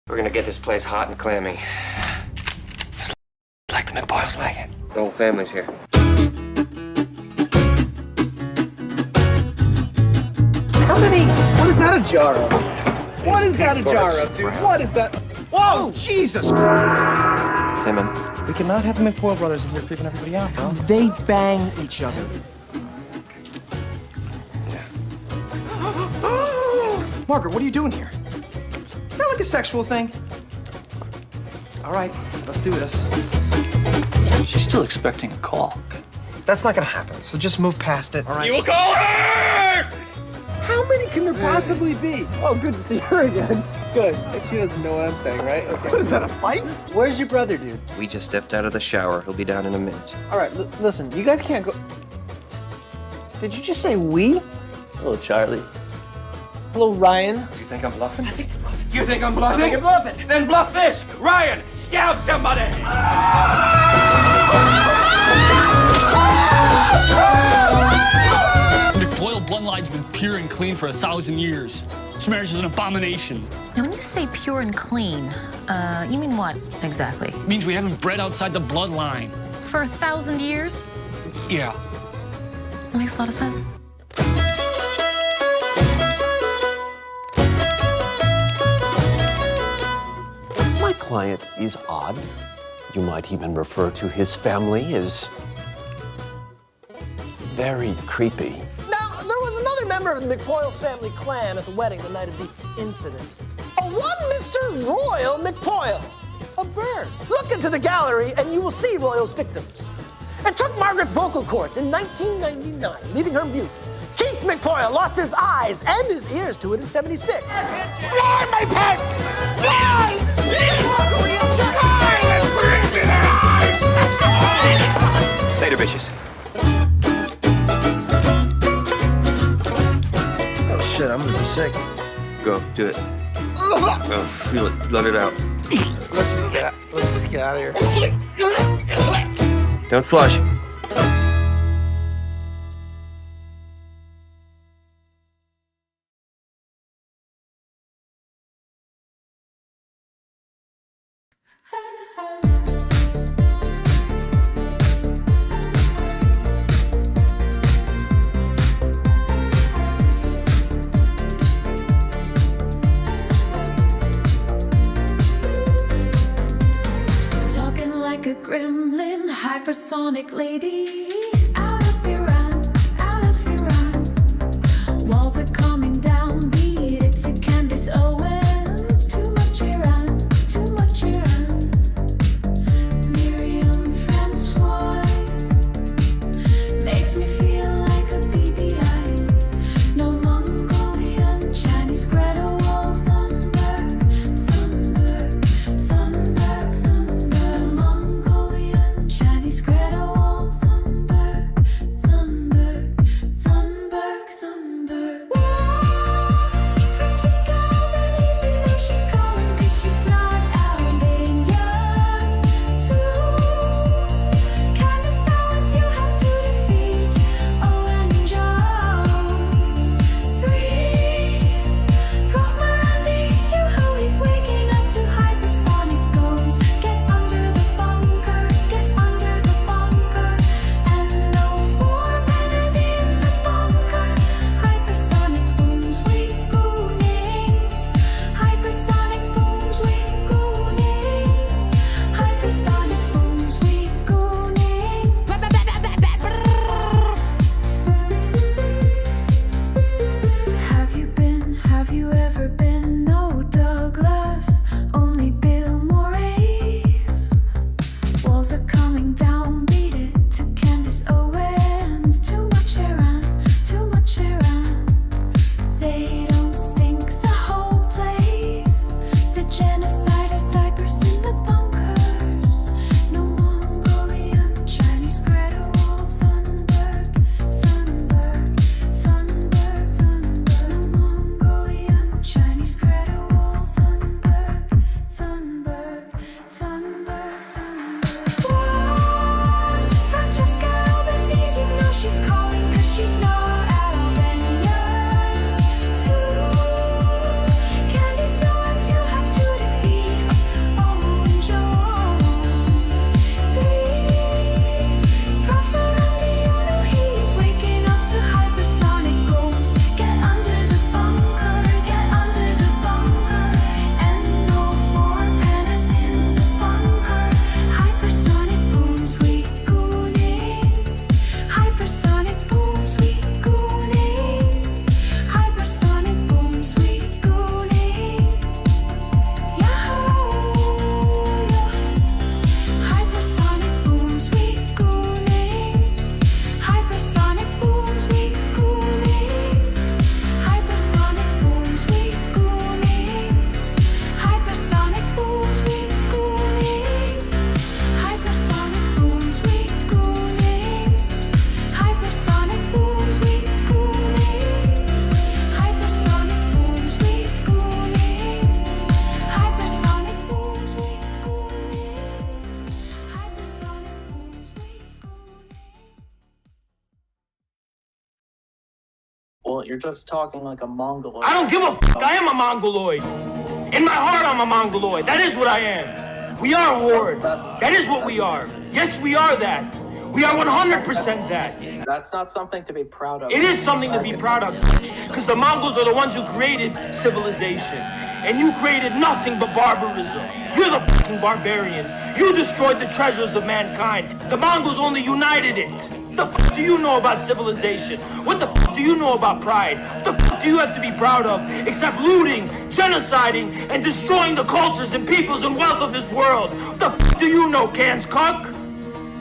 We're gonna get this place hot and clammy. Just like the McPoyles like it. The whole family's here. How many? What is that a jar of? What is that a jar of, dude? What is that? Whoa, Jesus! Hey, man. We cannot have the McPoyle brothers in here creeping everybody out, bro. They bang each other. Yeah. Margaret, what are you doing here? Is that like a sexual thing? All right, let's do this. She's still expecting a call. That's not gonna happen, so just move past it, all right? You will call her! How many can there possibly be? Oh, good to see her again. Good. And she doesn't know what I'm saying, right? Okay. What is that, a fight? Where's your brother, dude? We just stepped out of the shower. He'll be down in a minute. All right, listen, you guys can't go. Did you just say we? Hello, Charlie. Hello, Ryan. You think I'm bluffing? You think I'm bluffing? I think you're bluffing. Then bluff this! Ryan, stab somebody! McPoyle bloodline's been pure and clean for 1,000 years. This marriage is an abomination. Now, when you say pure and clean, you mean what exactly? It means we haven't bred outside the bloodline. For 1,000 years? Yeah. That makes a lot of sense. My client is odd. You might even refer to his family as very creepy. Now, there was another member of the McPoyle family clan at the wedding the night of the incident. A one Mr. Royal McPoyle, a bird. Look into the gallery and you will see Royal's victims. It took Margaret's vocal cords in 1999, leaving her mute. Keith McPoyle lost his eyes and his ears to it in 76. Fly, my pet! Fly! Later, bitches. Oh shit, I'm gonna be sick. Go, do it. Oh, feel it. Let it out. Let's just get out of here. Don't flush. Talking like a gremlin, hypersonic lady. Out of Iran, out of Iran. Walls are coming down, beat it to Candace Owens. Too much Iran, too much Iran. Miriam Francoise makes me feel like a BBI. No Mongolian, Chinese Greta Wall, Thunberg, Thunberg, Thunberg, Thunberg. Mongolian, Chinese Greta Wall, Thunberg. Well, you're just talking like a Mongoloid. I don't give a fuck. I am a Mongoloid. In my heart, I'm a Mongoloid. That is what I am. We are a horde. That is what we are. Yes, we are that. We are 100% that. That's not something to be proud of. It is something to be proud of, because the Mongols are the ones who created civilization. And you created nothing but barbarism. You're the fucking barbarians. You destroyed the treasures of mankind. The Mongols only united it. What the fuck do you know about civilization? What the fuck do you know about pride? What the fuck do you have to be proud of? Except looting, genociding, and destroying the cultures and peoples and wealth of this world. What the fuck do you know, Cans Cuck?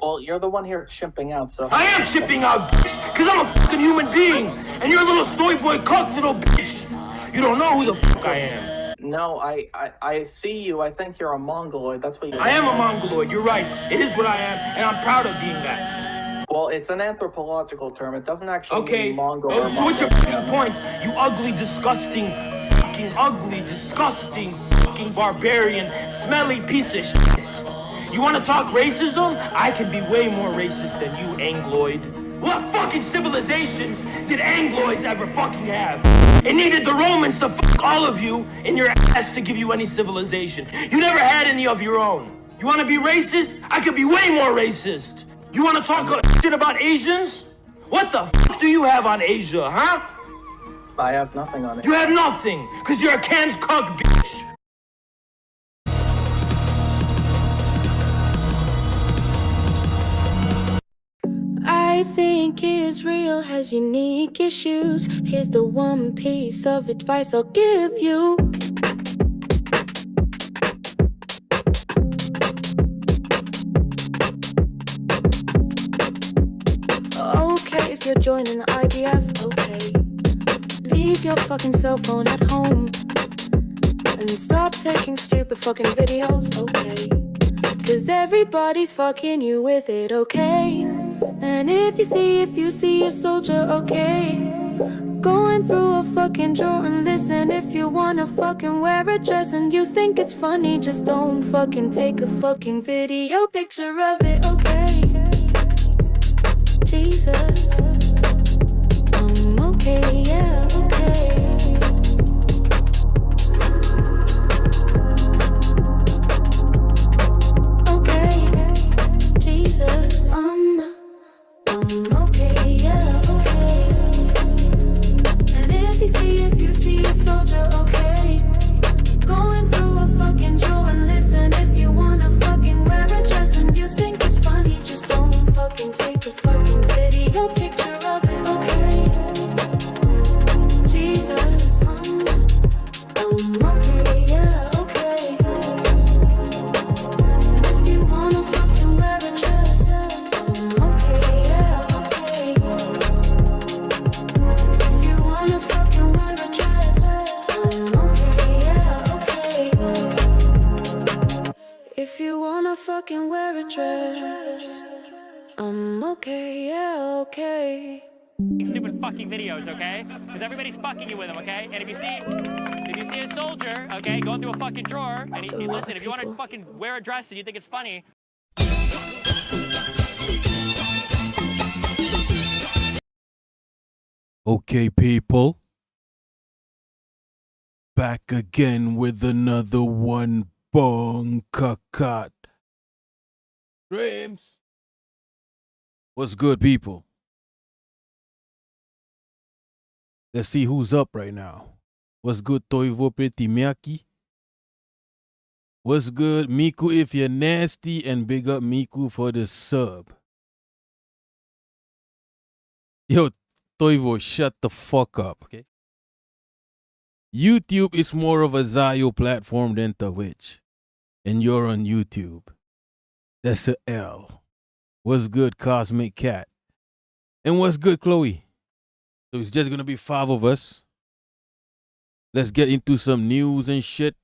Well, you're the one here chimping out, so... I am chipping out, bitch, because I'm a fucking human being, and you're a little soy boy cuck little bitch. You don't know who the fuck I am. No, I see you. I think you're a Mongoloid. That's what you... I am a Mongoloid, you're right. It is what I am, and I'm proud of being that. Well, it's an anthropological term. It doesn't actually mean Mongol. Oh, so what's your fucking point? You ugly, disgusting, fucking barbarian, smelly piece of shit. You want to talk racism? I can be way more racist than you, Angloid. What fucking civilizations did Angloids ever fucking have? It needed the Romans to fuck all of you in your ass to give you any civilization. You never had any of your own. You want to be racist? I could be way more racist. You want to talk shit about Asians? What the fuck do you have on Asia, huh? I have nothing on it. You have nothing, because you're a Cans Cuck, bitch. I think Israel has unique issues. Here's the one piece of advice I'll give you. Okay, if you're joining the IDF, okay. Leave your fucking cell phone at home and stop taking stupid fucking videos, okay? Cause everybody's fucking you with it, okay? And if you see a soldier, okay, going through a fucking drawer and listen, if you wanna fucking wear a dress and you think it's funny, just don't fucking take a fucking video picture of it, okay? Jesus, okay, yeah, okay. Okay, yeah, okay. And if you see a soldier, okay, going through a fucking drawer and listen, if you wanna fucking wear a dress and you think it's funny, just don't fucking take a fucking video picture of it, okay? Jesus, okay, yeah, okay. And if you wanna fucking wear a dress, okay, yeah. If you wanna fucking wear a dress, okay, yeah, okay. Stupid fucking videos, okay? Because everybody's fucking you with them, okay? And if you see a soldier, okay, going through a fucking drawer, and listen, if you want to fucking wear a dress and you think it's funny. Okay, people. Back again with another one bong kakat. Dreams. What's good, people? Let's see who's up right now. What's good, Toivo Pretty Miyaki? What's good, Miku if you're nasty, and big up Miku for the sub. Yo, Toivo, shut the fuck up, okay? YouTube is more of a Zio platform than Twitch. And you're on YouTube. That's a L. What's good, Cosmic Cat? And what's good, Chloe? So it's just gonna be 5 of us. Let's get into some news and shit.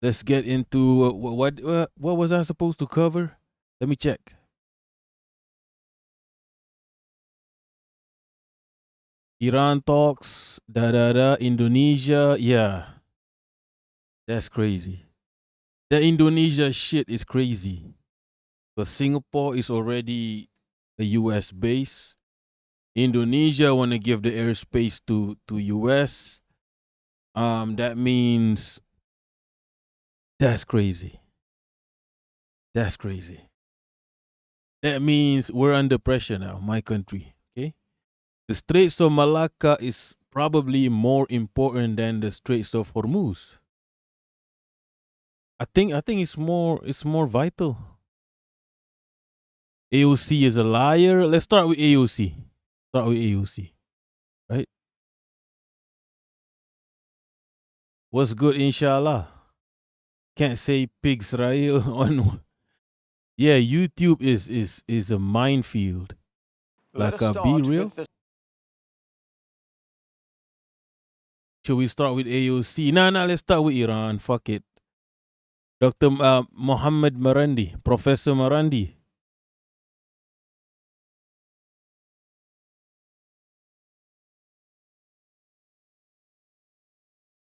Let's get into what was I supposed to cover? Let me check. Iran talks, Indonesia, yeah. That's crazy. The Indonesia shit is crazy. But Singapore is already a US base. Indonesia want to give the airspace to US. That means that's crazy. That's crazy. That means we're under pressure now, my country. Okay, the Straits of Malacca is probably more important than the Straits of Hormuz. I think it's more vital. AOC is a liar. Let's start with AOC. Start with AOC, right? What's good, inshallah? Can't say pig Israel on. Yeah, YouTube is a minefield. Like, be real. Should we start with AOC? Nah, let's start with Iran. Fuck it. Dr. Mohammed Marandi, Professor Marandi.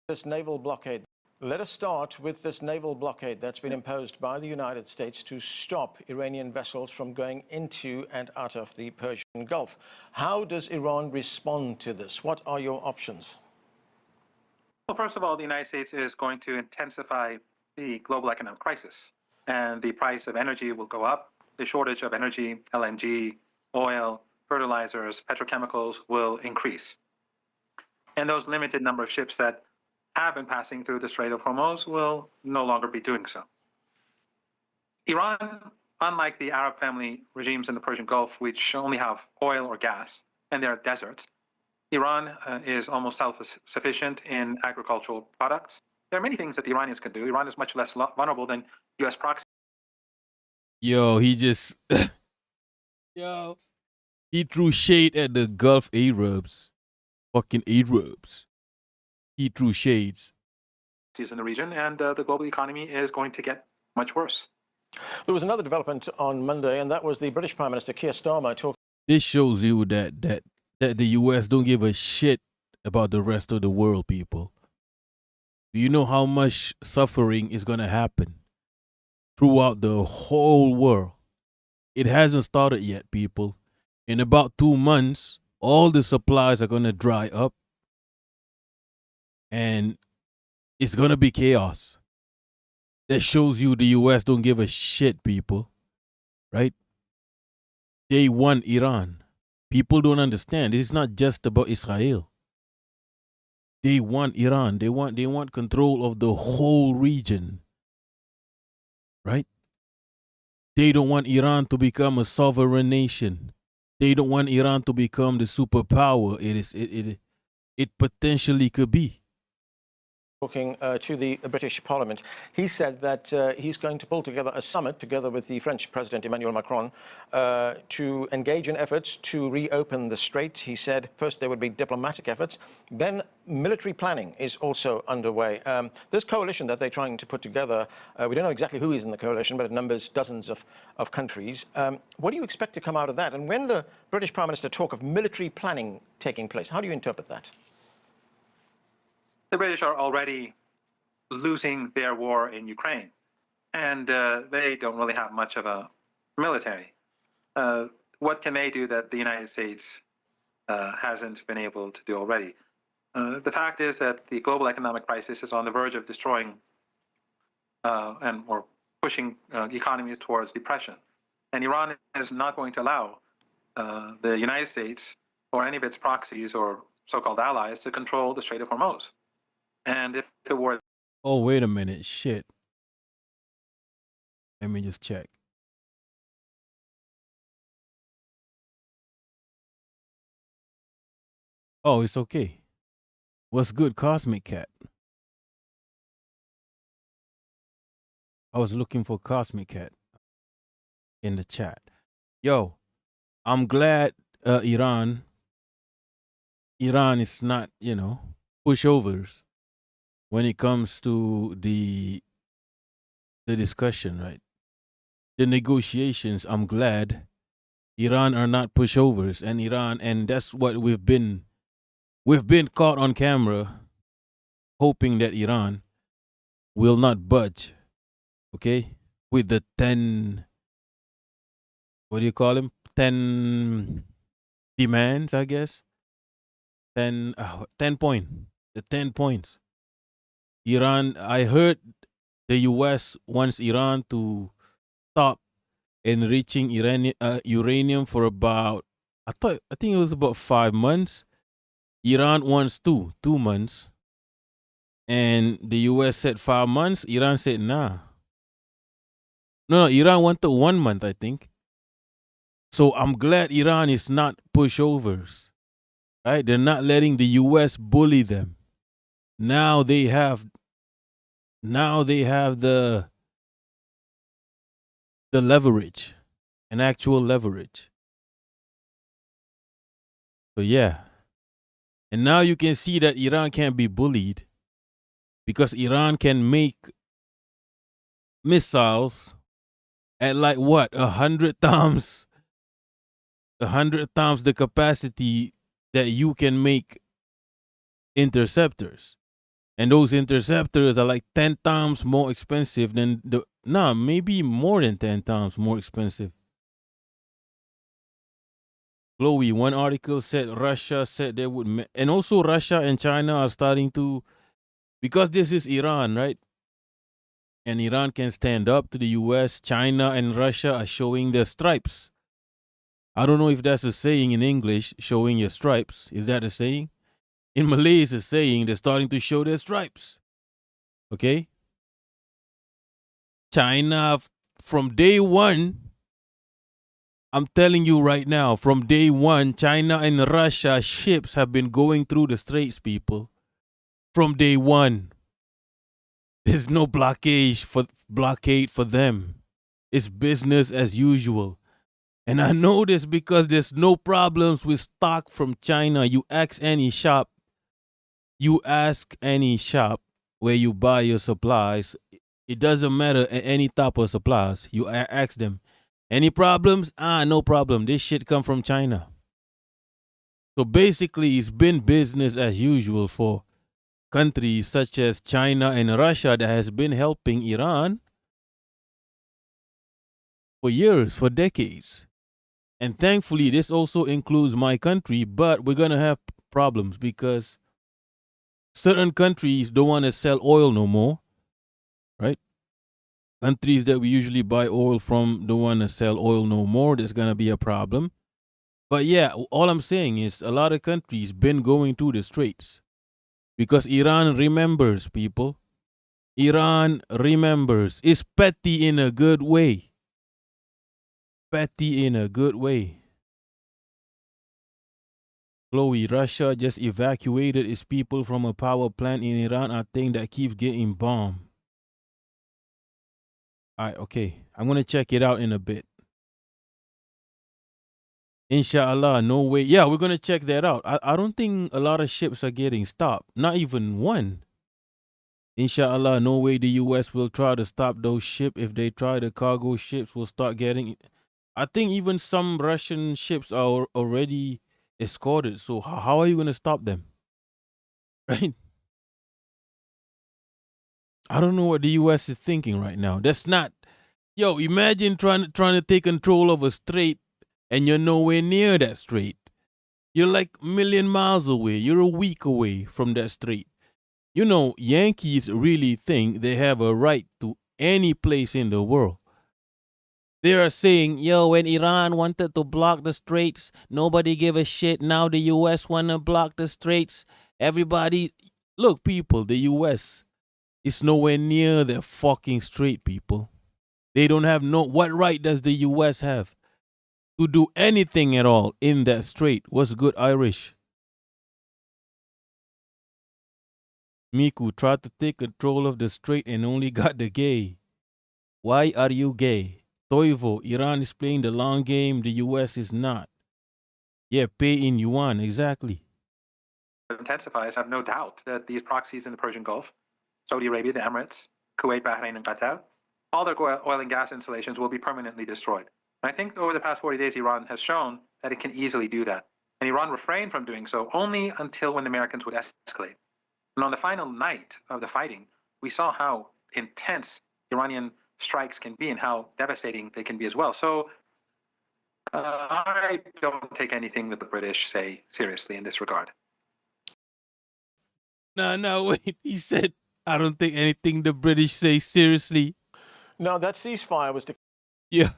This naval blockade. Let us start with this naval blockade that's been imposed by the United States to stop Iranian vessels from going into and out of the Persian Gulf. How does Iran respond to this? What are your options? Well, first of all, the United States is going to intensify the global economic crisis, and the price of energy will go up. The shortage of energy, LNG, oil, fertilizers, petrochemicals will increase. And those limited number of ships that have been passing through the Strait of Hormuz will no longer be doing so. Iran, unlike the Arab family regimes in the Persian Gulf, which only have oil or gas, and they're deserts, Iran is almost self-sufficient in agricultural products. There are many things that the Iranians can do. Iran is much less vulnerable than U.S. proxy. Yo, he just... Yo. He threw shade at the Gulf Arabs. Fucking Arabs. He threw shades. In the region, and the global economy is going to get much worse. There was another development on Monday, and that was the British Prime Minister Keir Starmer talking. This shows you that the U.S. don't give a shit about the rest of the world, people. Do you know how much suffering is going to happen throughout the whole world? It hasn't started yet, people. In about 2 months, all the supplies are going to dry up. And it's going to be chaos. That shows you the U.S. don't give a shit, people. Right? They want Iran. People don't understand. It's not just about Israel. They want Iran. They want control of the whole region. Right? They don't want Iran to become a sovereign nation. They don't want Iran to become the superpower it potentially could be. Talking to the British Parliament, he said that he's going to pull together a summit together with the French President Emmanuel Macron to engage in efforts to reopen the strait. He said first there would be diplomatic efforts, then military planning is also underway. This coalition that they're trying to put together, we don't know exactly who is in the coalition, but it numbers dozens of countries. What do you expect to come out of that? And when the British Prime Minister talk of military planning taking place, how do you interpret that? The British are already losing their war in Ukraine, and they don't really have much of a military. What can they do that the United States hasn't been able to do already? The fact is that the global economic crisis is on the verge of destroying or pushing economies towards depression. And Iran is not going to allow the United States or any of its proxies or so-called allies to control the Strait of Hormuz. And if the war... Oh, wait a minute. Shit. Let me just check. Oh, it's okay. What's good, Cosmic Cat? I was looking for Cosmic Cat in the chat. Yo, I'm glad Iran is not, pushovers when it comes to the discussion, right? The negotiations. I'm glad Iran are not pushovers, and that's what we've been caught on camera, hoping that Iran will not budge, okay? With the 10, what do you call them? 10 demands, I guess. 10 point. The 10 points. Iran, I heard the US wants Iran to stop enriching uranium for about, I think it was about 5 months. Iran wants 2 months. And the US said 5 months. Iran said nah. No, Iran wanted 1 month, I think. So I'm glad Iran is not pushovers. Right? They're not letting the US bully them. Now they have the leverage, an actual leverage. So yeah. And now you can see that Iran can't be bullied because Iran can make missiles at like what, 100 times the capacity that you can make interceptors. And those interceptors are like 10 times more expensive than maybe more than 10 times more expensive. Chloe, one article said Russia said they would, and also Russia and China are starting to, because this is Iran, right? And Iran can stand up to the US. China and Russia are showing their stripes. I don't know if that's a saying in English, showing your stripes. Is that a saying? In Malay, it's a saying, they're starting to show their stripes. Okay? China, from day one, I'm telling you right now, from day one, China and Russia ships have been going through the straits, people. From day one. There's no blockade for them. It's business as usual. And I know this because there's no problems with stock from China. You ask any shop where you buy your supplies. It doesn't matter any type of supplies. You ask them, any problems? No problem. This shit come from China. So basically, it's been business as usual for countries such as China and Russia that has been helping Iran for years, for decades. And thankfully, this also includes my country, but we're going to have problems because certain countries don't want to sell oil no more, right? Countries that we usually buy oil from don't want to sell oil no more. There's going to be a problem. But yeah, all I'm saying is a lot of countries been going through the straits because Iran remembers, people. Iran remembers. It's petty in a good way. Petty in a good way. Chloe, Russia just evacuated its people from a power plant in Iran, I think, that keeps getting bombed. All right, okay. I'm going to check it out in a bit. Inshallah, no way. Yeah, we're going to check that out. I don't think a lot of ships are getting stopped. Not even one. Inshallah, no way the U.S. will try to stop those ships. If they try, the cargo ships will start getting... I think even some Russian ships are already escorted. So how are you going to stop them? Right? I don't know what the U.S. is thinking right now. That's not... Yo, imagine trying to take control of a strait and you're nowhere near that strait. You're like a million miles away. You're a week away from that strait. You know, Yankees really think they have a right to any place in the world. They are saying, yo, when Iran wanted to block the straits, nobody gave a shit. Now the U.S. want to block the straits. Everybody, look, people, the U.S. is nowhere near the fucking strait, people. They don't have what right does the U.S. have to do anything at all in that strait? What's good, Irish? Miku tried to take control of the strait and only got the gay. Why are you gay? Toivo, Iran is playing the long game, the US is not. Yeah, pay in yuan, exactly. Intensifies, I have no doubt that these proxies in the Persian Gulf, Saudi Arabia, the Emirates, Kuwait, Bahrain, and Qatar, all their oil and gas installations will be permanently destroyed. And I think over the past 40 days, Iran has shown that it can easily do that. And Iran refrained from doing so only until when the Americans would escalate. And on the final night of the fighting, we saw how intense Iranian strikes can be and how devastating they can be as well. So I don't take anything that the British say seriously in this regard. No, wait. He said, I don't think anything the British say seriously. No, that ceasefire was Yeah.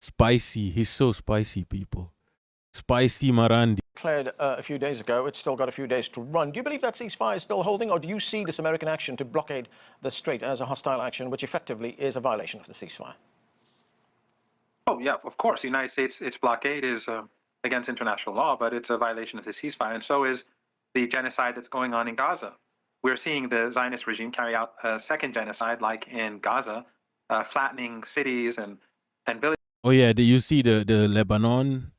Spicy. He's so spicy, people. Spicy Marandi. declared a few days ago. It's still got a few days to run. Do you believe that ceasefire is still holding, or do you see this American action to blockade the strait as a hostile action, which effectively is a violation of the ceasefire? Oh, yeah, of course. The United States, its blockade is against international law, but it's a violation of the ceasefire, and so is the genocide that's going on in Gaza. We're seeing the Zionist regime carry out a second genocide, like in Gaza, flattening cities and villages. Oh, yeah. Do you see the Lebanon?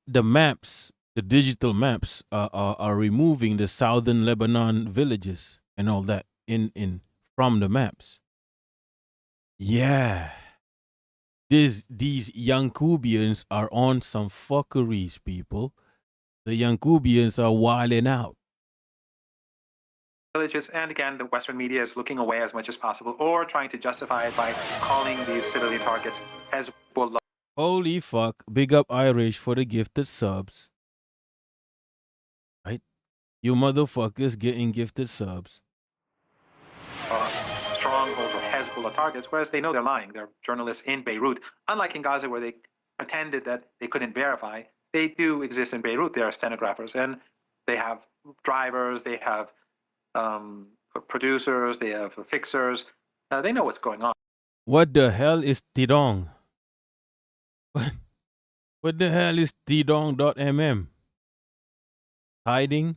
The maps, the digital maps are removing the southern Lebanon villages and all that from the maps. Yeah. These Yankubians are on some fuckeries, people. The Yankubians are wilding out. Villages, and again, the Western media is looking away as much as possible, or trying to justify it by calling these civilian targets Hezbollah. Holy fuck. Big up Irish for the gifted subs. Right? You motherfuckers getting gifted subs. Strongholds or Hezbollah targets, whereas they know they're lying. They're journalists in Beirut. Unlike in Gaza, where they pretended that they couldn't verify, they do exist in Beirut. They are stenographers, and they have drivers, they have producers, they have fixers. They know what's going on. What the hell is Tidong? What the hell is Tidong.mm? Hiding?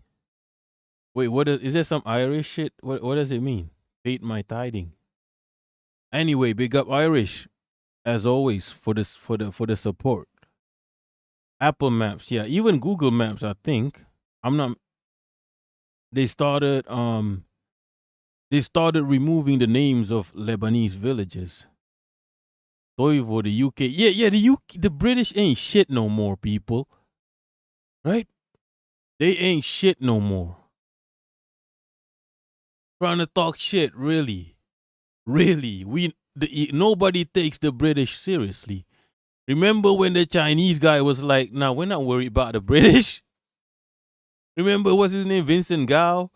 Wait, is there some Irish shit? What does it mean? Hate my tiding. Anyway, big up Irish, as always, for the support. Apple Maps, yeah, even Google Maps, I think. They started removing the names of Lebanese villages. Toivo, the UK. Yeah, the British ain't shit no more, people. Right? They ain't shit no more. Trying to talk shit, really. Really. Nobody takes the British seriously. Remember when the Chinese guy was like, nah, we're not worried about the British. Remember, what's his name? Vincent Gao?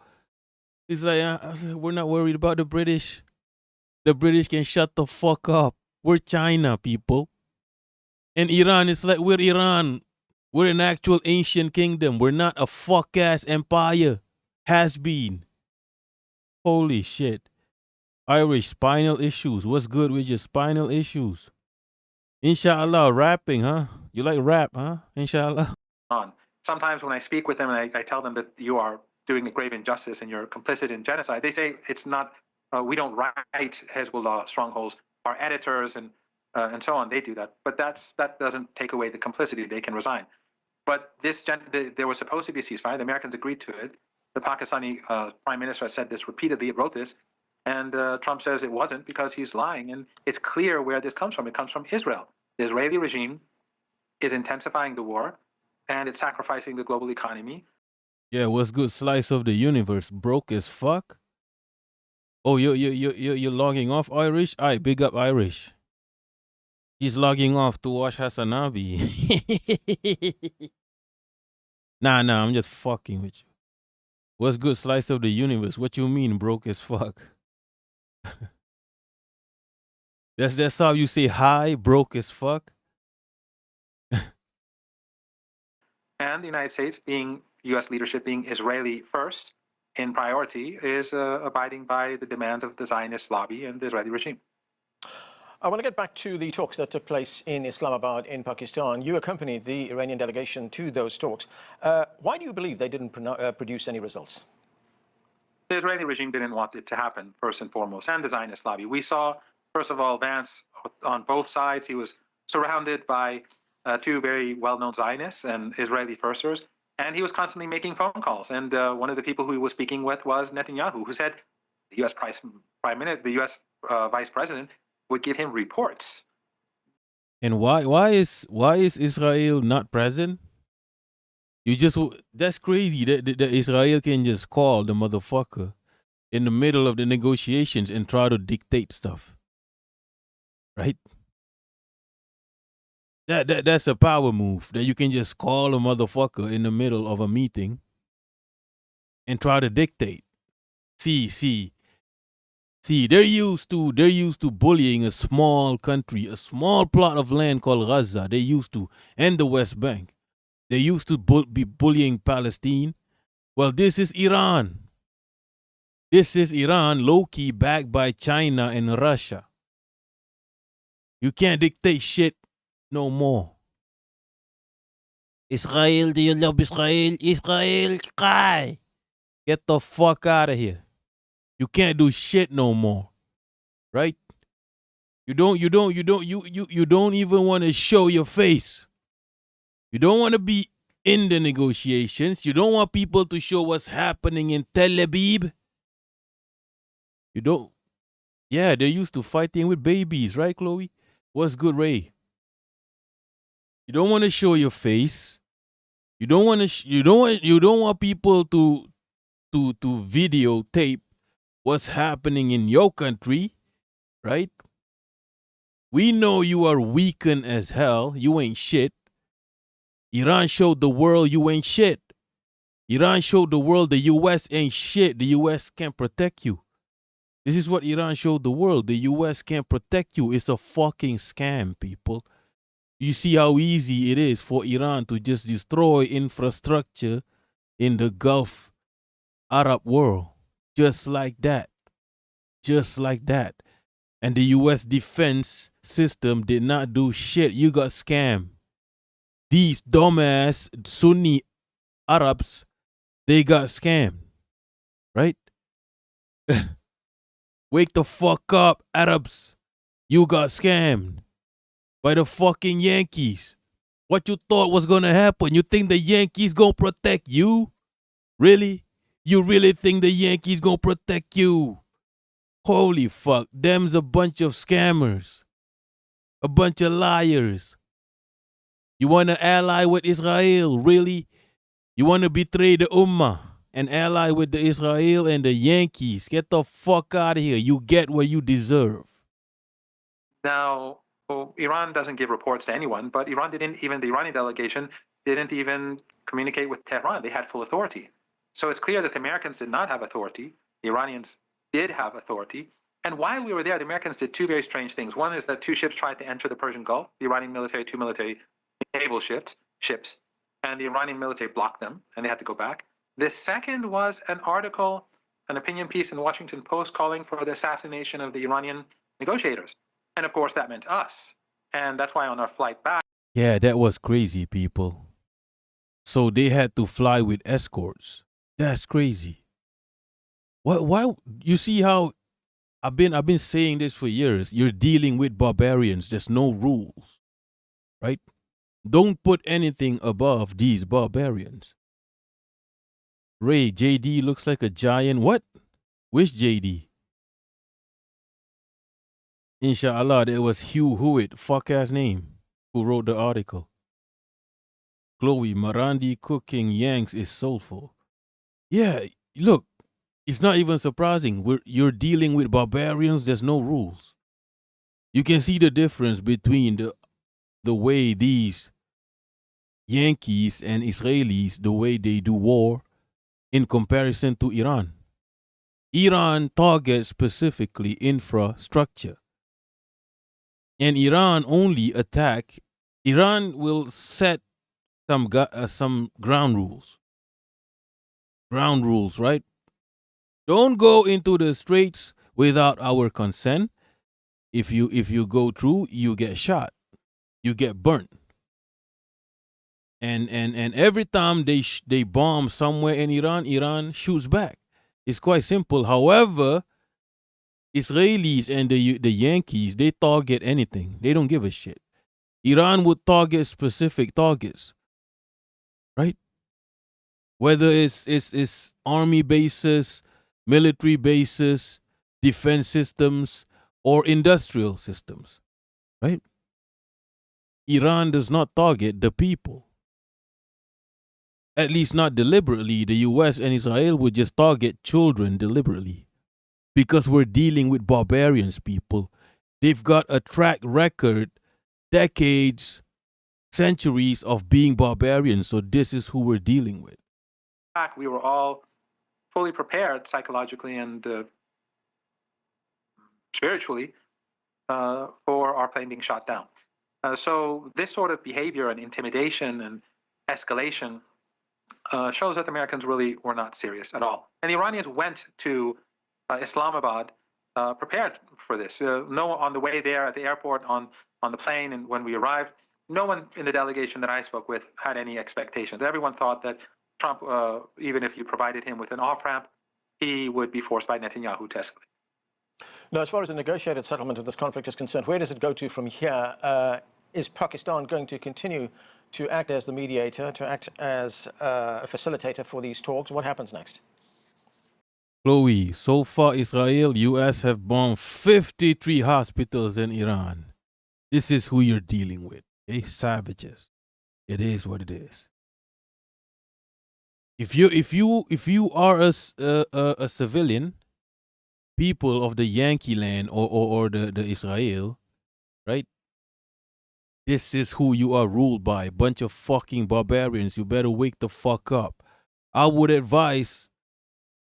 He's like, we're not worried about the British. The British can shut the fuck up. We're China, people. And Iran is like, we're Iran. We're an actual ancient kingdom. We're not a fuck-ass empire. Has been. Holy shit. Irish, spinal issues. What's good with your spinal issues? Inshallah, rapping, huh? You like rap, huh? Inshallah. Sometimes when I speak with them and I tell them that you are doing a grave injustice and you're complicit in genocide, they say it's not, we don't write Hezbollah strongholds. Our editors and so on, they do that. But that doesn't take away the complicity. They can resign. But there was supposed to be a ceasefire. The Americans agreed to it. The Pakistani prime minister has said this repeatedly, wrote this. And Trump says it wasn't because he's lying. And it's clear where this comes from. It comes from Israel. The Israeli regime is intensifying the war, and it's sacrificing the global economy. Yeah, what's good? Slice of the universe. Broke as fuck. Oh, you're logging off, Irish? Aye, big up Irish. He's logging off to watch Hasanabi. Nah, I'm just fucking with you. What's good? Slice of the universe. What you mean, broke as fuck? That's how you say hi, broke as fuck. And the United States, being U.S. leadership, being Israeli first in priority, is abiding by the demand of the Zionist lobby and the Israeli regime. I want to get back to the talks that took place in Islamabad in Pakistan. You accompanied the Iranian delegation to those talks. Why do you believe they didn't produce any results? The Israeli regime didn't want it to happen, first and foremost, and the Zionist lobby. We saw, first of all, Vance on both sides. He was surrounded by two very well-known Zionists and Israeli firsters, and he was constantly making phone calls. And one of the people who he was speaking with was Netanyahu, who said the U.S. Prime Minister, the U.S. Vice President, would give him reports. And why is Israel not present? That's crazy that Israel can just call the motherfucker in the middle of the negotiations and try to dictate stuff. Right? That's a power move that you can just call a motherfucker in the middle of a meeting and try to dictate. See, they're used to bullying a small country, a small plot of land called Gaza. They used to, and the West Bank. They used to be bullying Palestine. Well, this is Iran. This is Iran, low-key backed by China and Russia. You can't dictate shit no more. Israel, do you love Israel? Israel, cry. Get the fuck out of here. You can't do shit no more. Right? You don't even want to show your face. You don't want to be in the negotiations. You don't want people to show what's happening in Tel Aviv. You don't. Yeah, they're used to fighting with babies, right, Chloe? What's good, Ray? You don't want to show your face. You don't want to. You don't want people to videotape what's happening in your country, right? We know you are weakened as hell. You ain't shit. Iran showed the world you ain't shit. Iran showed the world the U.S. ain't shit. The U.S. can't protect you. This is what Iran showed the world. The U.S. can't protect you. It's a fucking scam, people. You see how easy it is for Iran to just destroy infrastructure in the Gulf Arab world. Just like that. Just like that. And the U.S. defense system did not do shit. You got scammed. These dumbass Sunni Arabs, they got scammed. Right? Wake the fuck up, Arabs. You got scammed by the fucking Yankees. What you thought was gonna happen? You think the Yankees gonna protect you? Really? You really think the Yankees gonna protect you? Holy fuck. Them's a bunch of scammers. A bunch of liars. You wanna ally with Israel? Really? You wanna betray the Ummah and ally with the Israel and the Yankees? Get the fuck out of here. You get what you deserve. Now, Iran doesn't give reports to anyone, but the Iranian delegation didn't even communicate with Tehran. They had full authority. So it's clear that the Americans did not have authority. The Iranians did have authority. And while we were there, the Americans did two very strange things. One is that two ships tried to enter the Persian Gulf, the Iranian military, two military naval ships, and the Iranian military blocked them, and they had to go back. The second was an article, an opinion piece in the Washington Post calling for the assassination of the Iranian negotiators. And of course, that meant us. And that's why on our flight back. Yeah, that was crazy, people. So they had to fly with escorts. That's crazy. Why? You see how I've been saying this for years. You're dealing with barbarians. There's no rules, right? Don't put anything above these barbarians. Ray, JD looks like a giant. What? Which JD? Inshallah, it was Hugh Hewitt, fuck ass name, who wrote the article. Chloe, Marandi cooking Yanks is soulful. Yeah, look, it's not even surprising. You're dealing with barbarians. There's no rules. You can see the difference between the way these Yankees and Israelis, the way they do war, in comparison to Iran. Iran targets specifically infrastructure. And Iran only attack. Iran will set some ground rules. Ground rules, right? Don't go into the straits without our consent. If you go through, you get shot. You get burnt. And every time they bomb somewhere in Iran, Iran shoots back. It's quite simple. However, Israelis and the Yankees, they target anything. They don't give a shit. Iran would target specific targets, right? Whether it's army bases, military bases, defense systems, or industrial systems, right? Iran does not target the people. At least not deliberately. The US and Israel would just target children deliberately. Because we're dealing with barbarians, people. They've got a track record, decades centuries of being barbarians. So this is who we're dealing with. Fact, we were all fully prepared psychologically and spiritually for our plane being shot down. So this sort of behavior and intimidation and escalation shows that the Americans really were not serious at all. And the Iranians went to Islamabad prepared for this. No, on the way there at the airport, on the plane, and when we arrived, no one in the delegation that I spoke with had any expectations. Everyone thought that Trump, even if you provided him with an off-ramp, he would be forced by Netanyahu to escalate. Now, as far as the negotiated settlement of this conflict is concerned, where does it go to from here? Is Pakistan going to continue to act as the mediator, to act as a facilitator for these talks? What happens next? Chloe, so far Israel, US have bombed 53 hospitals in Iran. This is who you're dealing with. Okay? Savages. It is what it is. If you are a civilian, people of the Yankee land or the Israel, right? This is who you are ruled by. Bunch of fucking barbarians. You better wake the fuck up. I would advise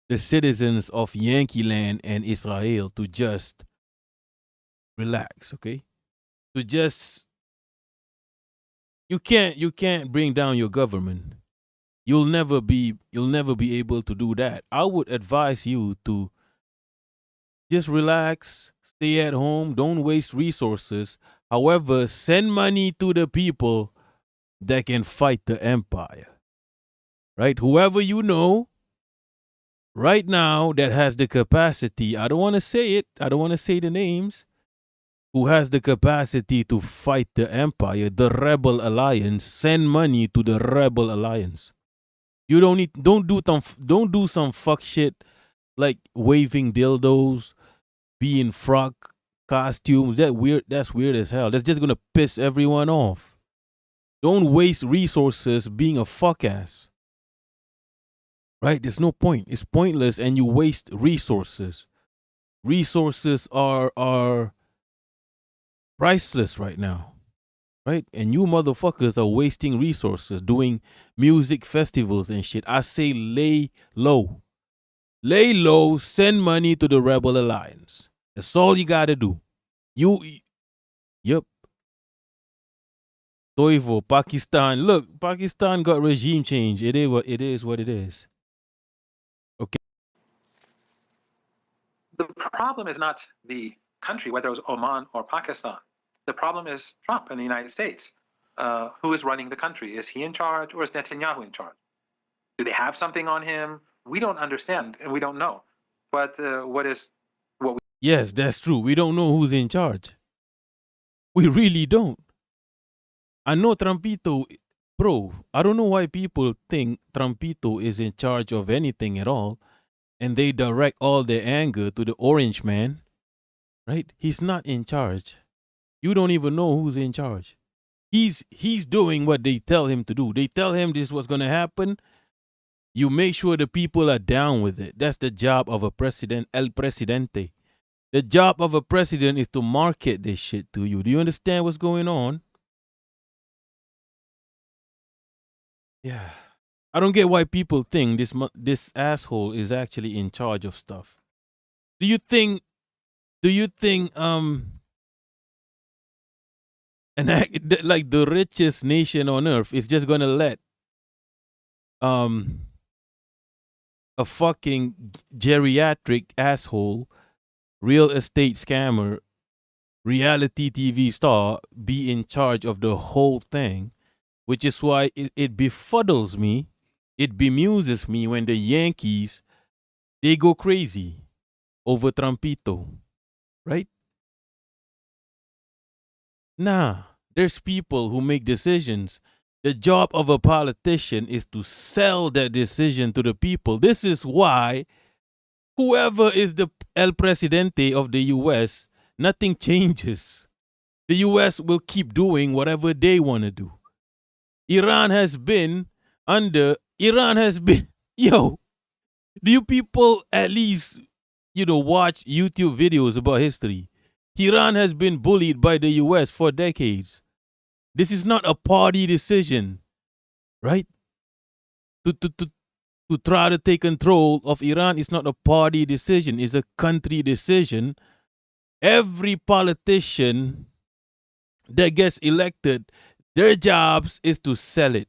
the citizens of Yankee land and Israel to just relax, okay? To just you can't bring down your government. You'll never be able to do that. I would advise you to just relax, stay at home, don't waste resources. However, send money to the people that can fight the empire. Right? Whoever you know right now that has the capacity, I don't want to say it, I don't want to say the names, who has the capacity to fight the empire, the Rebel Alliance, send money to the Rebel Alliance. You don't do some fuck shit like waving dildos, being frog costumes. That's weird as hell. That's just gonna piss everyone off. Don't waste resources being a fuck ass. Right? There's no point. It's pointless and you waste resources. Resources are priceless right now. Right? And you motherfuckers are wasting resources doing music festivals and shit. I say lay low. Lay low, send money to the Rebel Alliance. That's all you gotta do. Yep. Toivo, Pakistan. Look, Pakistan got regime change. It is what it is. Okay. The problem is not the country, whether it was Oman or Pakistan. The problem is Trump and the United States. Who is running the country? Is he in charge or is Netanyahu in charge? Do they have something on him? We don't understand and we don't know. But yes, that's true. We don't know who's in charge. We really don't. I know Trumpito, bro, I don't know why people think Trumpito is in charge of anything at all and they direct all their anger to the orange man, right? He's not in charge. You don't even know who's in charge. He's doing what they tell him to do. They tell him this is what's going to happen. You make sure the people are down with it. That's the job of a president, el presidente. The job of a president is to market this shit to you. Do you understand what's going on? Yeah. I don't get why people think this asshole is actually in charge of stuff. Do you think like the richest nation on earth is just gonna let a fucking geriatric asshole, real estate scammer, reality TV star be in charge of the whole thing? Which is why it befuddles me, it bemuses me when the Yankees, they go crazy over Trumpito, right? Nah, there's people who make decisions. The job of a politician is to sell that decision to the people. This is why whoever is the El Presidente of the U.S., nothing changes. The U.S. will keep doing whatever they want to do. Iran has been, yo, do you people at least, watch YouTube videos about history? Iran has been bullied by the U.S. for decades. This is not a party decision, right? To try to take control of Iran is not a party decision. It's a country decision. Every politician that gets elected, their jobs is to sell it.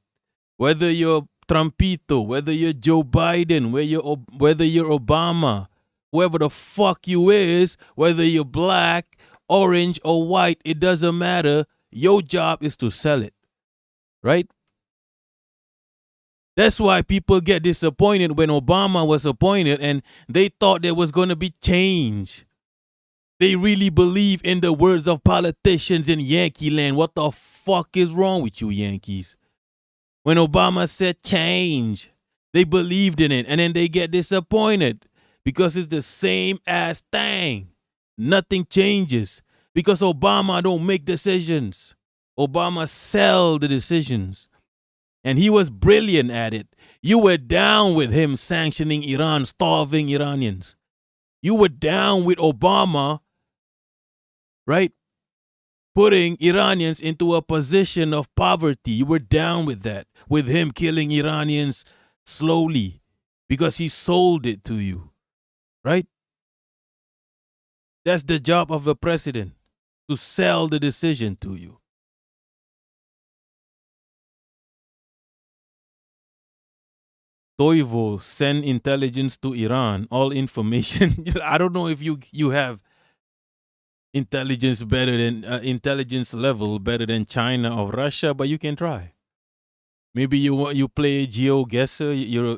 Whether you're Trumpito, whether you're Joe Biden, whether you're Obama, whoever the fuck you is, whether you're black, orange, or white, it doesn't matter. Your job is to sell it, right? That's why people get disappointed when Obama was appointed and they thought there was going to be change. They really believe in the words of politicians in Yankee land. What the fuck is wrong with you, Yankees? When Obama said change, they believed in it, and then they get disappointed because it's the same ass thing. Nothing changes because Obama don't make decisions. Obama sell the decisions, and he was brilliant at it. You were down with him sanctioning Iran, starving Iranians. You were down with Obama, right? Putting Iranians into a position of poverty. You were down with that, with him killing Iranians slowly because he sold it to you, right? That's the job of the president, to sell the decision to you. Toivo, send intelligence to Iran, all information. I don't know if you have intelligence better than intelligence level better than China or Russia, but you can try. Maybe you play geo guesser. You're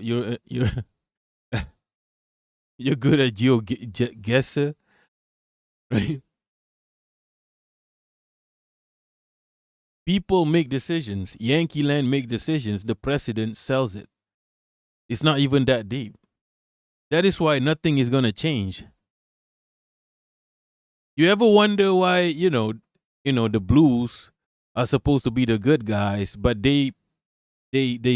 you're good at geo guesser, right? People make decisions. Yankee land make decisions. The president sells it. It's not even that deep. That is why nothing is gonna change. You ever wonder why, the blues are supposed to be the good guys, but they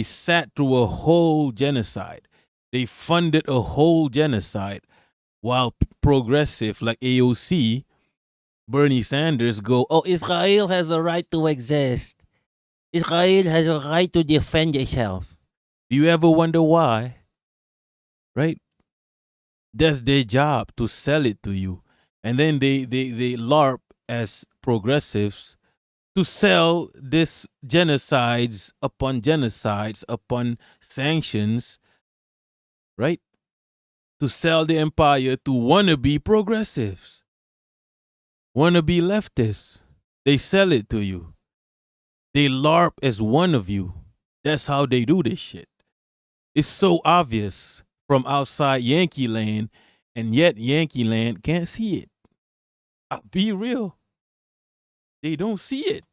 sat through a whole genocide. They funded a whole genocide while progressive like AOC, Bernie Sanders go, oh, Israel has a right to exist. Israel has a right to defend itself. Do you ever wonder why? Right? That's their job, to sell it to you. And then they LARP as progressives to sell this genocides upon sanctions, right? To sell the empire to wannabe progressives, wannabe leftists. They sell it to you. They LARP as one of you. That's how they do this shit. It's so obvious from outside Yankee land, and yet Yankee land can't see it. Be real. They don't see it.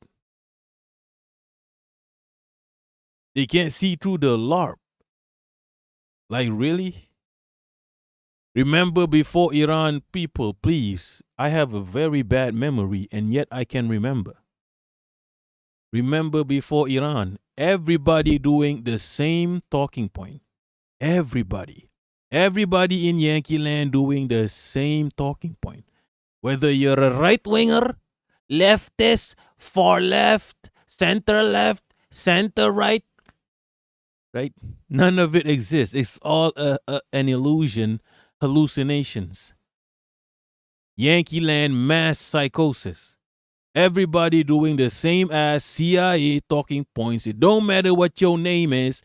They can't see through the LARP. Like, really? Remember before Iran, people, please. I have a very bad memory, and yet I can remember. Remember before Iran, everybody doing the same talking point. Everybody. Everybody in Yankee land doing the same talking point. Whether you're a right-winger, leftist, far left, center right, right? None of it exists. It's all an illusion, hallucinations. Yankee land mass psychosis. Everybody doing the same as CIA talking points. It don't matter what your name is,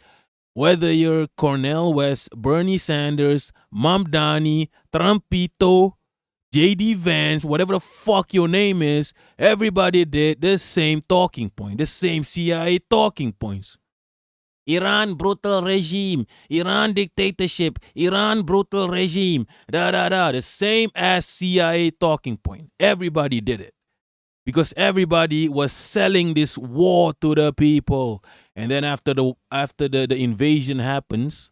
whether you're Cornel West, Bernie Sanders, Mamdani, Trumpito, J.D. Vance, whatever the fuck your name is, everybody did the same talking point, the same CIA talking points. Iran brutal regime, Iran dictatorship, Iran brutal regime, the same as CIA talking point. Everybody did it because everybody was selling this war to the people. And then after the invasion happens,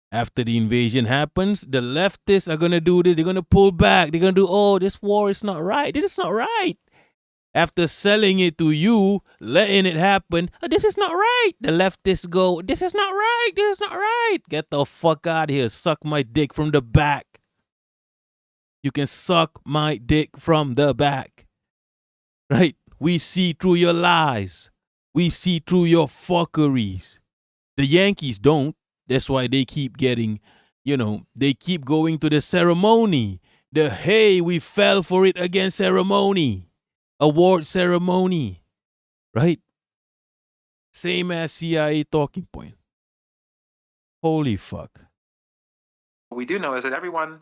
the leftists are going to do this. They're going to pull back. They're going to do, oh, this war is not right. This is not right. After selling it to you, letting it happen, oh, this is not right. The leftists go, this is not right. This is not right. Get the fuck out of here. Suck my dick from the back. You can suck my dick from the back. Right? We see through your lies. We see through your fuckeries. The Yankees don't. That's why they keep getting, they keep going to the ceremony. The hey, we fell for it again ceremony. Award ceremony. Right? Same as CIA talking point. Holy fuck. What we do know is that everyone,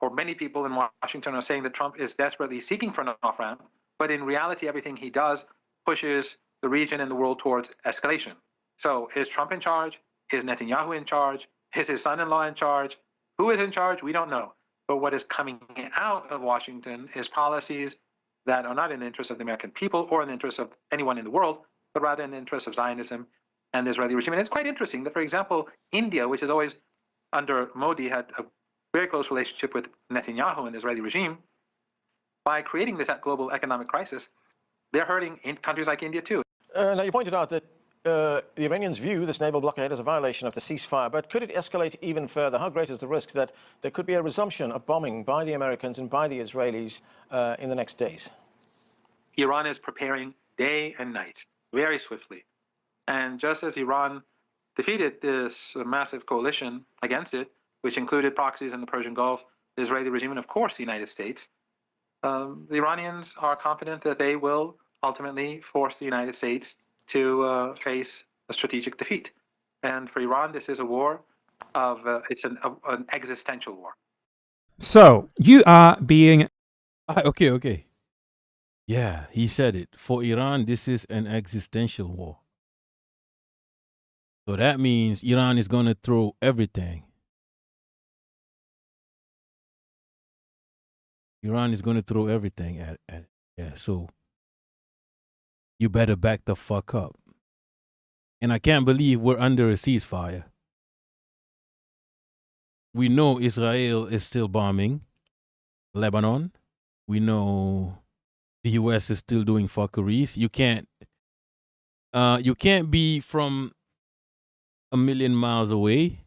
or many people in Washington, are saying that Trump is desperately seeking for an off-ramp, but in reality, everything he does pushes the region and the world towards escalation. So is Trump in charge? Is Netanyahu in charge? Is his son-in-law in charge? Who is in charge? We don't know. But what is coming out of Washington is policies that are not in the interest of the American people or in the interest of anyone in the world, but rather in the interest of Zionism and the Israeli regime. And it's quite interesting that, for example, India, which has always, under Modi, had a very close relationship with Netanyahu and the Israeli regime, by creating this global economic crisis, they're hurting in countries like India too. Now, you pointed out that the Iranians view this naval blockade as a violation of the ceasefire, but could it escalate even further? How great is the risk that there could be a resumption of bombing by the Americans and by the Israelis in the next days? Iran is preparing day and night, very swiftly. And just as Iran defeated this massive coalition against it, which included proxies in the Persian Gulf, the Israeli regime, and of course the United States, the Iranians are confident that they will ultimately force the United States to face a strategic defeat. And for Iran, this is a war of, it's an existential war. So, you are being... Okay. Yeah, he said it. For Iran, this is an existential war. So that means Iran is going to throw everything. Iran is going to throw everything at it. Yeah, so you better back the fuck up. And I can't believe we're under a ceasefire. We know Israel is still bombing Lebanon. We know the U.S. is still doing fuckeries. You can't be from a million miles away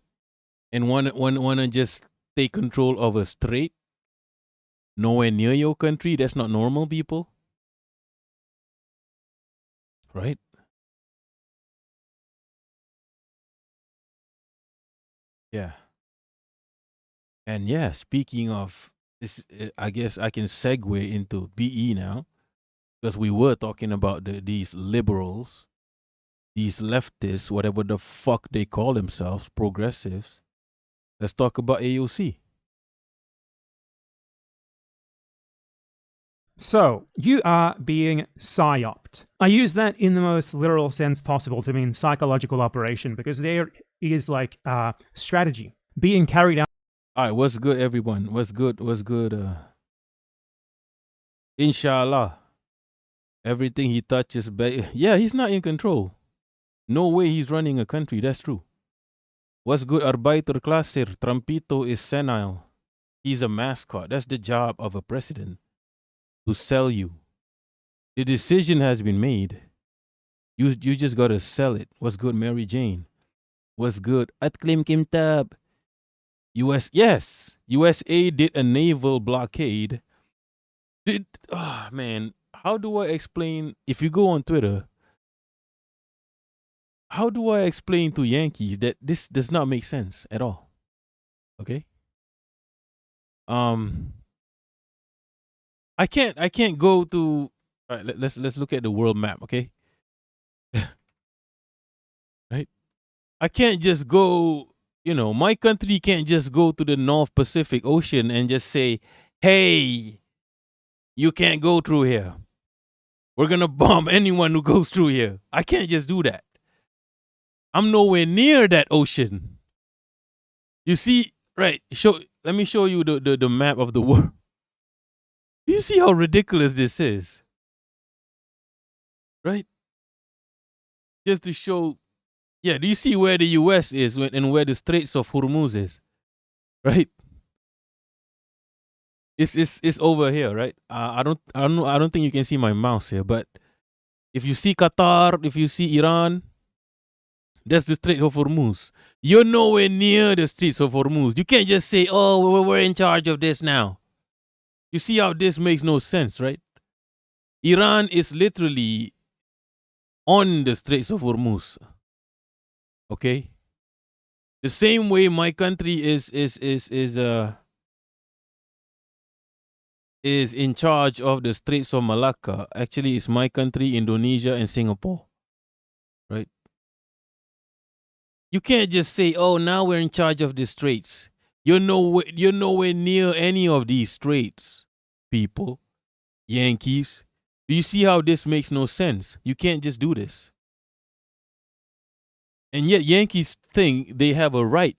and wanna just take control of a strait nowhere near your country. That's not normal, people. Right? Yeah. And yeah, speaking of this, I guess I can segue into BE now, because we were talking about these liberals, these leftists, whatever the fuck they call themselves, progressives. Let's talk about AOC. So, you are being psyoped. I use that in the most literal sense possible to mean psychological operation, because there is like strategy being carried out. All right, what's good, everyone? What's good? Inshallah. Everything he touches, yeah, he's not in control. No way he's running a country, that's true. What's good, Arbeiterklasse? Trumpito is senile. He's a mascot. That's the job of a president, to sell you. The decision has been made. You just gotta sell it. What's good, Mary Jane? What's good? Atklim Kim Tab. USA did a naval blockade. Man, how do I explain, if you go on Twitter, how do I explain to Yankees that this does not make sense at all? Okay? I can't go to, all right, let's look at the world map, okay? Right? I can't just go, my country can't just go to the North Pacific Ocean and just say, hey, you can't go through here. We're going to bomb anyone who goes through here. I can't just do that. I'm nowhere near that ocean. You see, right, let me show you the map of the world. Do you see how ridiculous this is? Right? Just to show, yeah, do you see where the US is and where the Straits of Hormuz is? Right? It's over here, right? I don't think you can see my mouse here, but if you see Qatar, if you see Iran, that's the Strait of Hormuz. You're nowhere near the Straits of Hormuz. You can't just say, oh, we're in charge of this now. You see how this makes no sense, right? Iran is literally on the Straits of Hormuz. Okay? The same way my country is in charge of the Straits of Malacca. Actually, it's my country, Indonesia, and Singapore. Right? You can't just say, oh, now we're in charge of the straits. You're nowhere near any of these straits, people. Yankees. Do you see how this makes no sense? You can't just do this. And yet Yankees think they have a right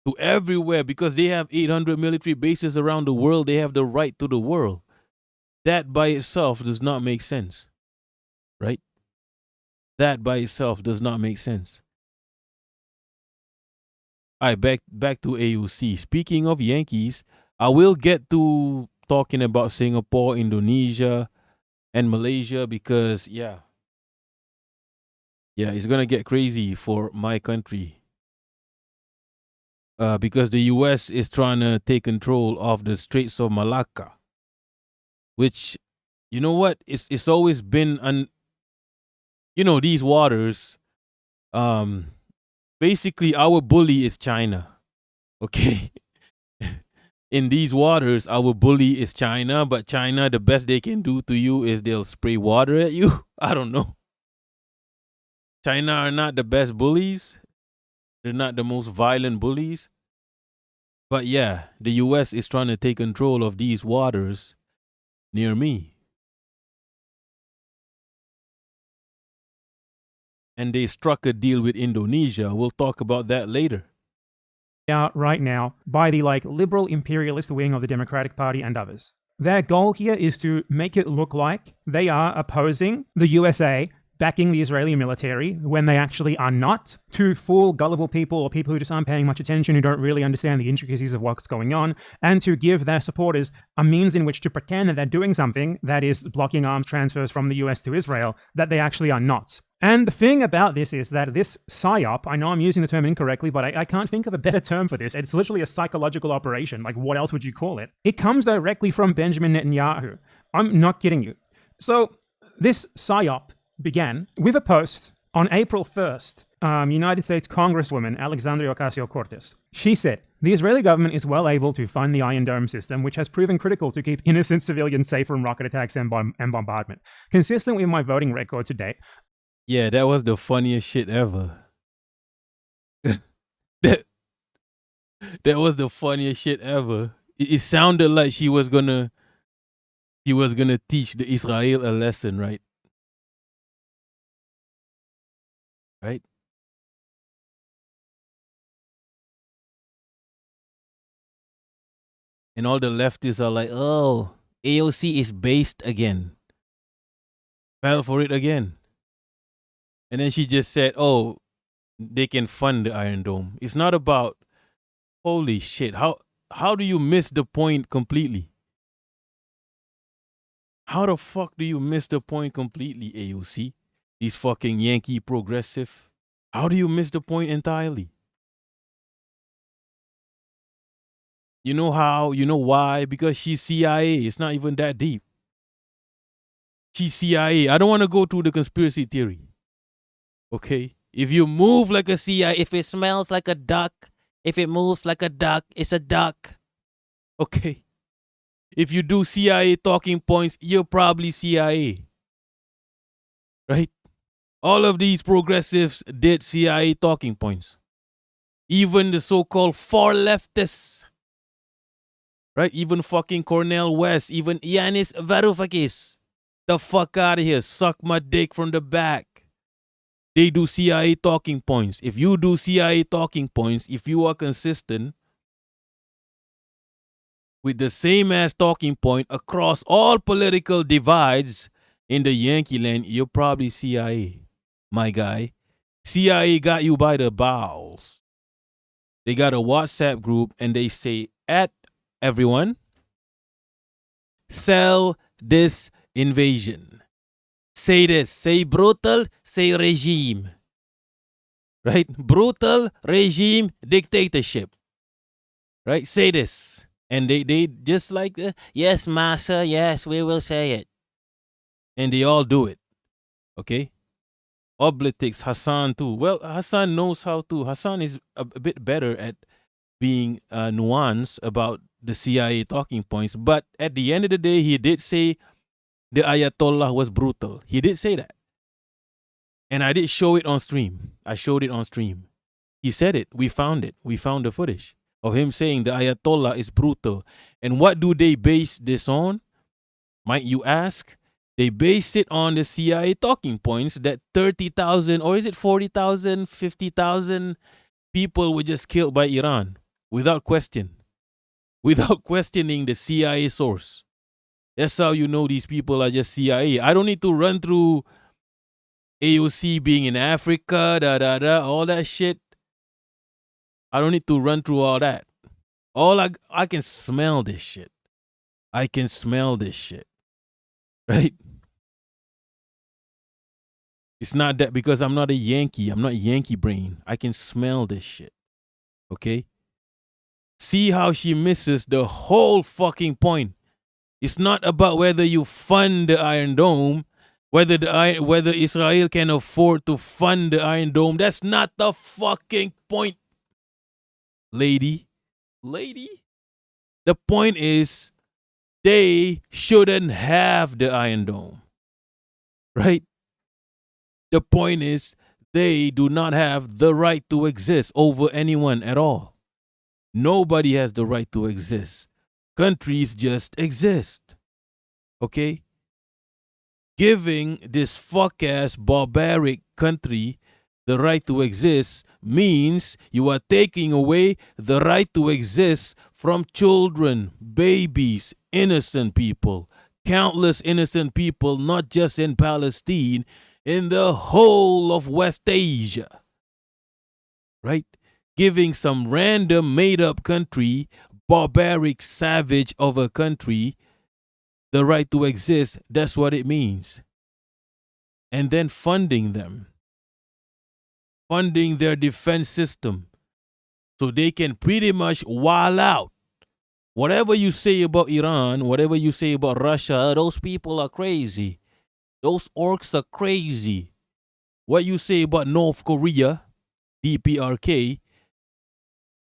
to everywhere because they have 800 military bases around the world. They have the right to the world. That by itself does not make sense. Right? That by itself does not make sense. All right, back to AOC. Speaking of Yankees, I will get to talking about Singapore, Indonesia, and Malaysia because, yeah, it's going to get crazy for my country. Because the U.S. is trying to take control of the Straits of Malacca, which, you know what, it's always been, these waters, basically our bully is China, okay? In these waters, our bully is China, but China, the best they can do to you is they'll spray water at you. I don't know. China are not the best bullies. They're not the most violent bullies. But yeah, the U.S. is trying to take control of these waters near me. And they struck a deal with Indonesia. We'll talk about that later. Out right now by the liberal imperialist wing of the Democratic Party and others. Their goal here is to make it look like they are opposing the USA backing the Israeli military when they actually are not, to fool gullible people or people who just aren't paying much attention, who don't really understand the intricacies of what's going on, and to give their supporters a means in which to pretend that they're doing something that is blocking arms transfers from the US to Israel that they actually are not. And the thing about this is that this PSYOP, I know I'm using the term incorrectly, but I can't think of a better term for this. It's literally a psychological operation. Like, what else would you call it? It comes directly from Benjamin Netanyahu. I'm not kidding you. So this PSYOP began with a post on April 1st. United States Congresswoman Alexandria Ocasio-Cortez. She said, the Israeli government is well able to fund the Iron Dome system, which has proven critical to keep innocent civilians safe from rocket attacks and bombardment. Consistent with my voting record to date, yeah, that was the funniest shit ever. that was the funniest shit ever. It sounded like she was gonna teach the Israel a lesson, right? Right? And all the leftists are like, oh, AOC is based again. Fell for it again. And then she just said, oh, they can fund the Iron Dome. It's not about, holy shit, how do you miss the point completely? How the fuck do you miss the point completely, AOC? These fucking Yankee progressive. How do you miss the point entirely? You know how? You know why? Because she's CIA. It's not even that deep. She's CIA. I don't want to go through the conspiracy theory. Okay? If you move like a CIA, if it smells like a duck, if it moves like a duck, it's a duck. Okay? If you do CIA talking points, you're probably CIA. Right? All of these progressives did CIA talking points. Even the so-called far leftists. Right? Even fucking Cornel West. Even Yanis Varoufakis. The fuck out of here. Suck my dick from the back. They do CIA talking points. If you do CIA talking points, if you are consistent with the same ass talking point across all political divides in the Yankee land, you're probably CIA, my guy. CIA got you by the bowels. They got a WhatsApp group and they say, at everyone, sell this invasion. Say this, say brutal, say regime. Right? Brutal, regime, dictatorship. Right? Say this. And they just like, yes, massa, yes, we will say it. And they all do it. Okay? Oblitix, Hassan too. Well, Hassan knows how to. Hassan is a bit better at being nuanced about the CIA talking points. But at the end of the day, he did say the Ayatollah was brutal. He did say that. And I did show it on stream. I showed it on stream. He said it. We found it. We found the footage of him saying the Ayatollah is brutal. And what do they base this on? Might you ask? They based it on the CIA talking points that 30,000, or is it 40,000, 50,000 people were just killed by Iran without question, without questioning the CIA source. That's how you know these people are just CIA. I don't need to run through AOC being in Africa, all that shit. I don't need to run through all that. I can smell this shit. I can smell this shit. Right? It's not that because I'm not a Yankee. I'm not Yankee brain. I can smell this shit. Okay? See how she misses the whole fucking point. It's not about whether you fund the Iron Dome, whether Israel can afford to fund the Iron Dome. That's not the fucking point. Lady. The point is they shouldn't have the Iron Dome. Right? The point is they do not have the right to exist over anyone at all. Nobody has the right to exist. Countries just exist. Okay? Giving this fuck-ass barbaric country the right to exist means you are taking away the right to exist from children, babies, innocent people, countless innocent people, not just in Palestine, in the whole of West Asia. Right? Giving some random made-up country, barbaric savage of a country, the right to exist, that's what it means. And then funding them. Funding their defense system. So they can pretty much wall out. Whatever you say about Iran, whatever you say about Russia, those people are crazy. Those orcs are crazy. What you say about North Korea, DPRK,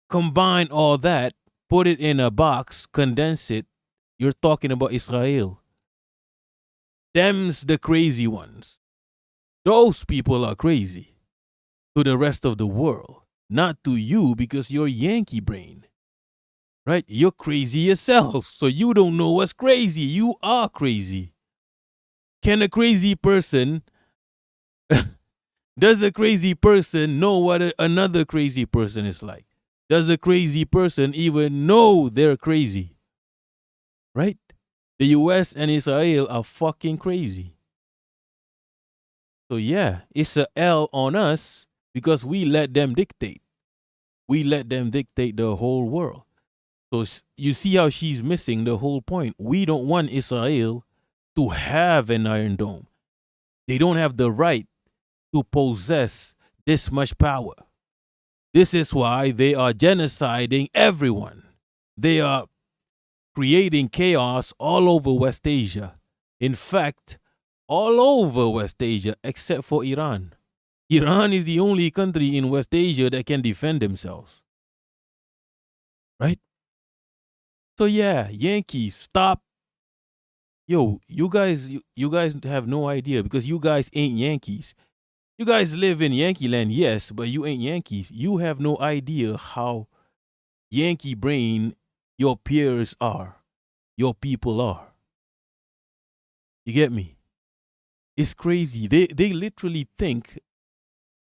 combine all that, put it in a box, condense it, you're talking about Israel. Them's the crazy ones. Those people are crazy to the rest of the world, not to you because you're Yankee brain. Right? You're crazy yourself, so you don't know what's crazy. You are crazy. Can a crazy person, does a crazy person know what another crazy person is like? Does a crazy person even know they're crazy? Right? The US and Israel are fucking crazy. So yeah, it's a L on us because we let them dictate. We let them dictate the whole world. So you see how she's missing the whole point. We don't want Israel to have an Iron Dome. They don't have the right to possess this much power. This is why they are genociding everyone. They are creating chaos all over West Asia. In fact, all over West Asia except for Iran. Iran is the only country in West Asia that can defend themselves. Right? So yeah, Yankees, stop. Yo, you guys have no idea because you guys ain't Yankees. You guys live in Yankee land, yes, but you ain't Yankees. You have no idea how Yankee brain your peers are, your people are. You get me? It's crazy. They literally think.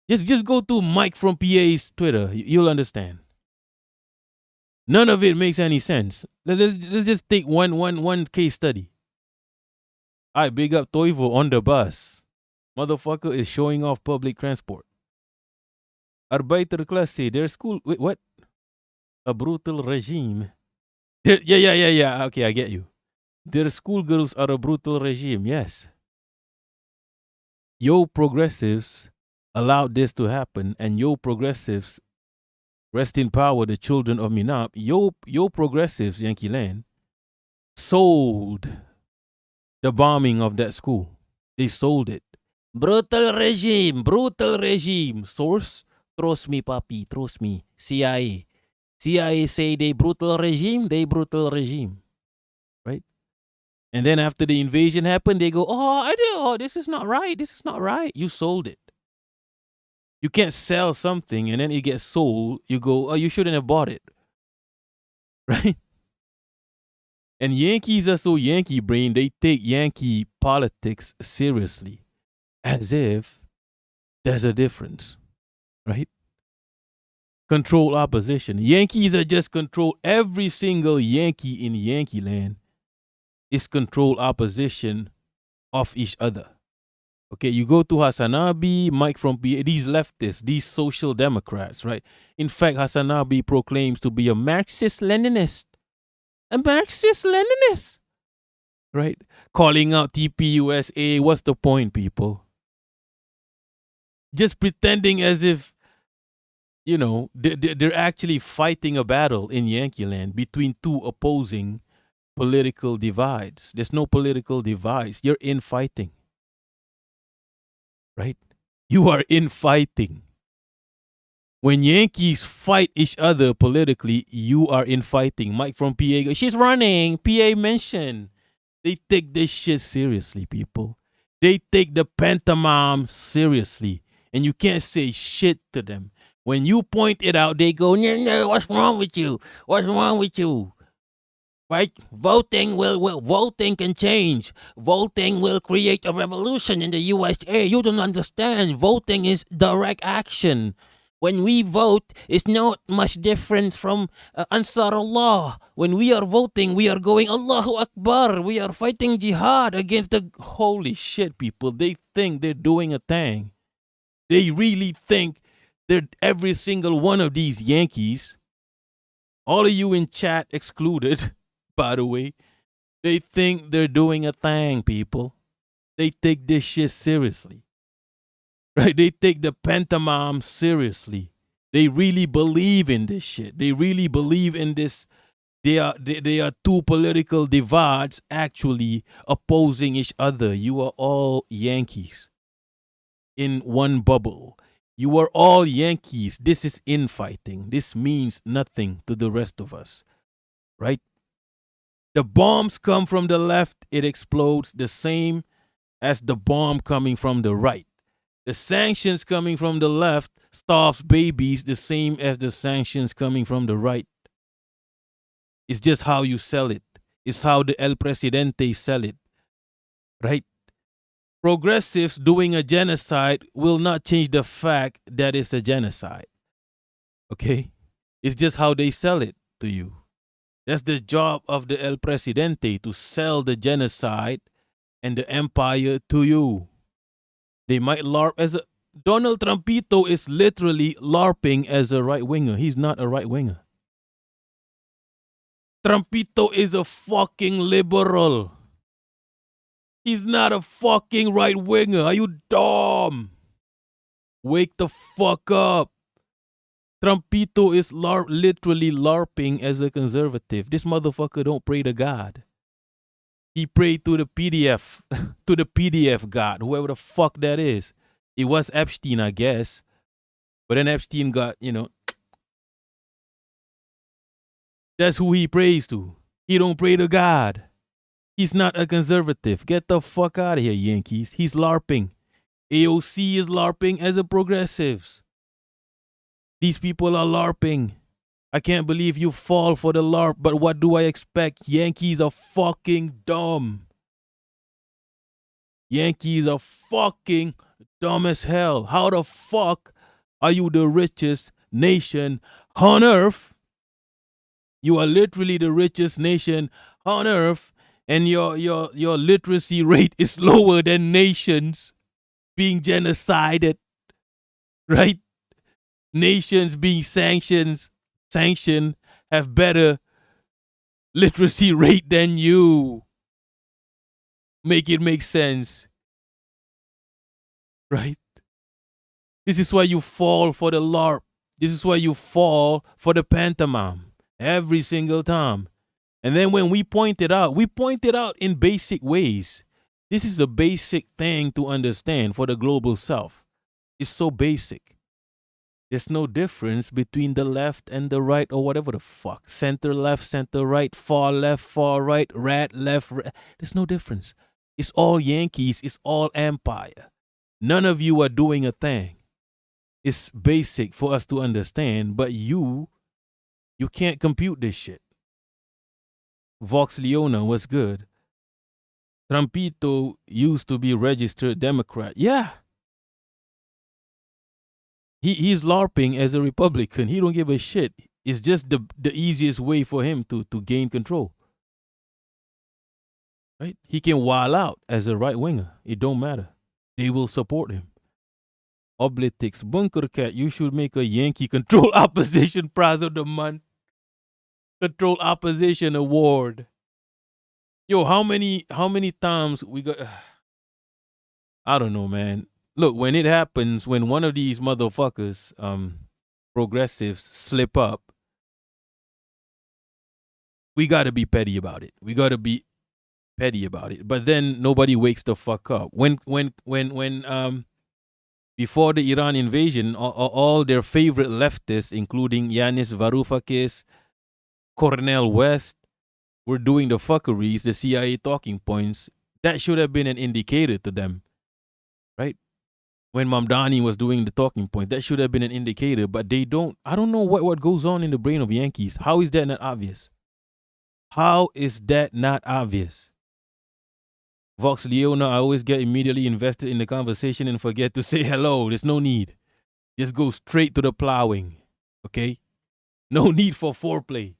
Just go to Mike from PA's Twitter. You'll understand. None of it makes any sense. Let's just take one case study. I big up Toivo on the bus. Motherfucker is showing off public transport. Arbeiterklasse, their school. Wait, what? A brutal regime. Yeah. Okay, I get you. Their schoolgirls are a brutal regime. Yes. Yo progressives allowed this to happen, and yo progressives, rest in power, the children of Minap. Yo progressives, Yankee Land, sold the bombing of that school. They sold it. Brutal regime, brutal regime. Source, trust me, papi, trust me. CIA. CIA say they brutal regime, right? And then after the invasion happened, they go, this is not right, this is not right. You sold it. You can't sell something and then it gets sold. You go, you shouldn't have bought it, right? And Yankees are so Yankee brain, they take Yankee politics seriously, as if there's a difference, right? Control opposition. Yankees are just control. Every single Yankee in Yankee land is control opposition of each other. Okay, you go to Hasanabi, Mike from PA, these leftists, these social democrats, right? In fact, Hasanabi proclaims to be a Marxist-Leninist. A Marxist-Leninist, right? Calling out TPUSA. What's the point, people? Just pretending as if, you know, they're actually fighting a battle in Yankee land between two opposing political divides. There's no political divides. You're infighting. Right? You are infighting. When Yankees fight each other politically, you are infighting. Mike from PA goes, she's running. PA mentioned. They take this shit seriously, people. They take the pantomime seriously. And you can't say shit to them. When you point it out, they go, no, what's wrong with you? What's wrong with you? Right? Voting can change. Voting will create a revolution in the USA. You don't understand. Voting is direct action. When we vote, it's not much different from Ansar Allah. When we are voting, we are going, Allahu Akbar. We are fighting jihad against the... Holy shit, people. They think they're doing a thing. They really think that every single one of these Yankees, all of you in chat excluded, by the way, they think they're doing a thing, people. They take this shit seriously. Right? They take the pantomime seriously. They really believe in this shit. They really believe in this. They are two political divides actually opposing each other. You are all Yankees in one bubble. You are all Yankees. This is infighting. This means nothing to the rest of us. Right? The bombs come from the left, it explodes the same as the bomb coming from the right. The sanctions coming from the left starves babies the same as the sanctions coming from the right. It's just how you sell it. It's how the El Presidente sell it. Right? Progressives doing a genocide will not change the fact that it's a genocide. Okay? It's just how they sell it to you. That's the job of the El Presidente, to sell the genocide and the empire to you. They might LARP as a... Donald Trumpito is literally LARPing as a right-winger. He's not a right-winger. Trumpito is a fucking liberal. He's not a fucking right-winger. Are you dumb? Wake the fuck up. Trumpito is literally LARPing as a conservative. This motherfucker don't pray to God. He prayed to the PDF, to the PDF God, whoever the fuck that is. It was Epstein, I guess. But then Epstein got, you know. That's who he prays to. He don't pray to God. He's not a conservative. Get the fuck out of here, Yankees. He's LARPing. AOC is LARPing as a progressives. These people are LARPing. I can't believe you fall for the LARP, but what do I expect? Yankees are fucking dumb. Yankees are fucking dumb as hell. How the fuck are you the richest nation on earth? You are literally the richest nation on earth, and your literacy rate is lower than nations being genocided, right? Nations being sanctioned have better literacy rate than you. Make it make sense. Right? This is why you fall for the LARP. This is why you fall for the pantomime every single time. And then when we point it out in basic ways. This is a basic thing to understand for the global south. It's so basic. There's no difference between the left and the right or whatever the fuck. Center left, center right, far right, rat left. There's no difference. It's all Yankees. It's all empire. None of you are doing a thing. It's basic for us to understand, but you can't compute this shit. Vox Leona was good. Trumpito used to be registered Democrat. Yeah. He's LARPing as a Republican. He don't give a shit. It's just the easiest way for him to gain control. Right? He can wild out as a right winger. It don't matter. They will support him. Oblitix, Bunker Cat, you should make a Yankee Control Opposition Prize of the Month. Control Opposition Award. Yo, how many times we got... I don't know, man. Look, when it happens, when one of these motherfuckers, progressives, slip up, we got to be petty about it. We got to be petty about it. But then nobody wakes the fuck up. When before the Iran invasion, all their favorite leftists, including Yanis Varoufakis, Cornel West, were doing the fuckeries, the CIA talking points. That should have been an indicator to them, right? When Mamdani was doing the talking point, that should have been an indicator, but they don't. I don't know what goes on in the brain of Yankees. How is that not obvious? How is that not obvious? Vox Leona, I always get immediately invested in the conversation and forget to say hello. There's no need. Just go straight to the plowing, okay? No need for foreplay.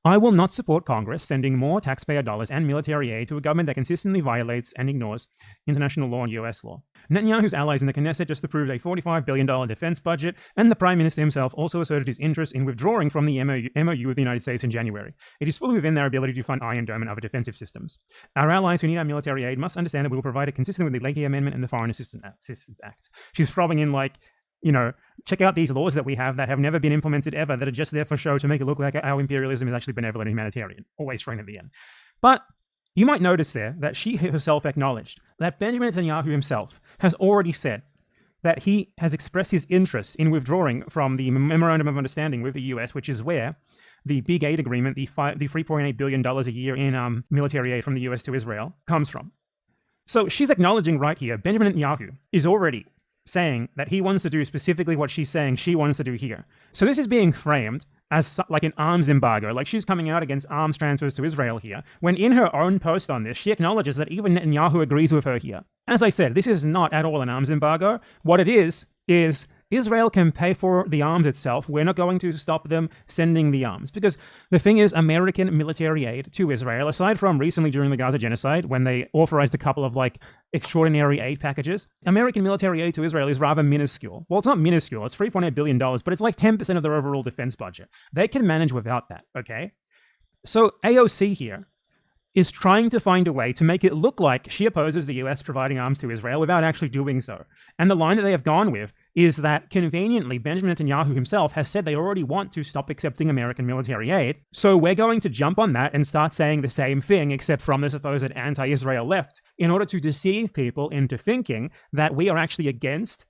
I will not support Congress sending more taxpayer dollars and military aid to a government that consistently violates and ignores international law and US law. Netanyahu's allies in the Knesset just approved a $45 billion defense budget, and the Prime Minister himself also asserted his interest in withdrawing from the MOU with the United States in January. It is fully within their ability to fund Iron Dome and other defensive systems. Our allies who need our military aid must understand that we will provide it consistently with the Leahy Amendment and the Foreign Assistance Act. She's throbbing in like, you know, check out these laws that we have that have never been implemented ever, that are just there for show to make it look like our imperialism is actually benevolent and humanitarian. Always thrown at the end. But you might notice there that she herself acknowledged that Benjamin Netanyahu himself has already said that he has expressed his interest in withdrawing from the Memorandum of Understanding with the US, which is where the big aid agreement, the $3.8 billion a year in military aid from the US to Israel, comes from. So she's acknowledging right here, Benjamin Netanyahu is already saying that he wants to do specifically what she's saying she wants to do here. So this is being framed as like an arms embargo, like she's coming out against arms transfers to Israel here, when in her own post on this, she acknowledges that even Netanyahu agrees with her here. As I said, this is not at all an arms embargo. What it is Israel can pay for the arms itself. We're not going to stop them sending the arms. Because the thing is, American military aid to Israel, aside from recently during the Gaza genocide, when they authorized a couple of like extraordinary aid packages, American military aid to Israel is rather minuscule. Well, it's not minuscule. It's $3.8 billion, but it's like 10% of their overall defense budget. They can manage without that, okay? So AOC here is trying to find a way to make it look like she opposes the US providing arms to Israel without actually doing so. And the line that they have gone with is that, conveniently, Benjamin Netanyahu himself has said they already want to stop accepting American military aid. So we're going to jump on that and start saying the same thing, except from the supposed anti-Israel left, in order to deceive people into thinking that we are actually against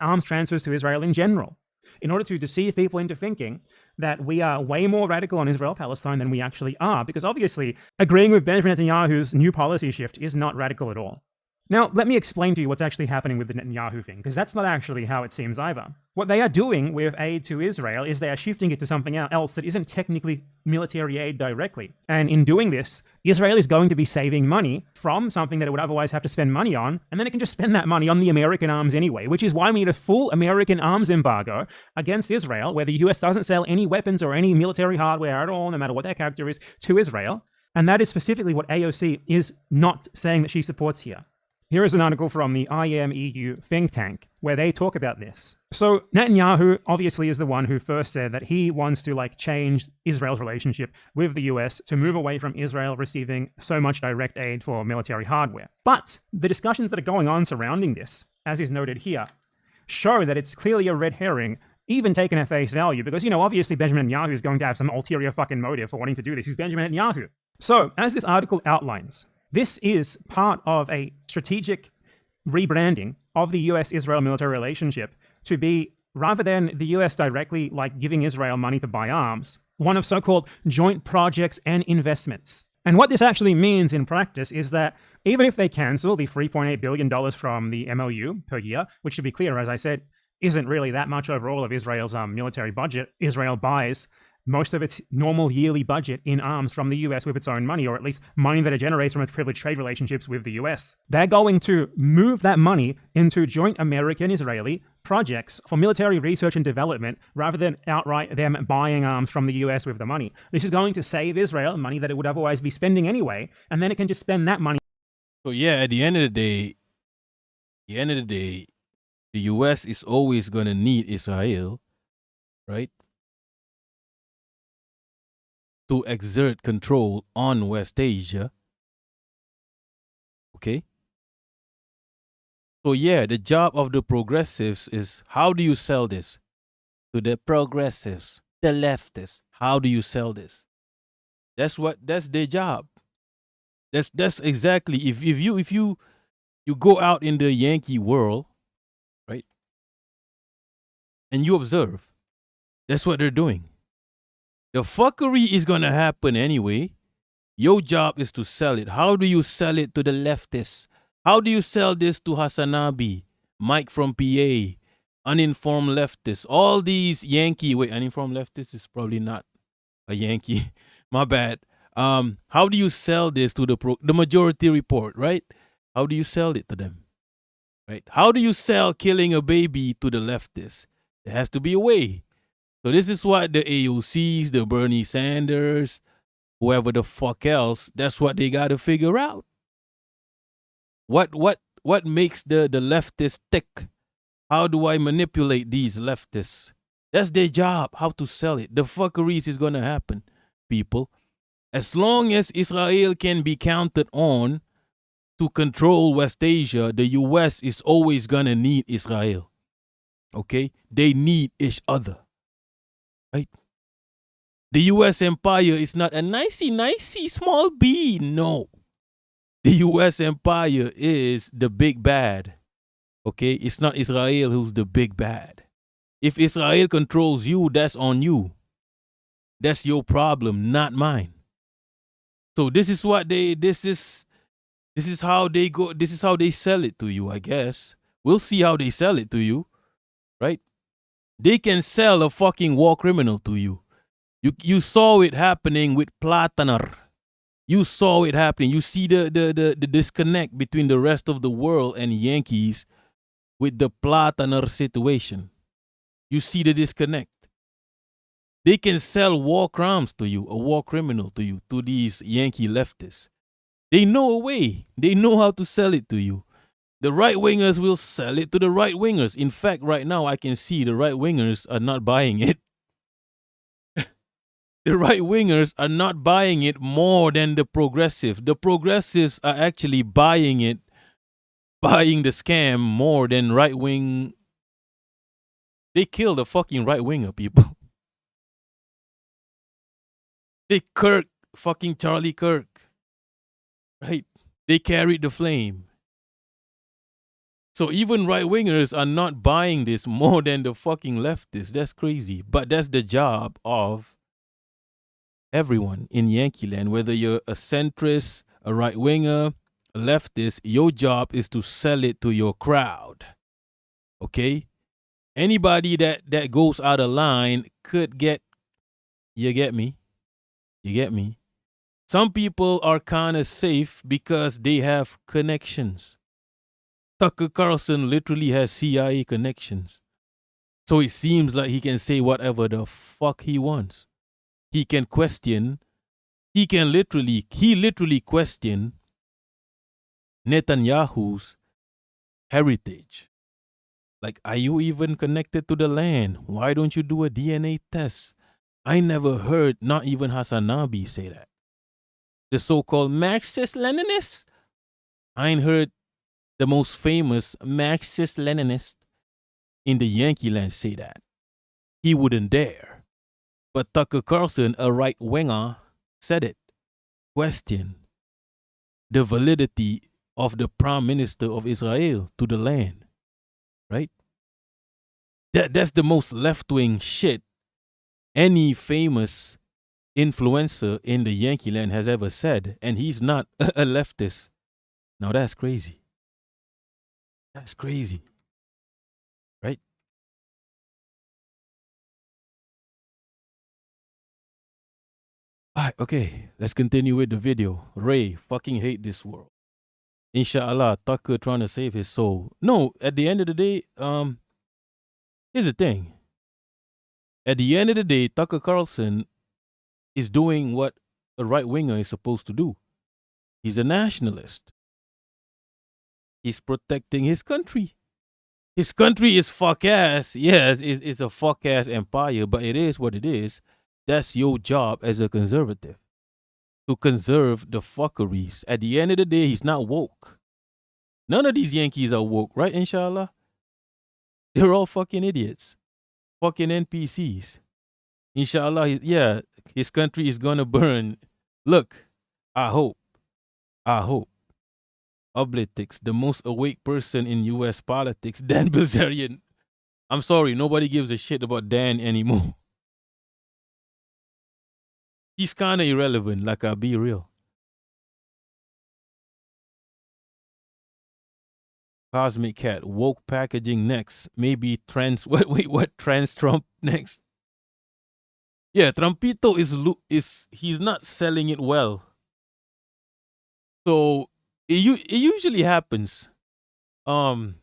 arms transfers to Israel in general. In order to deceive people into thinking that we are way more radical on Israel-Palestine than we actually are, because obviously agreeing with Benjamin Netanyahu's new policy shift is not radical at all. Now, let me explain to you what's actually happening with the Netanyahu thing, because that's not actually how it seems either. What they are doing with aid to Israel is they are shifting it to something else that isn't technically military aid directly. And in doing this, Israel is going to be saving money from something that it would otherwise have to spend money on, and then it can just spend that money on the American arms anyway, which is why we need a full American arms embargo against Israel, where the US doesn't sell any weapons or any military hardware at all, no matter what their character is, to Israel. And that is specifically what AOC is not saying that she supports here. Here is an article from the IMEU think tank where they talk about this. So Netanyahu obviously is the one who first said that he wants to change Israel's relationship with the US to move away from Israel receiving so much direct aid for military hardware. But the discussions that are going on surrounding this, as is noted here, show that it's clearly a red herring, even taken at face value, because, obviously Benjamin Netanyahu is going to have some ulterior fucking motive for wanting to do this. He's Benjamin Netanyahu. So, as this article outlines, This is part of a strategic rebranding of the US-Israel military relationship to be, rather than the US directly like giving Israel money to buy arms, one of so-called joint projects and investments. And what this actually means in practice is that even if they cancel the $3.8 billion from the MOU per year, which, to be clear, as I said, isn't really that much overall of Israel's military budget, Israel buys most of its normal yearly budget in arms from the US with its own money, or at least money that it generates from its privileged trade relationships with the US. They're going to move that money into joint American-Israeli projects for military research and development rather than outright them buying arms from the US with the money. This is going to save Israel money that it would otherwise be spending anyway, and then it can just spend that money. So yeah, at the end of the day, the US is always gonna need Israel, right, to exert control on West Asia. Okay? So yeah, the job of the progressives is, how do you sell this to the progressives, the leftists? How do you sell this? That's their job. That's exactly, if you go out in the Yankee world, right? And you observe, that's what they're doing. The fuckery is going to happen anyway. Your job is to sell it. How do you sell it to the leftists? How do you sell this to Hasanabi, Mike from PA, uninformed leftists, all these Yankee, uninformed leftists is probably not a Yankee. My bad. How do you sell this to the Majority Report, right? How do you sell it to them? Right? How do you sell killing a baby to the leftists? There has to be a way. So this is what the AOCs, the Bernie Sanders, whoever the fuck else, that's what they got to figure out. What makes the leftists tick? How do I manipulate these leftists? That's their job, how to sell it. The fuckeries is going to happen, people. As long as Israel can be counted on to control West Asia, the US is always going to need Israel. Okay? They need each other. Right? The US empire is not a nicey small b. No. The US empire is the big bad. Okay? It's not Israel who's the big bad. If Israel controls you, that's on you. That's your problem, not mine. So this is how they go, this is how they sell it to you, I guess. We'll see how they sell it to you. Right? They can sell a fucking war criminal to you. You saw it happening with Plataner. You saw it happening. You see the disconnect between the rest of the world and Yankees with the Plataner situation. You see the disconnect. They can sell war crimes to you, a war criminal to you, to these Yankee leftists. They know a way. They know how to sell it to you. The right-wingers will sell it to the right-wingers. In fact, right now, I can see the right-wingers are not buying it. The right-wingers are not buying it more than the progressive. The progressives are actually buying it, buying the scam more than right-wing. They kill the fucking right-winger, people. They fucking Charlie Kirk. Right? They carried the flame. So even right-wingers are not buying this more than the fucking leftists. That's crazy. But that's the job of everyone in Yankee land. Whether you're a centrist, a right-winger, a leftist, your job is to sell it to your crowd. Okay? Anybody that goes out of line could get, you get me? You get me? Some people are kind of safe because they have connections. Tucker Carlson literally has CIA connections. So it seems like he can say whatever the fuck he wants. He can question. He literally question Netanyahu's heritage. Like, are you even connected to the land? Why don't you do a DNA test? I never heard, not even Hasanabi say that. The so-called Marxist-Leninist. I ain't heard the most famous Marxist-Leninist in the Yankee land say that. He wouldn't dare. But Tucker Carlson, a right-winger, said it. Question. the validity of the prime minister of Israel to the land, right? That's the most left-wing shit any famous influencer in the Yankee land has ever said, and he's not a leftist. Now that's crazy. That's crazy, right? All right, okay, let's continue with the video. Ray fucking hate this world. Inshallah, Tucker trying to save his soul. No, at the end of the day, here's the thing. At the end of the day, Tucker Carlson is doing what a right winger is supposed to do. He's a nationalist. He's protecting his country. His country is fuck ass. Yes, it's a fuck ass empire, but it is what it is. That's your job as a conservative, to conserve the fuckeries. At the end of the day, he's not woke. None of these Yankees are woke, right? Inshallah. They're all fucking idiots. Fucking NPCs. Inshallah, yeah, his country is gonna burn. Look, I hope. Oblitics, the most awake person in US politics, Dan Bilzerian. I'm sorry, nobody gives a shit about Dan anymore. He's kind of irrelevant, like I'll be real. Cosmic Cat, woke packaging next. Maybe trans, what trans Trump next? Yeah, Trumpito is he's not selling it well. So it usually happens. This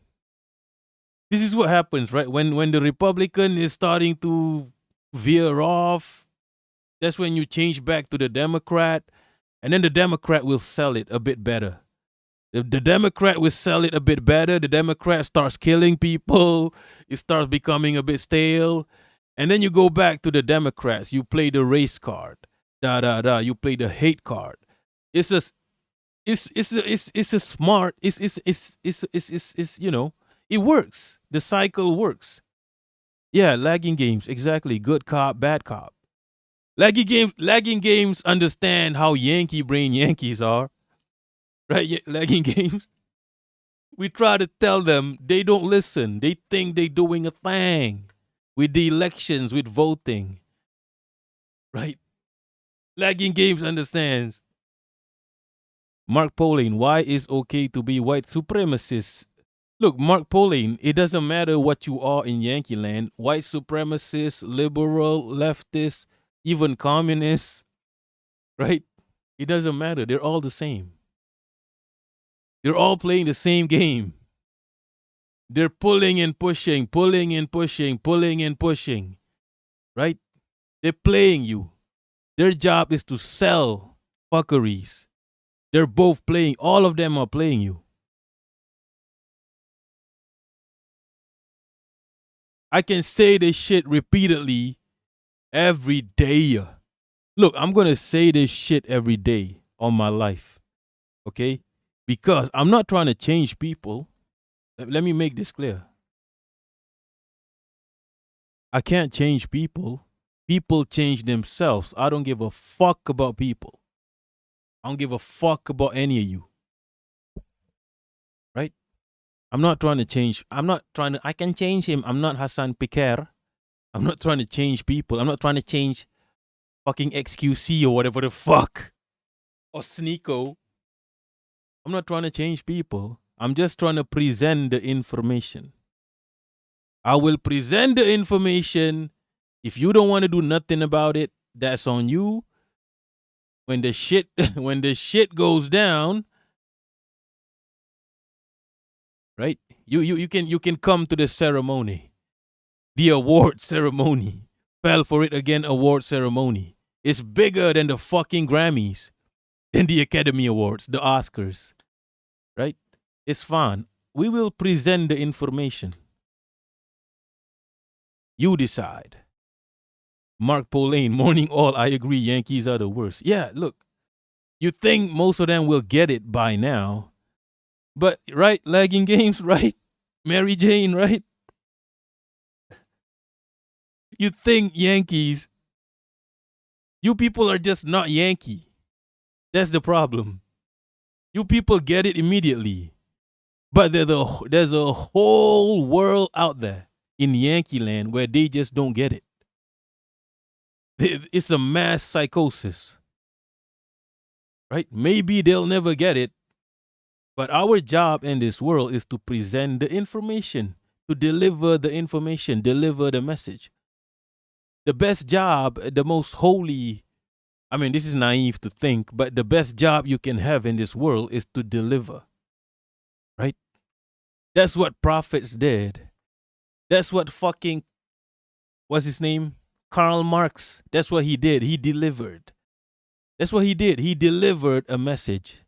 is what happens, right? When the Republican is starting to veer off, that's when you change back to the Democrat, and then the Democrat will sell it a bit better. The Democrat will sell it a bit better. The Democrat starts killing people. It starts becoming a bit stale. And then you go back to the Democrats. You play the race card. You play the hate card. It's a smart, you know, it works. The cycle works. Yeah, lagging games, exactly. Good cop, bad cop. Lagging games understand how Yankee brain Yankees are. Right? Lagging games. We try to tell them, they don't listen. They think they're doing a thing with the elections, with voting. Right? Lagging games understands. Mark Pauline, why is okay to be white supremacist? Look, Mark Pauline, it doesn't matter what you are in Yankee land. White supremacist, liberal, leftist, even communist, right? It doesn't matter. They're all the same. They're all playing the same game. They're pulling and pushing, pulling and pushing, pulling and pushing, right? They're playing you. Their job is to sell fuckeries. They're both playing. All of them are playing you. I can say this shit repeatedly every day. Look, I'm going to say this shit every day on my life. Okay? Because I'm not trying to change people. Let me make this clear. I can't change people. People change themselves. I don't give a fuck about people. I don't give a fuck about any of you. Right? I'm not trying to change. I can change him. I'm not Hassan Piquer. I'm not trying to change people. I'm not trying to change fucking XQC or whatever the fuck. Or Sneako. I'm not trying to change people. I'm just trying to present the information. I will present the information. If you don't want to do nothing about it, that's on you. When the shit goes down, right? You can come to the ceremony. The award ceremony. Fell for it again award ceremony. It's bigger than the fucking Grammys, than the Academy Awards, the Oscars. Right? It's fine. We will present the information. You decide. Mark Pauline, morning all, I agree, Yankees are the worst. Yeah, look, you think most of them will get it by now. But, right, lagging games, right? Mary Jane, right? You think Yankees, you people are just not Yankee. That's the problem. You people get it immediately. But there's a whole world out there in Yankee land where they just don't get it. It's a mass psychosis. Right? Maybe they'll never get it. But our job in this world is to present the information, to deliver the information, deliver the message. The best job, the most holy, I mean, this is naive to think, but the best job you can have in this world is to deliver. Right? That's what prophets did. That's what fucking, what's his name? Karl Marx. That's what he did. He delivered. That's what he did. He delivered a message.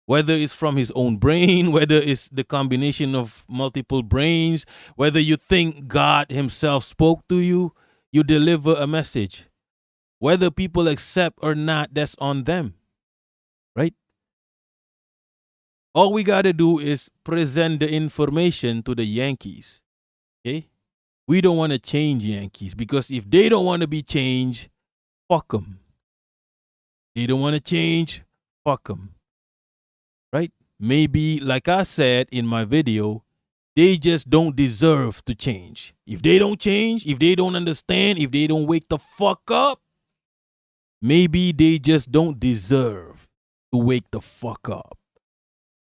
Whether it's from his own brain, whether it's the combination of multiple brains, whether you think God himself spoke to you, you deliver a message. Whether people accept or not, that's on them. Right? All we got to do is present the information to the Yankees. Okay? We don't want to change Yankees because if they don't want to be changed, fuck them. They don't want to change, fuck them. Right? Maybe, like I said in my video, they just don't deserve to change. If they don't change, if they don't understand, if they don't wake the fuck up, maybe they just don't deserve to wake the fuck up.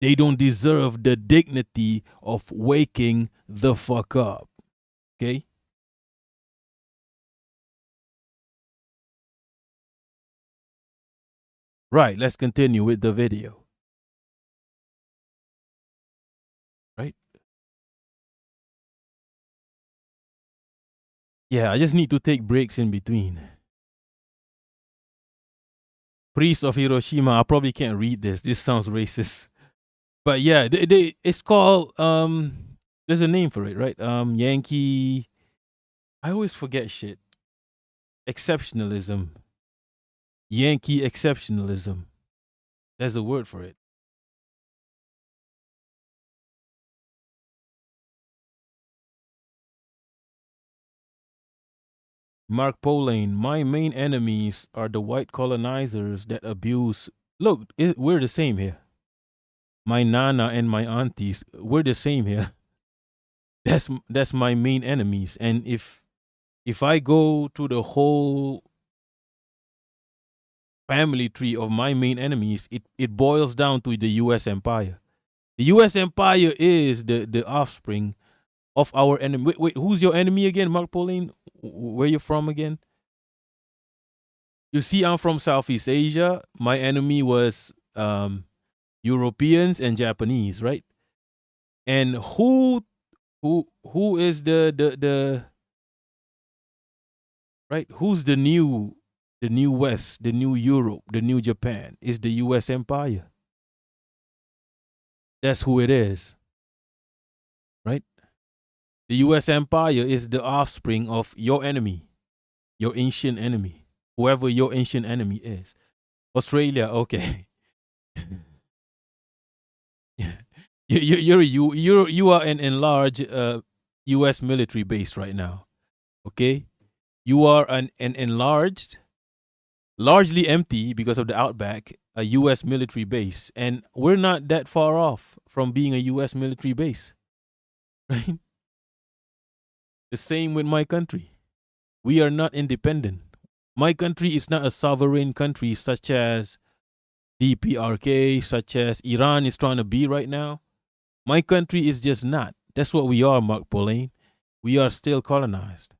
They don't deserve the dignity of waking the fuck up. Okay? Right, let's continue with the video. Right? Yeah, I just need to take breaks in between. Priest of Hiroshima, I probably can't read this. This sounds racist. But yeah, it's called, there's a name for it, right? Yankee, I always forget shit. Exceptionalism. Yankee exceptionalism. There's a word for it. Mark Polane, my main enemies are the white colonizers that abuse. Look, we're the same here. My nana and my aunties, we're the same here. That's my main enemies. And if I go to the whole family tree of my main enemies, it boils down to the U.S. empire. The U.S. empire is the offspring of our enemy. Wait, who's your enemy again, Mark Pauline? Where you from again? You see, I'm from Southeast Asia. My enemy was Europeans and Japanese, right? And who is the right? Who's the new West, the new Europe, the new Japan? Is the U.S. empire. That's who it is. Right? The U.S. empire is the offspring of your enemy, your ancient enemy, whoever your ancient enemy is. Australia, okay. You are an enlarged U.S. military base right now. Okay? You are an enlarged, largely empty because of the outback, a U.S. military base. And we're not that far off from being a U.S. military base. Right? The same with my country. We are not independent. My country is not a sovereign country such as DPRK, such as Iran is trying to be right now. My country is just not. That's what we are, Mark Pauline. We are still colonized.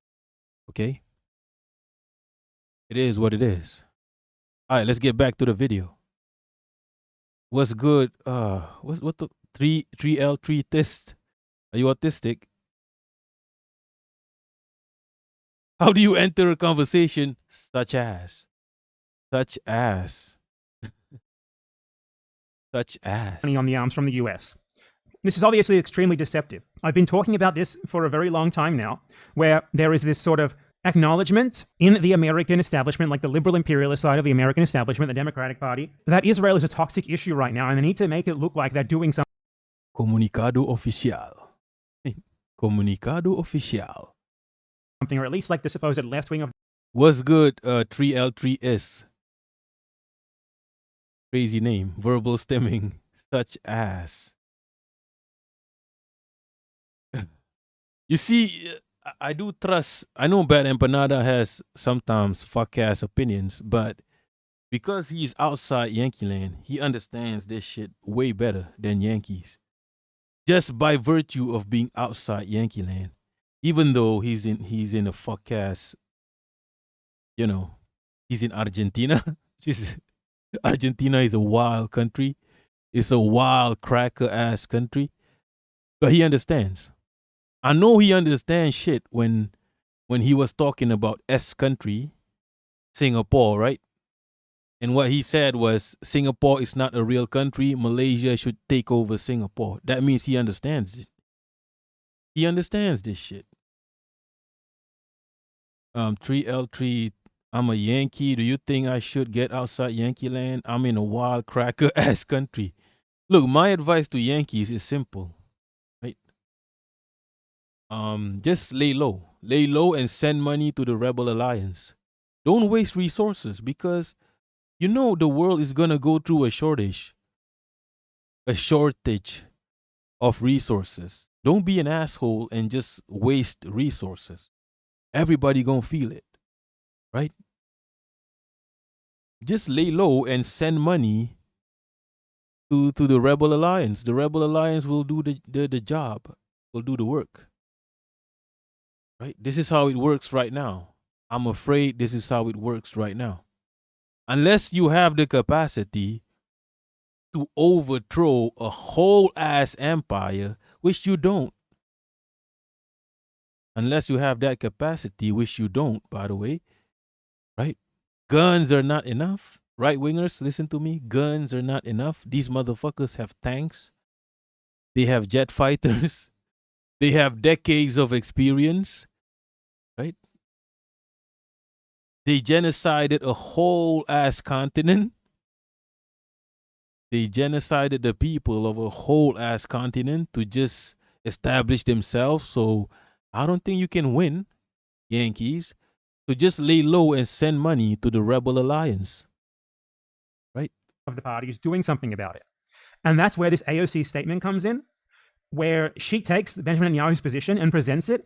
Okay? It is what it is. All right, let's get back to the video. What's good? What the 3L3 test? Are you autistic? How do you enter a conversation such as? Such as on the arms from the US. This is obviously extremely deceptive. I've been talking about this for a very long time now, where there is this sort of acknowledgement in the American establishment, like the liberal imperialist side of the American establishment, the Democratic Party, that Israel is a toxic issue right now, and they need to make it look like they're doing something. Comunicado oficial. Comunicado oficial. Something, or at least like the supposed left wing of. What's good, 3L3S? Crazy name. Verbal stemming. such as. You see, I do trust. I know Bad Empanada has sometimes fuck ass opinions, but because he's outside Yankee land, he understands this shit way better than Yankees. Just by virtue of being outside Yankee land, even though he's in a fuck ass, he's in Argentina. Argentina is a wild country. It's a wild cracker ass country, but he understands. I know he understands shit when he was talking about S country, Singapore, right? And what he said was Singapore is not a real country. Malaysia should take over Singapore. That means he understands it. He understands this shit. 3L3, I'm a Yankee. Do you think I should get outside Yankee land? I'm in a wild cracker ass country. Look, my advice to Yankees is simple. Just lay low and send money to the Rebel Alliance. Don't waste resources because the world is gonna go through a shortage of resources. Don't be an asshole and just waste resources. Everybody gonna feel it, right? Just lay low and send money to the Rebel Alliance. The Rebel Alliance will do the job, will do the work. Right? This is how it works right now. I'm afraid this is how it works right now. Unless you have the capacity to overthrow a whole ass empire, which you don't. Unless you have that capacity, which you don't, by the way. Right? Guns are not enough. Right wingers, listen to me. Guns are not enough. These motherfuckers have tanks. They have jet fighters. They have decades of experience. Right? They genocided a whole ass continent. They genocided the people of a whole ass continent to just establish themselves. So I don't think you can win, Yankees. So just lay low and send money to the Rebel Alliance. Right? Of the party is doing something about it. And that's where this AOC statement comes in, where she takes Benjamin Netanyahu's position and presents it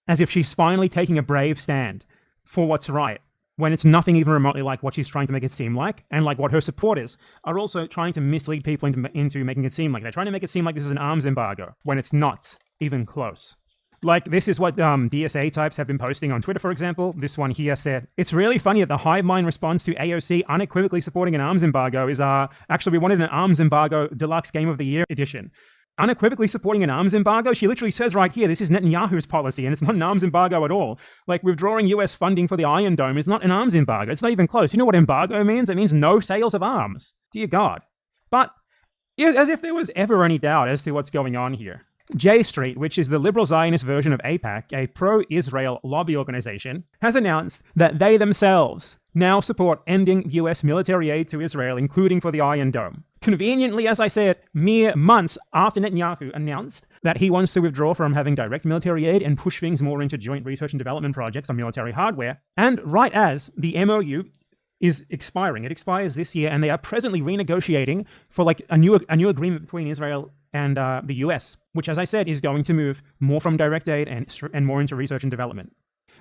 as if she's finally taking a brave stand for what's right, when it's nothing even remotely like what she's trying to make it seem like, and like what her supporters are also trying to mislead people into making it seem like. They're trying to make it seem like this is an arms embargo, when it's not even close. Like, this is what DSA types have been posting on Twitter, for example. This one here said, it's really funny that the hive mind response to AOC unequivocally supporting an arms embargo is, actually, we wanted an arms embargo deluxe game of the year edition. Unequivocally supporting an arms embargo? She literally says right here, this is Netanyahu's policy, and it's not an arms embargo at all. Like, withdrawing US funding for the Iron Dome is not an arms embargo. It's not even close. You know what embargo means? It means no sales of arms. Dear God. But, as if there was ever any doubt as to what's going on here. J Street, which is the liberal Zionist version of AIPAC, a pro-Israel lobby organization, has announced that they themselves now support ending US military aid to Israel, including for the Iron Dome. Conveniently, as I said, mere months after Netanyahu announced that he wants to withdraw from having direct military aid and push things more into joint research and development projects on military hardware, and right as the MOU is expiring. It expires this year, and they are presently renegotiating for like a new agreement between Israel and the US, which, as I said, is going to move more from direct aid and more into research and development.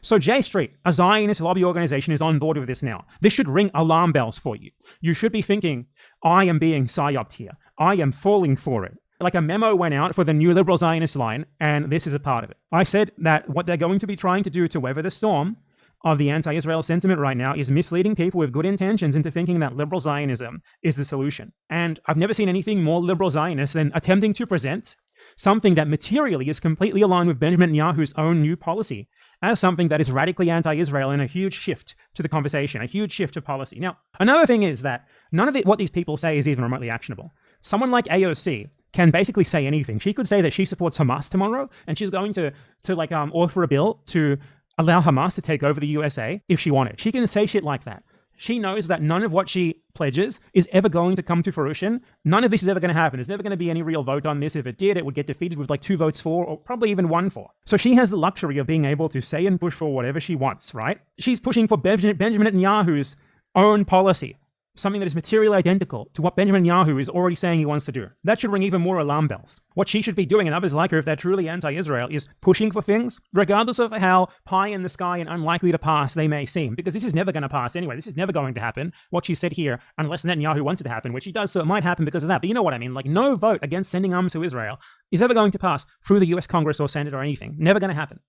So J Street, a Zionist lobby organization, is on board with this now. This should ring alarm bells for you. You should be thinking, I am being psyoped here. I am falling for it. Like, a memo went out for the new liberal Zionist line, and this is a part of it. I said that what they're going to be trying to do to weather the storm of the anti-Israel sentiment right now is misleading people with good intentions into thinking that liberal Zionism is the solution. And I've never seen anything more liberal Zionist than attempting to present something that materially is completely aligned with Benjamin Netanyahu's own new policy as something that is radically anti-Israel and a huge shift to the conversation, a huge shift to policy. Now, another thing is that none of what these people say is even remotely actionable. Someone like AOC can basically say anything. She could say that she supports Hamas tomorrow, and she's going to offer a bill to allow Hamas to take over the USA if she wanted. She can say shit like that. She knows that none of what she pledges is ever going to come to fruition. None of this is ever going to happen. There's never going to be any real vote on this. If it did, it would get defeated with like 2 votes for, or probably even 1 for. So she has the luxury of being able to say and push for whatever she wants, right? She's pushing for Benjamin Netanyahu's own policy. something that is materially identical to what Benjamin Netanyahu is already saying he wants to do. That should ring even more alarm bells. What she should be doing, and others like her if they're truly anti-Israel, is pushing for things, regardless of how pie in the sky and unlikely to pass they may seem, because this is never going to pass anyway. This is never going to happen, what she said here, unless Netanyahu wants it to happen, which he does, so it might happen because of that. But you know what I mean? Like, no vote against sending arms to Israel is ever going to pass through the US Congress or Senate or anything. Never going to happen.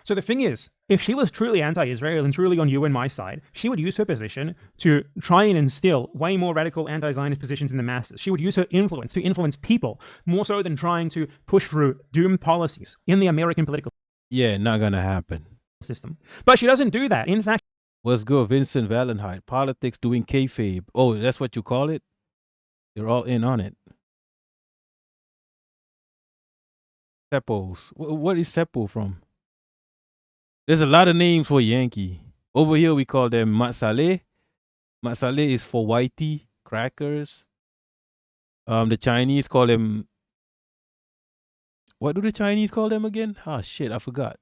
So the thing is, if she was truly anti-Israel and truly on you and my side, she would use her position to try and instill way more radical anti-Zionist positions in the masses. She would use her influence to influence people more so than trying to push through doomed policies in the American political Yeah, not gonna happen. system. But she doesn't do that. In fact, What's good, Vincent Valentine? Politics doing kayfabe. Oh, that's what you call it? They're all in on it. Seppos. What is Seppo from? There's a lot of names for Yankee. Over here, we call them matsale. Matsale is for whitey, crackers. The Chinese call them... What do the Chinese call them again? Ah, shit, I forgot.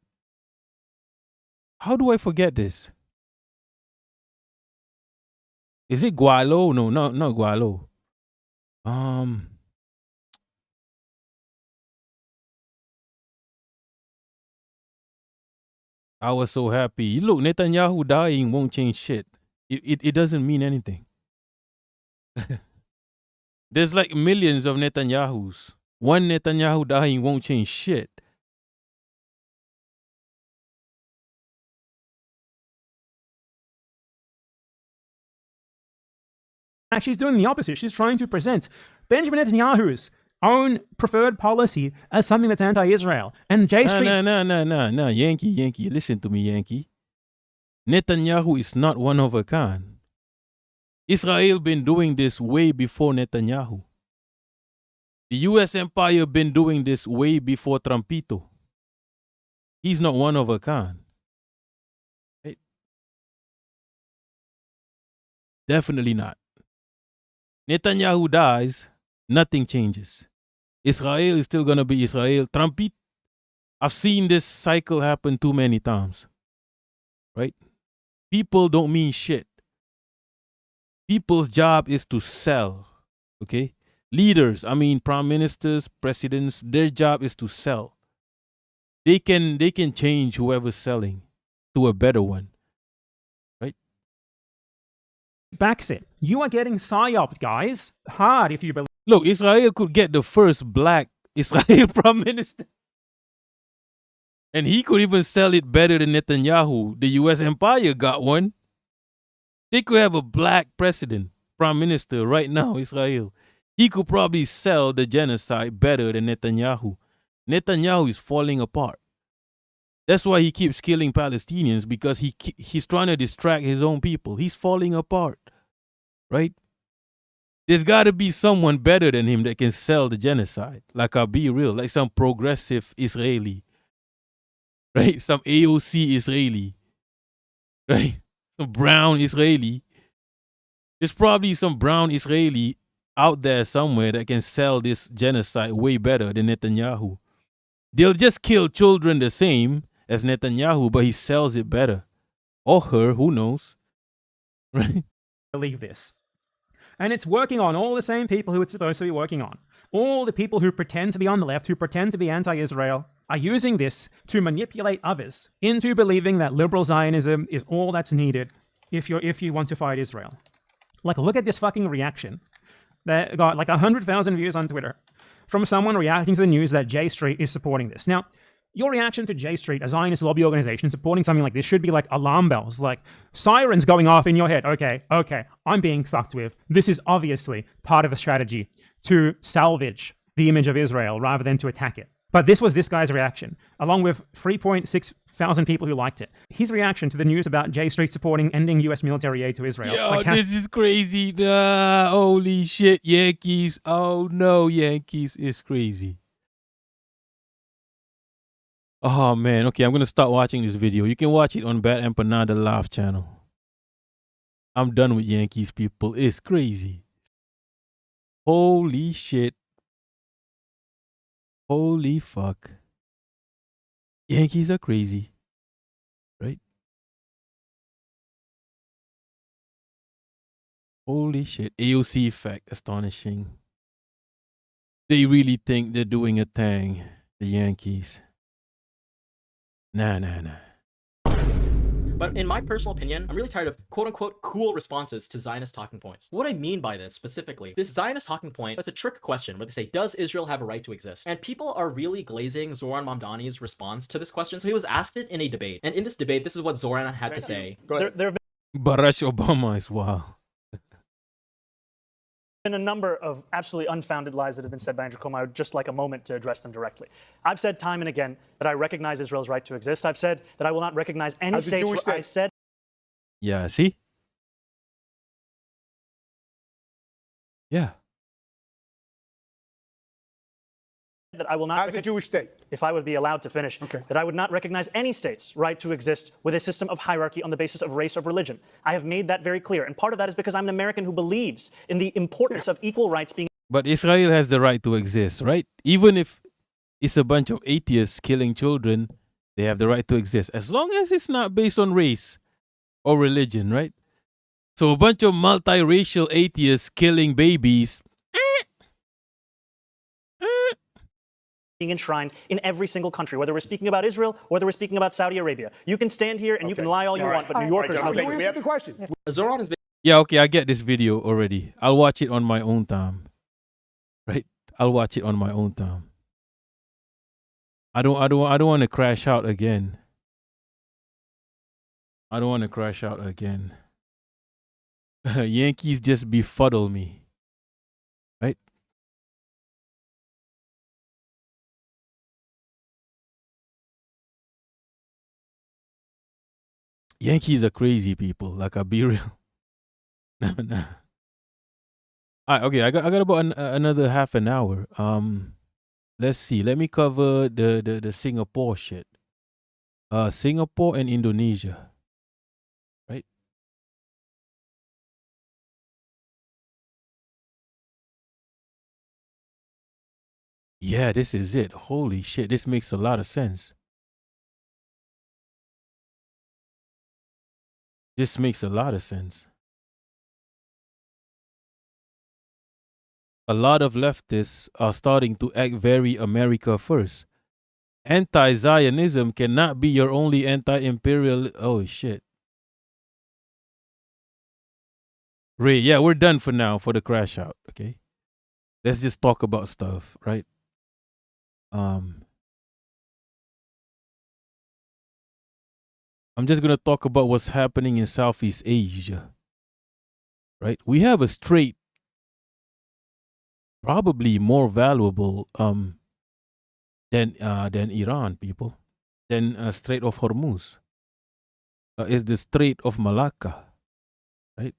How do I forget this? Is it gualo? No, not gualo. I was so happy. Look, Netanyahu dying won't change shit. It doesn't mean anything. There's like millions of Netanyahus. One Netanyahu dying won't change shit. she's doing the opposite. She's trying to present Benjamin Netanyahu's own preferred policy as something that's anti-Israel. And J Street... No, Yankee. Listen to me, Yankee. Netanyahu is not one of a kind. Israel been doing this way before Netanyahu. The U.S. empire been doing this way before Trumpito. He's not one of a kind. Right? Definitely not. Netanyahu dies, nothing changes. Israel is still going to be Israel. Trumpito, I've seen this cycle happen too many times. Right? People don't mean shit. People's job is to sell. Okay? Leaders, I mean prime ministers, presidents, their job is to sell. They can change whoever's selling to a better one. Right? Backs it. You are getting psyoped, guys. Hard if you believe. Look, Israel could get the first black Israel prime minister. And he could even sell it better than Netanyahu. The U.S. empire got one. They could have a black president, prime minister right now, Israel. He could probably sell the genocide better than Netanyahu. Netanyahu is falling apart. That's why he keeps killing Palestinians, because he's trying to distract his own people. He's falling apart, right? There's got to be someone better than him that can sell the genocide. Like, I'll be real, like some progressive Israeli, right? Some AOC Israeli, right? Some brown Israeli. There's probably some brown Israeli out there somewhere that can sell this genocide way better than Netanyahu. They'll just kill children the same as Netanyahu, but he sells it better. Or her, who knows? Right? Believe this. And it's working on all the same people who it's supposed to be working on. All the people who pretend to be on the left, who pretend to be anti-Israel, are using this to manipulate others into believing that liberal Zionism is all that's needed if you want to fight Israel. Like, look at this fucking reaction that got like 100,000 views on Twitter from someone reacting to the news that J Street is supporting this. Now, your reaction to J Street, a Zionist lobby organization supporting something like this, should be like alarm bells, like sirens going off in your head. Okay, I'm being fucked with. This is obviously part of a strategy to salvage the image of Israel rather than to attack it. But this was this guy's reaction, along with 3.6 thousand people who liked it. His reaction to the news about J Street supporting ending U.S. military aid to Israel. Yo, this is crazy. Holy shit, Yankees. Oh no, Yankees is crazy. Oh man, okay, I'm going to start watching this video. You can watch it on Bad Empanada Laugh channel. I'm done with Yankees, people. It's crazy. Holy shit. Holy fuck. Yankees are crazy. Right? Holy shit. AOC effect. Astonishing. They really think they're doing a thing. The Yankees. Nah. But in my personal opinion, I'm really tired of quote-unquote cool responses to Zionist talking points. What I mean by this specifically, this Zionist talking point is a trick question where they say, does Israel have a right to exist? And people are really glazing Zoran Mamdani's response to this question. So he was asked it in a debate. And in this debate, this is what Zoran had to say. There have Barack Obama is wow. been a number of absolutely unfounded lies that have been said by Andrew Cuomo. I would just like a moment to address them directly. I've said time and again that I recognize Israel's right to exist. I've said that I will not recognize any states where I said... Yeah, see? Yeah. that I will not... As a Jewish state. If I would be allowed to finish, that I would not recognize any state's right to exist with a system of hierarchy on the basis of race or religion. I have made that very clear. And part of that is because I'm an American who believes in the importance of equal rights being... But Israel has the right to exist, right? Even if it's a bunch of atheists killing children, they have the right to exist. As long as it's not based on race or religion, right? So a bunch of multiracial atheists killing babies... being enshrined in every single country, whether we're speaking about Israel or whether we're speaking about Saudi Arabia. You can stand here and you can lie all you want, but New Yorkers know the truth. We have the question. Zoran has been... Yeah, okay, I get this video already. I'll watch it on my own time. Right? I'll watch it on my own time. I don't want to crash out again. I don't want to crash out again. Yankees just befuddle me. Right? Yankees are crazy people. Like, I'll be real. Nah. All right, okay. I got about another half an hour. Let's see. Let me cover the Singapore shit. Singapore and Indonesia. Right? Yeah, this is it. Holy shit. This makes a lot of sense. This makes a lot of sense. A lot of leftists are starting to act very America first. Anti-Zionism cannot be your only anti-imperial... Oh, shit. Ray, yeah, we're done for now for the crash out, okay? Let's just talk about stuff, right? I'm just going to talk about what's happening in Southeast Asia, right? We have a strait probably more valuable than Iran, people, than Strait of Hormuz. Is the Strait of Malacca, right?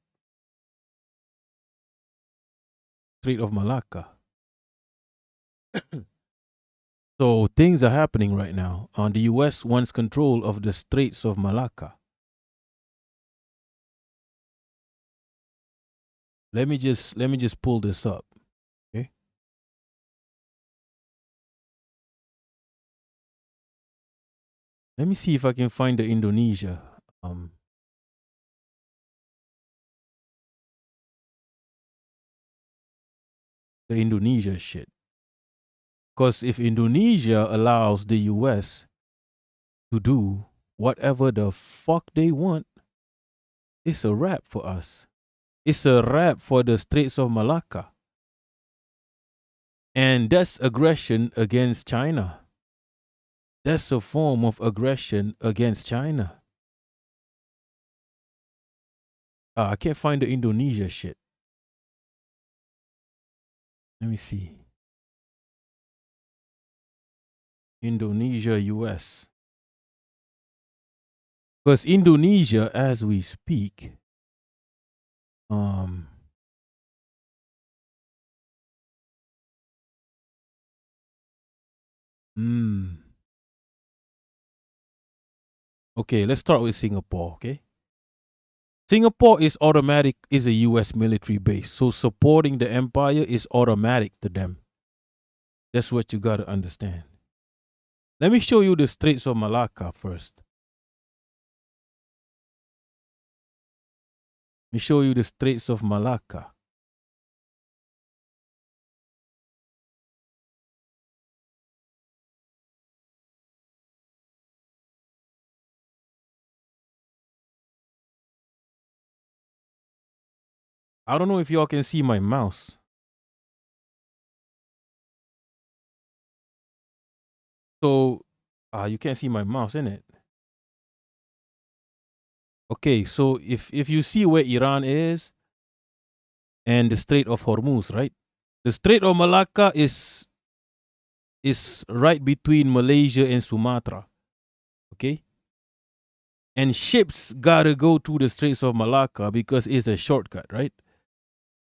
Strait of Malacca. So things are happening right now. The U.S. wants control of the Straits of Malacca. Let me just pull this up, okay? Let me see if I can find the Indonesia. The Indonesia shit. Because if Indonesia allows the U.S. to do whatever the fuck they want, it's a wrap for us. It's a wrap for the Straits of Malacca. And that's aggression against China. That's a form of aggression against China. I can't find the Indonesia shit. Let me see. Indonesia, US. Because Indonesia, as we speak, okay, let's start with Singapore, okay? Singapore is automatic, is a US military base, so supporting the empire is automatic to them. That's what you got to understand. Let me show you the Straits of Malacca first. me show you the Straits of Malacca. I don't know if y'all can see my mouse. So, you can't see my mouse, innit? Okay, so if you see where Iran is and the Strait of Hormuz, right? The Strait of Malacca is right between Malaysia and Sumatra. Okay? And ships gotta go through the Straits of Malacca because it's a shortcut, right?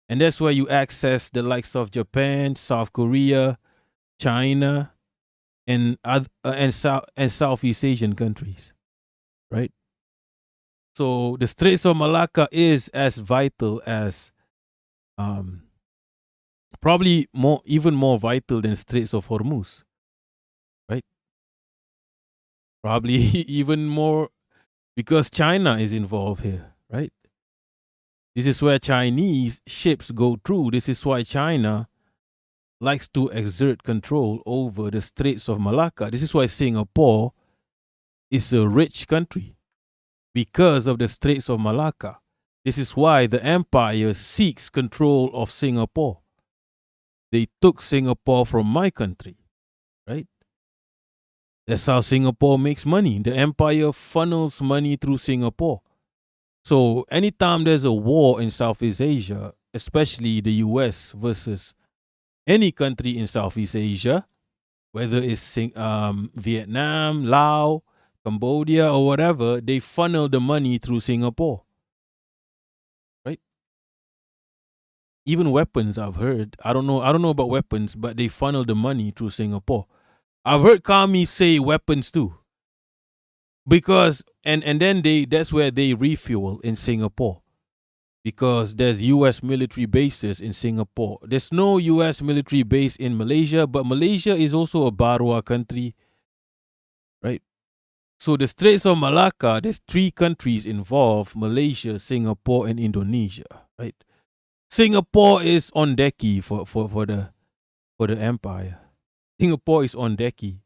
And that's where you access the likes of Japan, South Korea, China, and Southeast Asian countries, right? So the Straits of Malacca is as vital as, probably even more vital than Straits of Hormuz, right? Probably even more because China is involved here, right? This is where Chinese ships go through. This is why China likes to exert control over the Straits of Malacca. This is why Singapore is a rich country because of the Straits of Malacca. This is why the empire seeks control of Singapore. They took Singapore from my country, right? That's how Singapore makes money. The empire funnels money through Singapore. So anytime there's a war in Southeast Asia, especially the US versus any country in Southeast Asia, whether it's Vietnam, Laos, Cambodia, or whatever, they funnel the money through Singapore, right? Even weapons, I've heard. I don't know about weapons, but they funnel the money through Singapore. I've heard commies say weapons too. Because and then that's where they refuel in Singapore. Because there's US military bases in Singapore. There's no US military base in Malaysia, but Malaysia is also a Barua country, right? So the Straits of Malacca, there's 3 countries involved: Malaysia, Singapore, and Indonesia, right? Singapore is on decky for the empire. Singapore is on decky.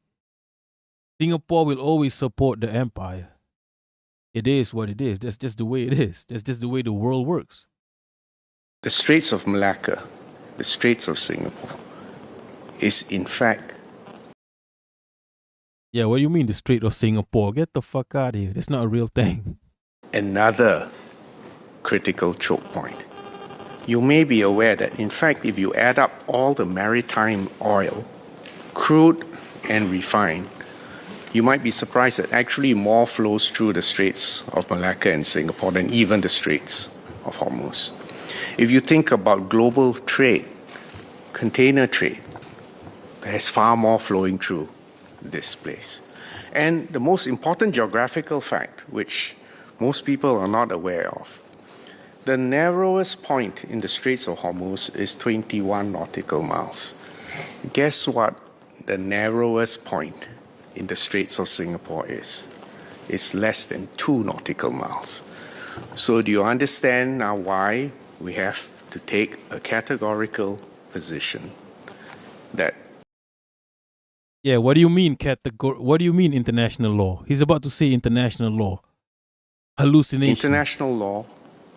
Singapore will always support the empire. It is what it is. That's just the way it is. That's just the way the world works. The Straits of Malacca, the Straits of Singapore, is in fact... Yeah, what do you mean the Strait of Singapore? Get the fuck out of here. That's not a real thing. Another critical choke point. You may be aware that, in fact, if you add up all the maritime oil, crude and refined, you might be surprised that actually more flows through the Straits of Malacca and Singapore than even the Straits of Hormuz. If you think about global trade, container trade, there's far more flowing through this place. And the most important geographical fact, which most people are not aware of, the narrowest point in the Straits of Hormuz is 21 nautical miles. Guess what the narrowest point in the Straits of Singapore is? It's less than 2 nautical miles. So do you understand now why we have to take a categorical position that... Yeah, what do you mean what do you mean international law? He's about to say international law. Hallucination. International law,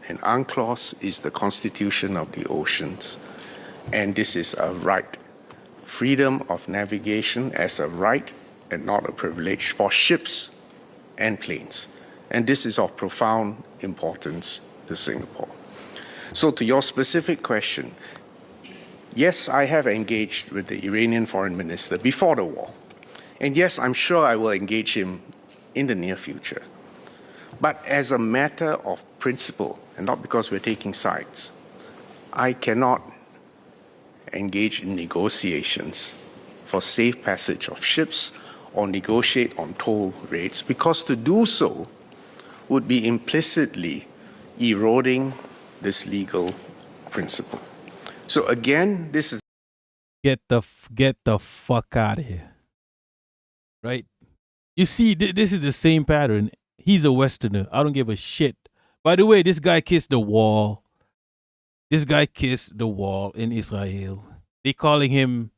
and UNCLOS is the constitution of the oceans. And this is a right. Freedom of navigation as a right and not a privilege for ships and planes. And this is of profound importance to Singapore. So to your specific question, yes, I have engaged with the Iranian foreign minister before the war. And yes, I'm sure I will engage him in the near future. But as a matter of principle, and not because we're taking sides, I cannot engage in negotiations for safe passage of ships or negotiate on toll rates, because to do so would be implicitly eroding this legal principle. So again, this is... Get the fuck out of here. Right? You see, this is the same pattern. He's a Westerner. I don't give a shit By the way, this guy kissed the wall. This guy kissed the wall in Israel. They calling him,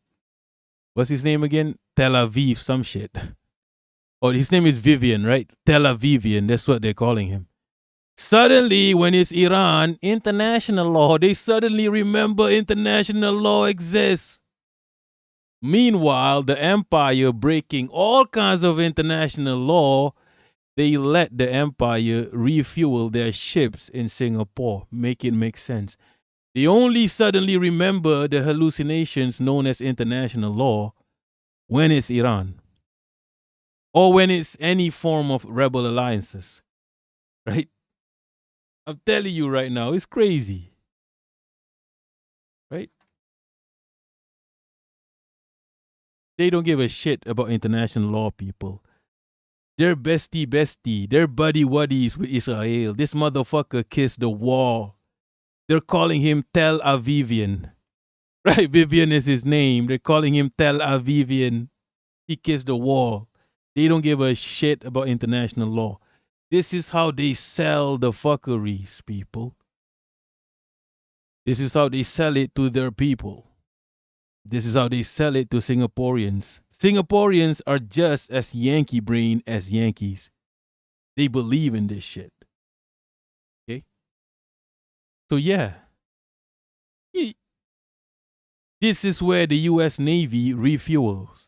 what's his name again? Tel Aviv, some shit. Oh, his name is Vivian, right? Tel Avivian, that's what they're calling him. Suddenly, when it's Iran, international law, they suddenly remember international law exists. Meanwhile, the empire breaking all kinds of international law, they let the empire refuel their ships in Singapore. Make it make sense. They only suddenly remember the hallucinations known as international law when it's Iran. Or when it's any form of rebel alliances. Right? I'm telling you right now, it's crazy. Right? They don't give a shit about international law, people. They're bestie. They're buddy-waddies with Israel. This motherfucker kissed the wall. They're calling him Tel Avivian. Right? Vivian is his name. They're calling him Tel Avivian. He kissed the wall. They don't give a shit about international law. This is how they sell the fuckeries, people. This is how they sell it to their people. This is how they sell it to Singaporeans. Singaporeans are just as Yankee brain as Yankees. They believe in this shit. Okay? So yeah. This is where the U.S. Navy refuels.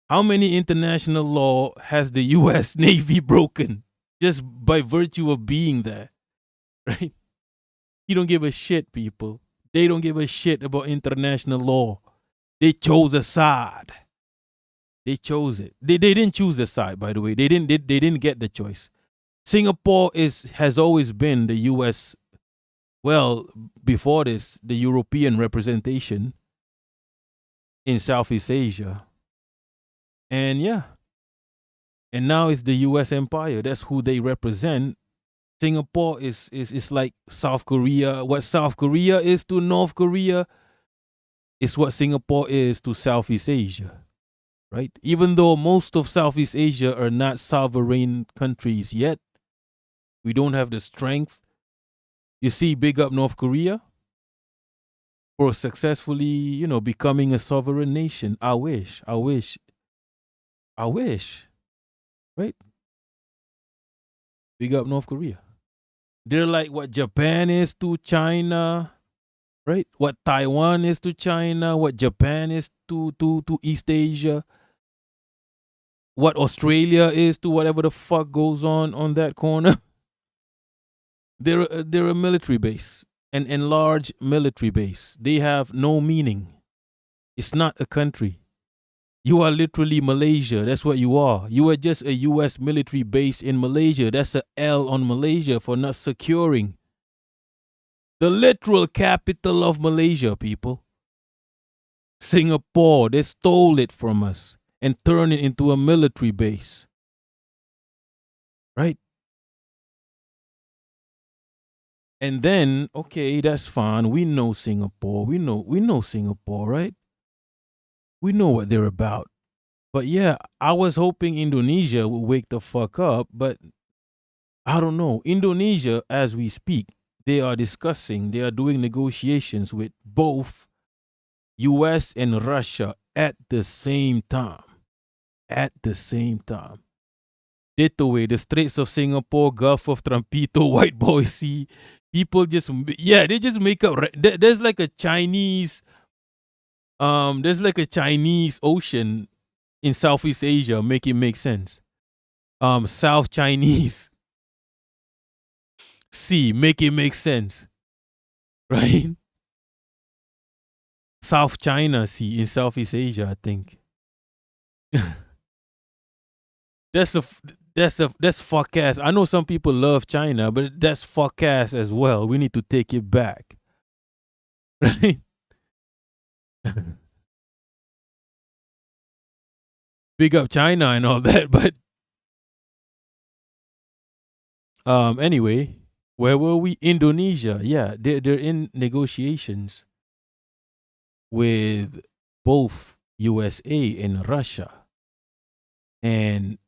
How many international law has the U.S. Navy broken just by virtue of being there? Right? You don't give a shit, people. They don't give a shit about international law. They chose a side. They chose it. They didn't choose a side, by the way. They didn't get the choice. Singapore has always been the U.S. Well, before this, the European representation in Southeast Asia. And yeah. And now it's the U.S. empire. That's who they represent. Singapore is like South Korea. What South Korea is to North Korea is what Singapore is to Southeast Asia. Right? Even though most of Southeast Asia are not sovereign countries yet, we don't have the strength. You see, big up North Korea for successfully, becoming a sovereign nation. I wish. Right? Big up North Korea. They're like what Japan is to China, right? What Taiwan is to China, what Japan is to East Asia, what Australia is to whatever the fuck goes on that corner. They're a military base, an enlarged military base. They have no meaning. It's not a country. You are literally Malaysia. That's what you are. You are just a U.S. military base in Malaysia. That's a L on Malaysia for not securing the literal capital of Malaysia, people. Singapore, they stole it from us and turned it into a military base. Right? And then, okay, that's fine. We know Singapore. We know Singapore, right? We know what they're about. But yeah, I was hoping Indonesia would wake the fuck up, but I don't know. Indonesia, as we speak, they are doing negotiations with both US and Russia at the same time. At the same time. Way, the Straits of Singapore, Gulf of Trampito, White Boy Sea. People they just make up. There's like a Chinese ocean in Southeast Asia. Make it make sense. South Chinese Sea. Make it make sense. Right? South China Sea in Southeast Asia, I think. That's fuck ass. I know some people love China, but that's fuck ass as well. We need to take it back. Right? Big up China and all that, but anyway, where were we? Indonesia. Yeah, they're in negotiations with both USA and Russia. And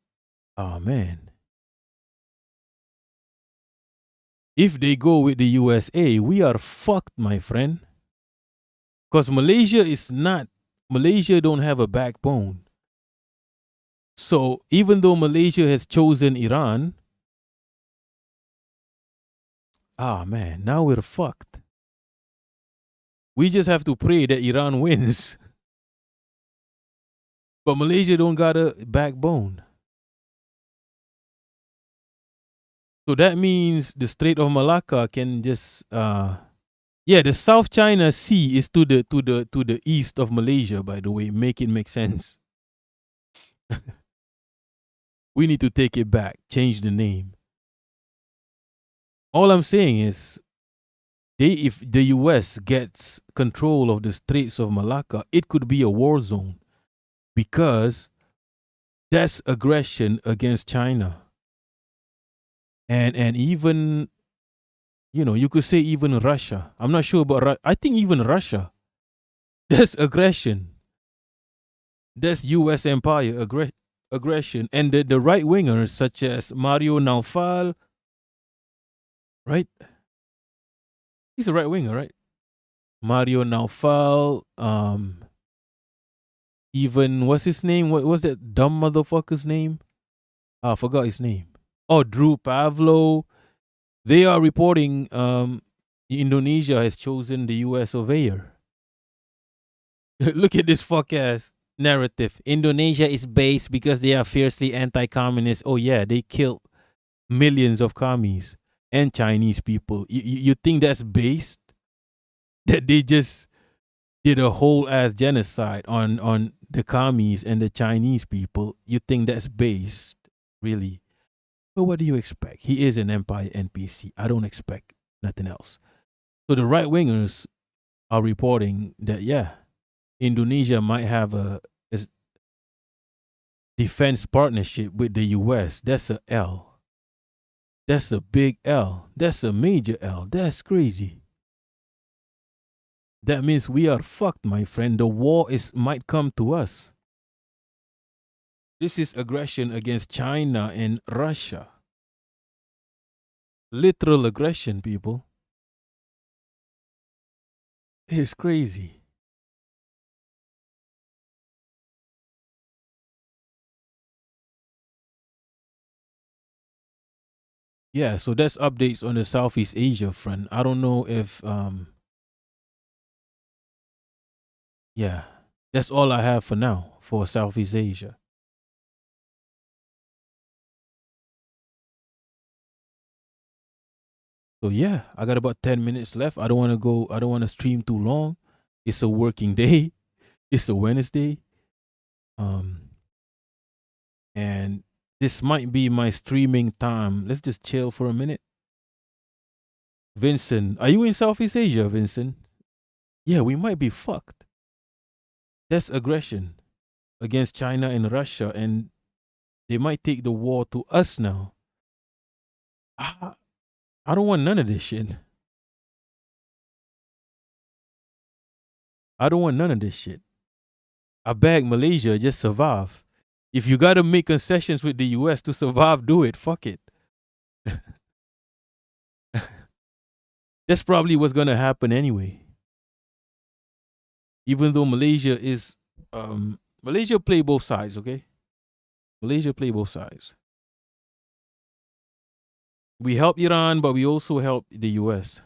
oh man. if they go with the USA, we are fucked, my friend. Because Malaysia don't have a backbone. So even though Malaysia has chosen Iran, man, now we're fucked. We just have to pray that Iran wins. But Malaysia don't got a backbone. So that means the Strait of Malacca can just the South China Sea is to the east of Malaysia, by the way. Make it make sense. We need to take it back, change the name. All I'm saying is if the US gets control of the Straits of Malacca, it could be a war zone because that's aggression against China. And even, you could say even Russia. I'm not sure about I think even Russia. That's aggression. That's US empire aggression. And the right-wingers such as Mario Naufal, right? He's a right-winger, right? Mario Naufal, even, what's his name? What was that dumb motherfucker's name? I forgot his name. Oh, Drew Pavlo. They are reporting Indonesia has chosen the US surveyor. Look at this fuck ass narrative. Indonesia is based because they are fiercely anti-communist. Oh yeah, they killed millions of commies and Chinese people. You think that's based? That they just did a whole ass genocide on the commies and the Chinese people? You think that's based? Really? But what do you expect? He is an empire NPC. I don't expect nothing else. So the right-wingers are reporting that, Indonesia might have a defense partnership with the US. That's a L. That's a big L. That's a major L. That's crazy. That means we are fucked, my friend. The war might come to us. This is aggression against China and Russia. Literal aggression, people. It's crazy. Yeah, so that's updates on the Southeast Asia front. I don't know if that's all I have for now for Southeast Asia. So I got about 10 minutes left. I don't want to stream too long. It's a working day. It's a Wednesday. And this might be my streaming time. Let's just chill for a minute. Vincent, are you in Southeast Asia, Vincent? Yeah, we might be fucked. That's aggression against China and Russia, and they might take the war to us now. I don't want none of this shit. I don't want none of this shit. I beg Malaysia, just survive. If you got to make concessions with the US to survive, do it. Fuck it. That's probably what's going to happen anyway. Even though Malaysia is... Malaysia play both sides, okay? Malaysia play both sides. We help Iran, but we also help the US.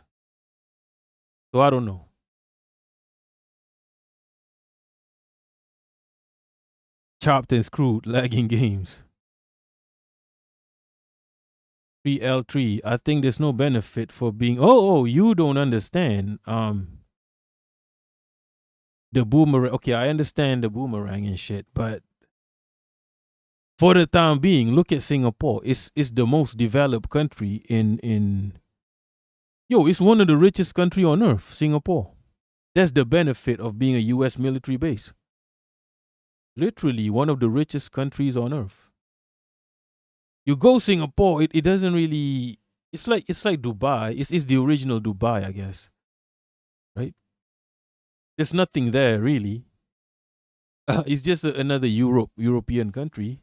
So I don't know. Chopped and screwed, lagging games. 3L3. I think there's no benefit for being... Oh, you don't understand. The boomerang. Okay, I understand the boomerang and shit, but for the time being, look at Singapore. It's the most developed country in it's one of the richest country on earth, Singapore. That's the benefit of being a US military base. Literally one of the richest countries on earth. You go Singapore, it doesn't really... It's like Dubai. It's the original Dubai, I guess. Right? There's nothing there, really. It's just another European country.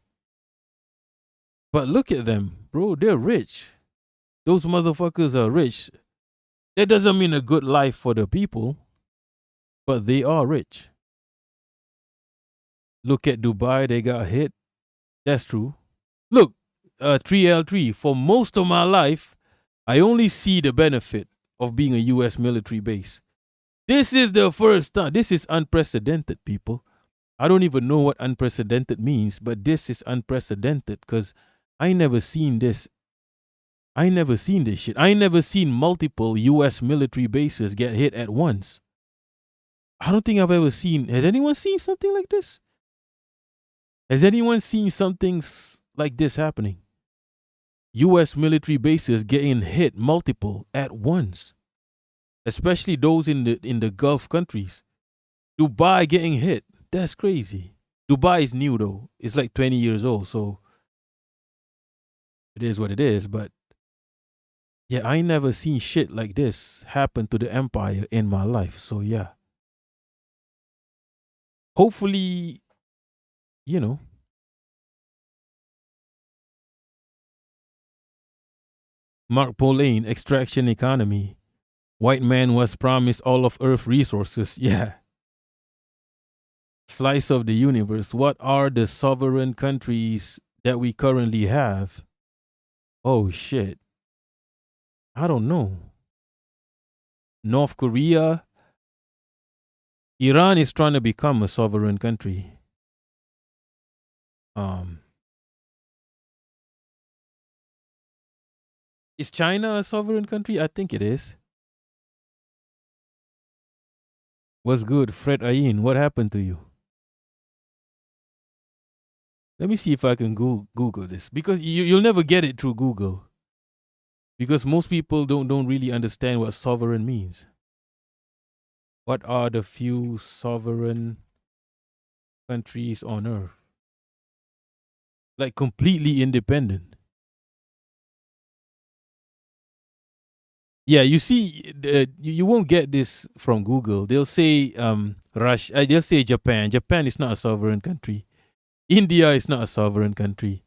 But look at them, bro. They're rich. Those motherfuckers are rich. That doesn't mean a good life for the people, but they are rich. Look at Dubai, they got hit. That's true. Look, 3L3, for most of my life, I only see the benefit of being a U.S. military base. This is the first time. This is unprecedented, people. I don't even know what unprecedented means, but this is unprecedented because I never seen this. I never seen this shit. I never seen multiple U.S. military bases get hit at once. I don't think I've ever seen. Has anyone seen something like this? Has anyone seen something like this happening? U.S. military bases getting hit multiple at once, especially those in the Gulf countries. Dubai getting hit. That's crazy. Dubai is new though. It's like 20 years old, so it is what it is. But yeah, I never seen shit like this happen to the empire in my life. So yeah. Hopefully, you know. Mark Pauline, extraction economy. White man was promised all of Earth resources. Yeah. Slice of the universe. What are the sovereign countries that we currently have? Oh shit. I don't know. North Korea. Iran is trying to become a sovereign country. Is China a sovereign country? I think it is. What's good, Fred Ayin? What happened to you? Let me see if I can Google this, because you'll never get it through Google, because most people don't really understand what sovereign means. What are the few sovereign countries on Earth? Like completely independent. Yeah, you see, you won't get this from Google. They'll say Russia. They'll say Japan. Japan is not a sovereign country. India is not a sovereign country.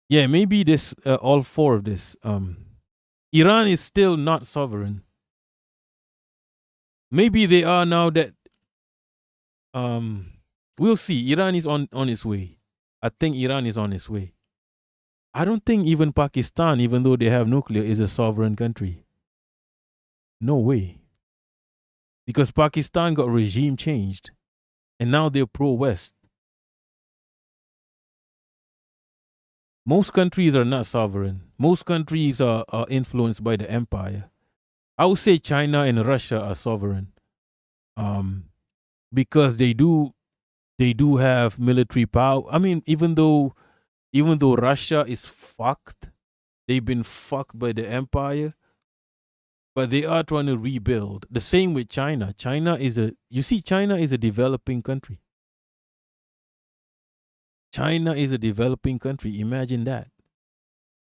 Yeah, maybe this all four of this. Iran is still not sovereign. Maybe they are now that. We'll see. Iran is on its way. I think Iran is on its way. I don't think even Pakistan, even though they have nuclear, is a sovereign country. No way. Because Pakistan got regime changed. And now they're pro-West. Most countries are not sovereign. Most countries are influenced by the empire. I would say China and Russia are sovereign. Because they do have military power. I mean, even though Russia is fucked, they've been fucked by the empire, but they are trying to rebuild. The same with China. China is a developing country. China is a developing country. Imagine that.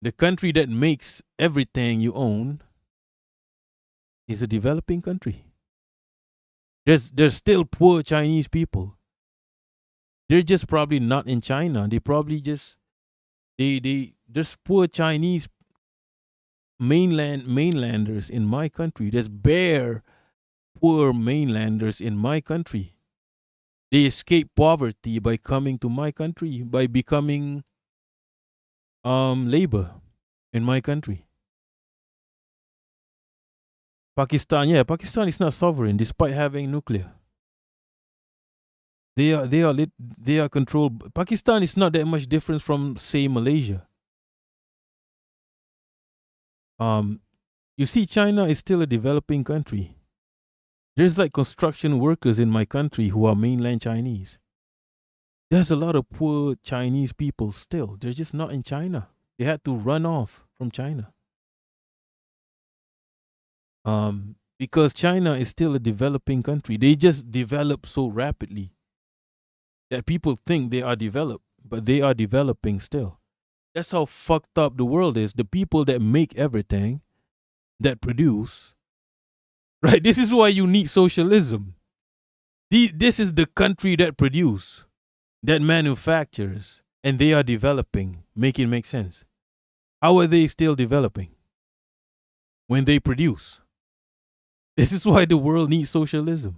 The country that makes everything you own is a developing country. There's still poor Chinese people. They're just probably not in China. They probably just there's poor Chinese mainlanders in my country. There's bare poor mainlanders in my country. They escape poverty by coming to my country, by becoming labor in my country. Pakistan is not sovereign despite having nuclear. They are controlled. Pakistan is not that much different from, say, Malaysia. You see, China is still a developing country. There's like construction workers in my country who are mainland Chinese. There's a lot of poor Chinese people still. They're just not in China. They had to run off from China. Because China is still a developing country. They just develop so rapidly that people think they are developed, but they are developing still. That's how fucked up the world is. The people that make everything, that produce, right? This is why you need socialism. This is the country that produce, that manufactures, and they are developing. Make it make sense. How are they still developing when they produce? This is why the world needs socialism.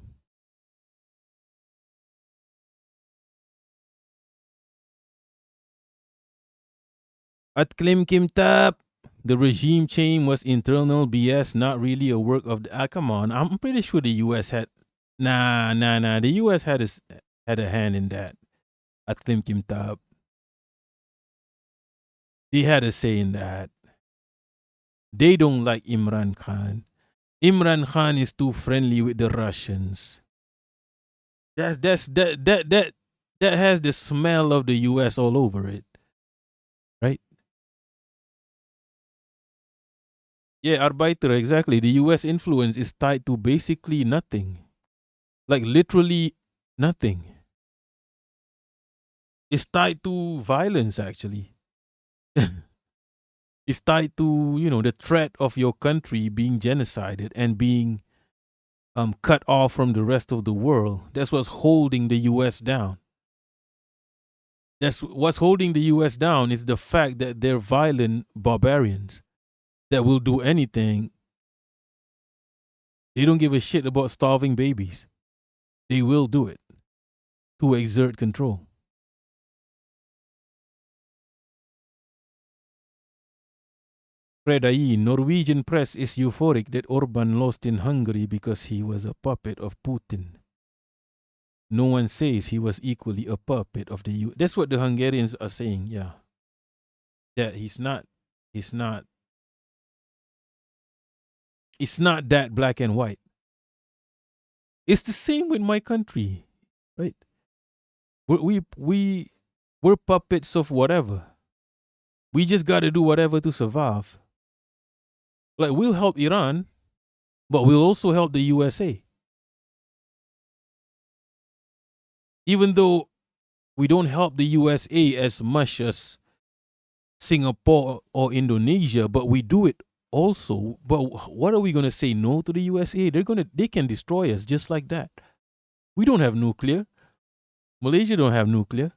At Klim Kim Tap, the regime change was internal BS, not really a work of the. Come on, I'm pretty sure the U.S. had. Nah. The U.S. had a hand in that. At Klim Kim Tap, they had a say in that. They don't like Imran Khan. Imran Khan is too friendly with the Russians. That has the smell of the U.S. all over it, right? Yeah, Arbeiter, exactly. The U.S. influence is tied to basically nothing. Like literally nothing. It's tied to violence, actually. It's tied to, the threat of your country being genocided and being cut off from the rest of the world. That's what's holding the U.S. down. That's what's holding the U.S. down is the fact that they're violent barbarians that will do anything. They don't give a shit about starving babies. They will do it to exert control. Fred Ayi, Norwegian press is euphoric that Orban lost in Hungary because he was a puppet of Putin. No one says he was equally a puppet of the U. That's what the Hungarians are saying, yeah. That it's not that black and white. It's the same with my country, right? We're puppets of whatever. We just got to do whatever to survive. Like, we'll help Iran, but we'll also help the USA. Even though we don't help the USA as much as Singapore or Indonesia, but we do it also. But what are we going to say no to the USA? They can destroy us just like that. We don't have nuclear. Malaysia don't have nuclear.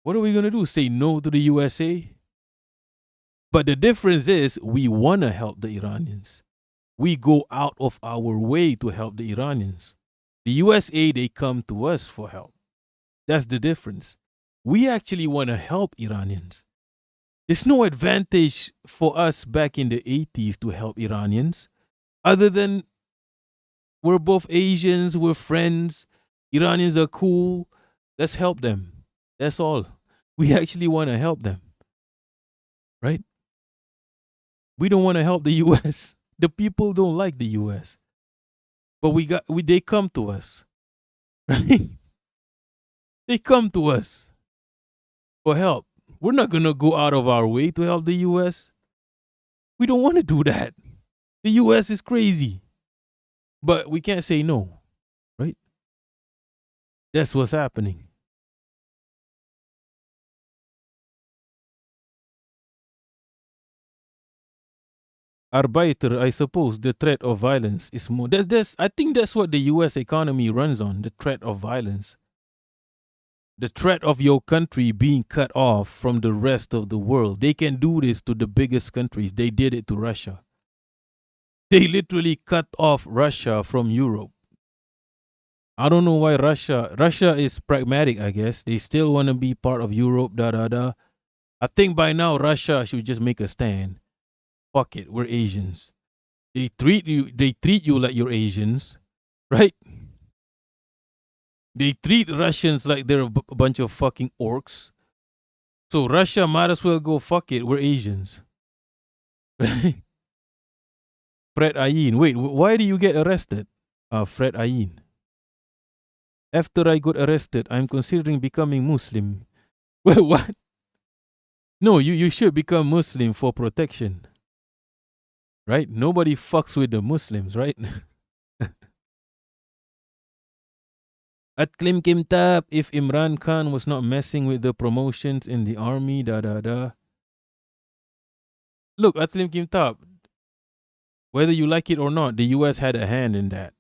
What are we going to do? Say no to the USA? But the difference is we want to help the Iranians. We go out of our way to help the Iranians. The USA, they come to us for help. That's the difference. We actually want to help Iranians. There's no advantage for us back in the 80s to help Iranians other than we're both Asians, we're friends, Iranians are cool, let's help them. That's all. We actually want to help them. Right? We don't want to help the US. The people don't like the US. But they come to us. Right? They come to us for help. We're not going to go out of our way to help the US. We don't want to do that. The US is crazy. But we can't say no. Right? That's what's happening. Arbeiter, I suppose the threat of violence is more. I think that's what the US economy runs on, the threat of violence. The threat of your country being cut off from the rest of the world. They can do this to the biggest countries. They did it to Russia. They literally cut off Russia from Europe. I don't know why Russia is pragmatic, I guess. They still want to be part of Europe, I think by now Russia should just make a stand. Fuck it, we're Asians. They treat you like you're Asians, right? They treat Russians like they're a bunch of fucking orcs. So Russia might as well go, fuck it, we're Asians. Fred Ayin. Wait, why do you get arrested? Fred Ayin. After I got arrested, I'm considering becoming Muslim. Well, what? No, you should become Muslim for protection. Right? Nobody fucks with the Muslims, right? At Klim Kim Tap, if Imran Khan was not messing with the promotions in the army, Look, at Klim Kim Tap, whether you like it or not, the US had a hand in that.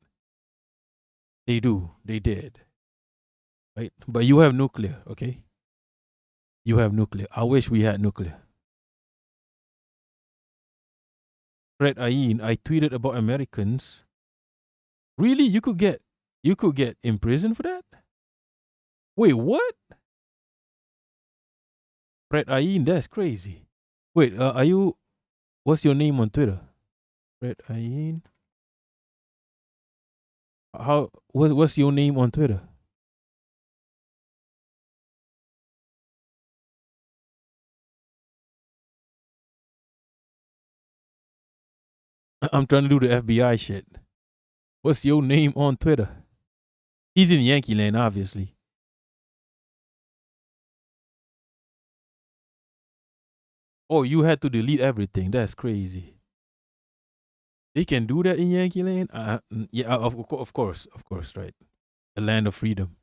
They do. They did. Right? But you have nuclear, okay? You have nuclear. I wish we had nuclear. Fred Ayin, I tweeted about Americans. Really? You could get imprisoned for that? Wait, what? Fred Ayin, that's crazy. Wait, are you? What's your name on Twitter? Fred Ayin. What's your name on Twitter? I'm trying to do the FBI shit. What's your name on Twitter? He's in Yankee Land, obviously. Oh, you had to delete everything. That's crazy. They can do that in Yankee Land? Yeah, of course, right. The land of freedom.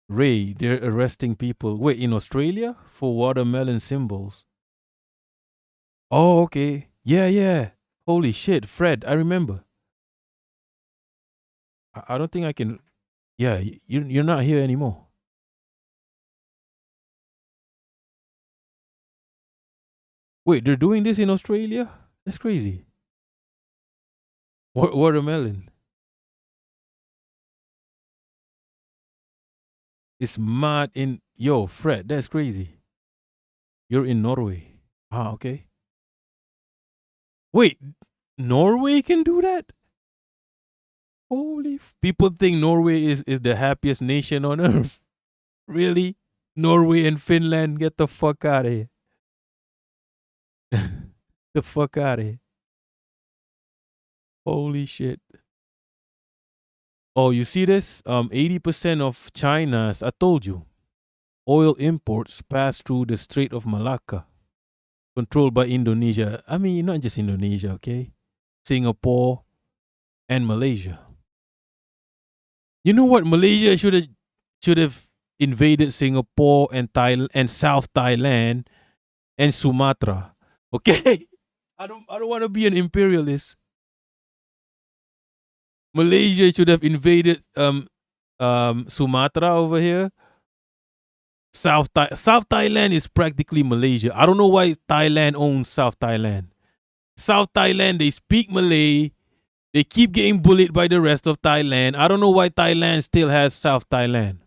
Ray, they're arresting people. Wait, in Australia? For watermelon symbols. Oh, okay. Yeah. Holy shit, Fred, I remember. I don't think I can. Yeah, you're not here anymore. Wait, they're doing this in Australia? That's crazy. Watermelon. It's mad in. Yo, Fred, that's crazy. You're in Norway. Ah, okay. Wait, Norway can do that? Holy. People think Norway is the happiest nation on earth. Really? Norway and Finland, get the fuck out of here. The fuck out of here. Holy shit. Oh, you see this? 80% of China's, I told you, oil imports pass through the Strait of Malacca, controlled by Indonesia. I mean, not just Indonesia, okay? Singapore and Malaysia. You know what? Malaysia should have invaded Singapore and Thailand and South Thailand and Sumatra. Okay? I don't want to be an imperialist. Malaysia should have invaded Sumatra over here. South Thailand is practically Malaysia. I don't know why Thailand owns South Thailand. South Thailand, they speak Malay. They keep getting bullied by the rest of Thailand. I don't know why Thailand still has South Thailand.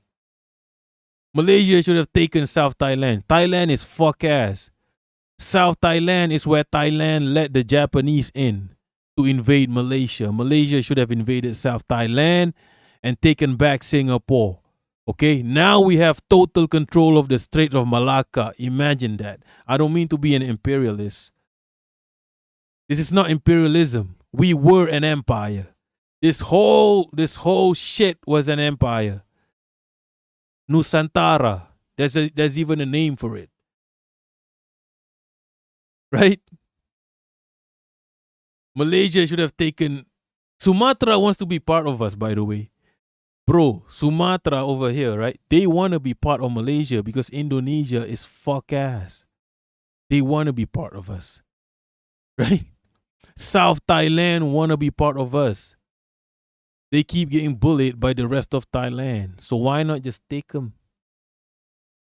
Malaysia should have taken South Thailand. Thailand is fuck ass. South Thailand is where Thailand let the Japanese in to invade Malaysia. Malaysia should have invaded South Thailand and taken back Singapore. Okay, now we have total control of the Strait of Malacca. Imagine that. I don't mean to be an imperialist. This is not imperialism. We were an empire. This whole shit was an empire. Nusantara. There's even a name for it. Right? Malaysia should have taken. Sumatra wants to be part of us, by the way. Bro, Sumatra over here, right? They want to be part of Malaysia because Indonesia is fuck ass. They want to be part of us. Right? South Thailand want to be part of us. They keep getting bullied by the rest of Thailand. So why not just take them?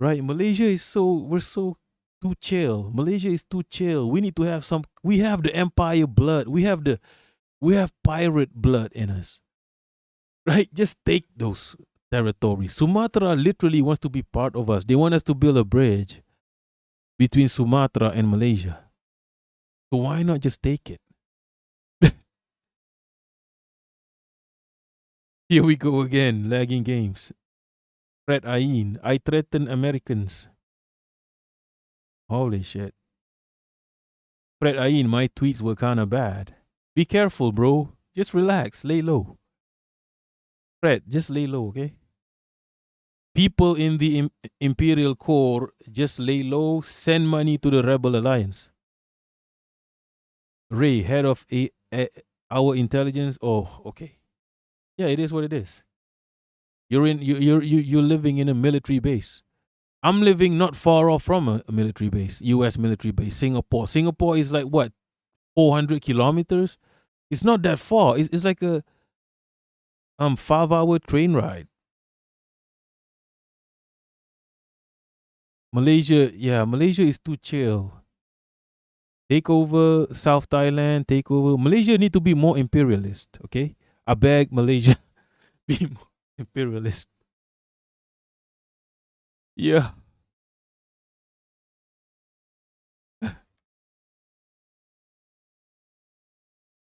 Right? Malaysia is we're so too chill. Malaysia is too chill. We need to have we have the empire blood. We have pirate blood in us. Right? Just take those territories. Sumatra literally wants to be part of us. They want us to build a bridge between Sumatra and Malaysia. So why not just take it? Here we go again, lagging games. Fred Ayin, I threaten Americans. Holy shit. Fred Ayin, my tweets were kind of bad. Be careful, bro. Just relax, lay low. Fred, just lay low, okay? People in the Imperial Core, just lay low, send money to the Rebel Alliance. Ray, head of our intelligence. Oh, okay. Yeah, it is what it is. You're living in a military base. I'm living not far off from a military base, U.S. military base, Singapore. Singapore is like what, 400 kilometers? It's not that far. It's like a 5-hour train ride. Malaysia is too chill. Take over South Thailand, take over. Malaysia need to be more imperialist, okay? I beg Malaysia, be more imperialist. Yeah.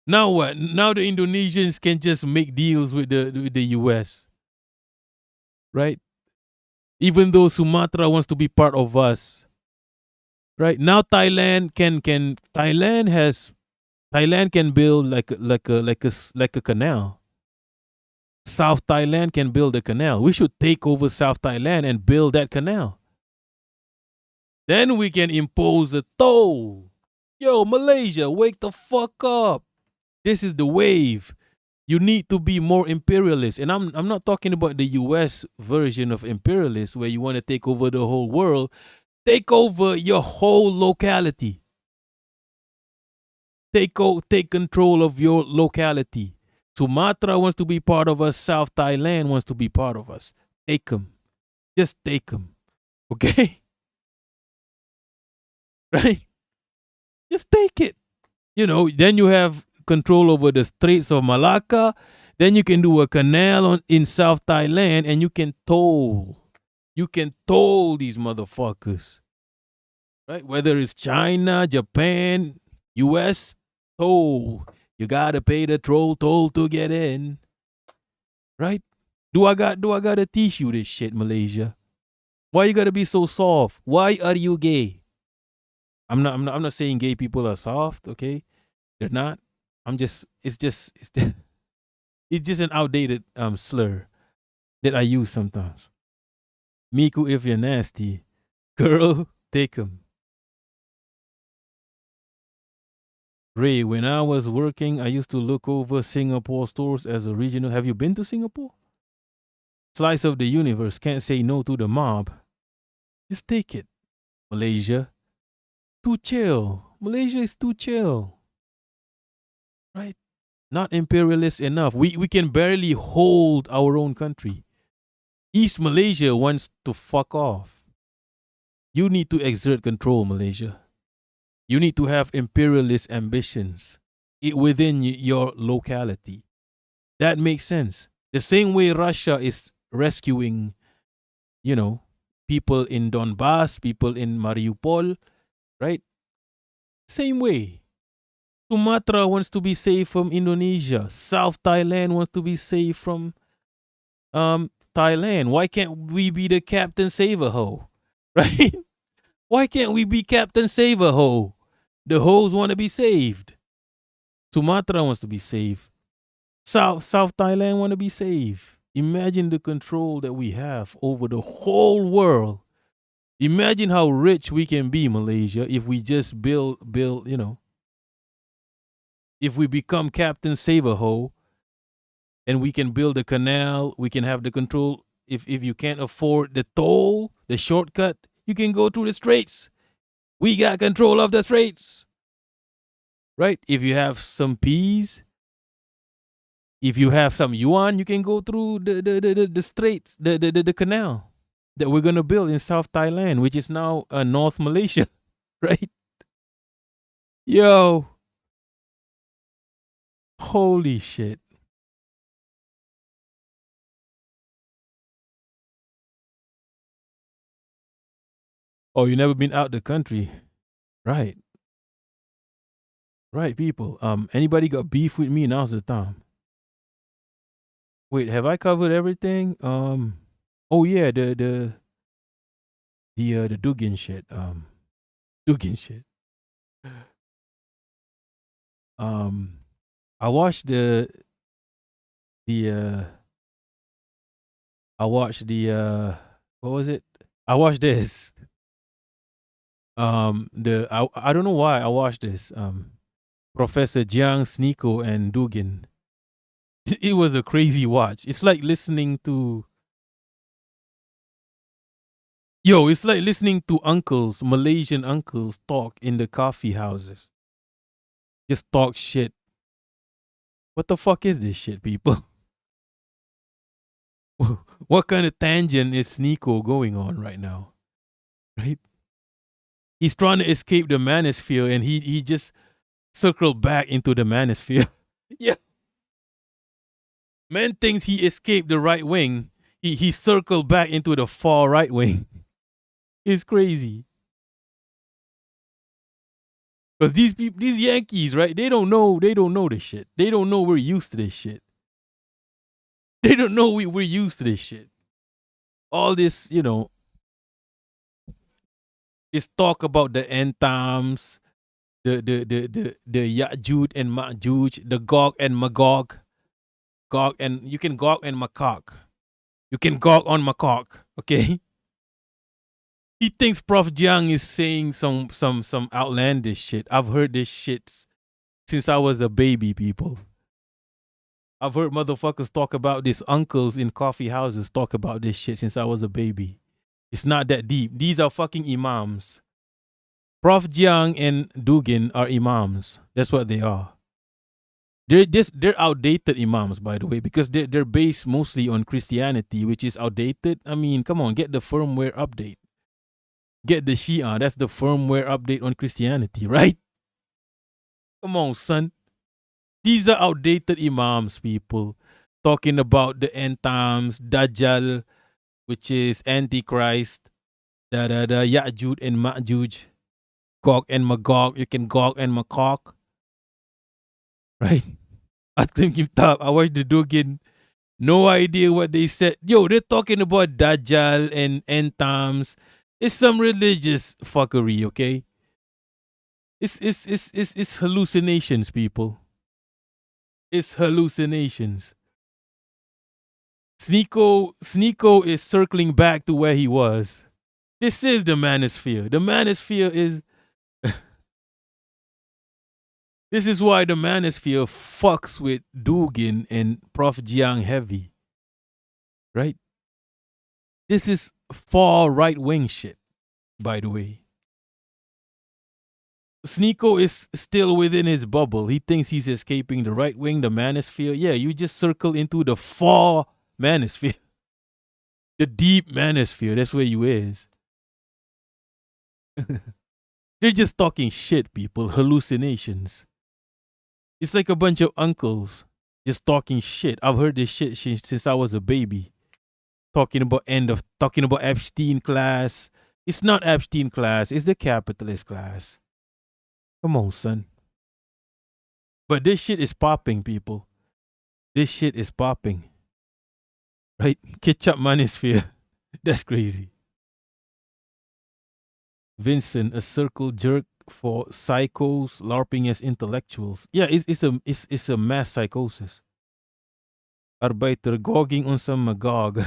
Now what? Now the Indonesians can just make deals with the US, right? Even though Sumatra wants to be part of us, right? Now Thailand can build like a canal. South Thailand can build a canal. We should take over South Thailand and build that canal. Then we can impose a toll. Yo, Malaysia, wake the fuck up. This is the wave. You need to be more imperialist. And I'm not talking about the US version of imperialist where you want to take over the whole world. Take over your whole locality. Take control of your locality. Sumatra wants to be part of us. South Thailand wants to be part of us. Take them. Just take them. Okay? Right? Just take it. You know, then you have control over the Straits of Malacca. Then you can do a canal in South Thailand and you can toll. You can toll these motherfuckers. Right? Whether it's China, Japan, US, toll. You gotta pay the toll to get in. Right? Do I gotta teach you this shit, Malaysia? Why you gotta be so soft? Why are you gay? I'm not saying gay people are soft, okay? They're not. It's just an outdated slur that I use sometimes. Miku, if you're nasty. Girl, take him. Ray, when I was working, I used to look over Singapore stores as a regional. Have you been to Singapore? Slice of the universe, can't say no to the mob. Just take it. Malaysia. Too chill. Malaysia is too chill. Right? Not imperialist enough. We can barely hold our own country. East Malaysia wants to fuck off. You need to exert control, Malaysia. You need to have imperialist ambitions within your locality. That makes sense. The same way Russia is rescuing, you know, people in Donbass, people in Mariupol, right? Same way. Sumatra wants to be safe from Indonesia. South Thailand wants to be safe from Thailand. Why can't we be the Captain Save-A-Ho? Right? Why can't we be Captain Save-A-Ho? The hoes want to be saved. Sumatra wants to be saved. South Thailand want to be saved. Imagine the control that we have over the whole world. Imagine how rich we can be, Malaysia, if we just build, you know, if we become Captain Save-A-Ho and we can build a canal, we can have the control. If you can't afford the toll, the shortcut, you can go through the straits. We got control of the straits. Right? If you have some peas, if you have some yuan, you can go through the straits, the canal that we're going to build in South Thailand, which is now North Malaysia. Right? Yo. Holy shit. Oh, you never been out the country. Right. Right, people. Anybody got beef with me? Now's the time. Wait, have I covered everything? Oh yeah, the Dugin shit. Dugin shit. I watched I watched what was it? I watched this. I don't know why I watched this. Professor Jiang, Sneako, and Dugin. It was a crazy watch. It's like listening to it's like listening to uncles, Malaysian uncles, talk in the coffee houses. Just talk shit. What the fuck is this shit, people? What kind of tangent is Sneako going on right now? Right? He's trying to escape the manosphere, and he just circled back into the manosphere. Yeah. Man thinks he escaped the right wing. He circled back into the far right wing. It's crazy. Because these people, these Yankees, right? They don't know this shit. They don't know we're used to this shit. They don't know we're used to this shit. All this, you know, this talk about the end times, the Ya'juj and Ma'juj, the Gog and Magog. Gog and you can Gog and Magog. You can Gog on Magog, okay? He thinks Prof Jiang is saying some outlandish shit. I've heard this shit since I was a baby, people. I've heard motherfuckers talk about this, uncles in coffee houses talk about this shit since I was a baby. It's not that deep. These are fucking imams. Prof Jiang and Dugin are imams. That's what they are. They're outdated imams, by the way, because they're based mostly on Christianity, which is outdated. I mean, come on, get the firmware update. Get the Shia. That's the firmware update on Christianity, right? Come on, son. These are outdated imams, people. Talking about the end times, Dajjal, which is Antichrist, Ya'juj and Ma'juj, Gog and Magog. You can Gog and Magog. Right? I think you top. I watched the Dugin. No idea what they said. Yo, they're talking about Dajjal and end times. It's some religious fuckery, okay? It's hallucinations, people. It's hallucinations. Sneako is circling back to where he was. This is the manosphere. The manosphere is... This is why the manosphere fucks with Dugin and Prof Jiang heavy. Right? This is far right-wing shit, by the way. Sneako is still within his bubble. He thinks he's escaping the right wing, the manosphere. Yeah, you just circle into the far manosphere. The deep manosphere. That's where you is. They're just talking shit, people. Hallucinations. It's like a bunch of uncles just talking shit. I've heard this shit since I was a baby. Talking about Epstein class. It's not Epstein class. It's the capitalist class. Come on, son. But this shit is popping, people. This shit is popping. Right? Ketchup manosphere. That's crazy. Vincent, a circle jerk for psychos LARPing as intellectuals. Yeah, it's a mass psychosis. Arbeiter gogging on some Magog.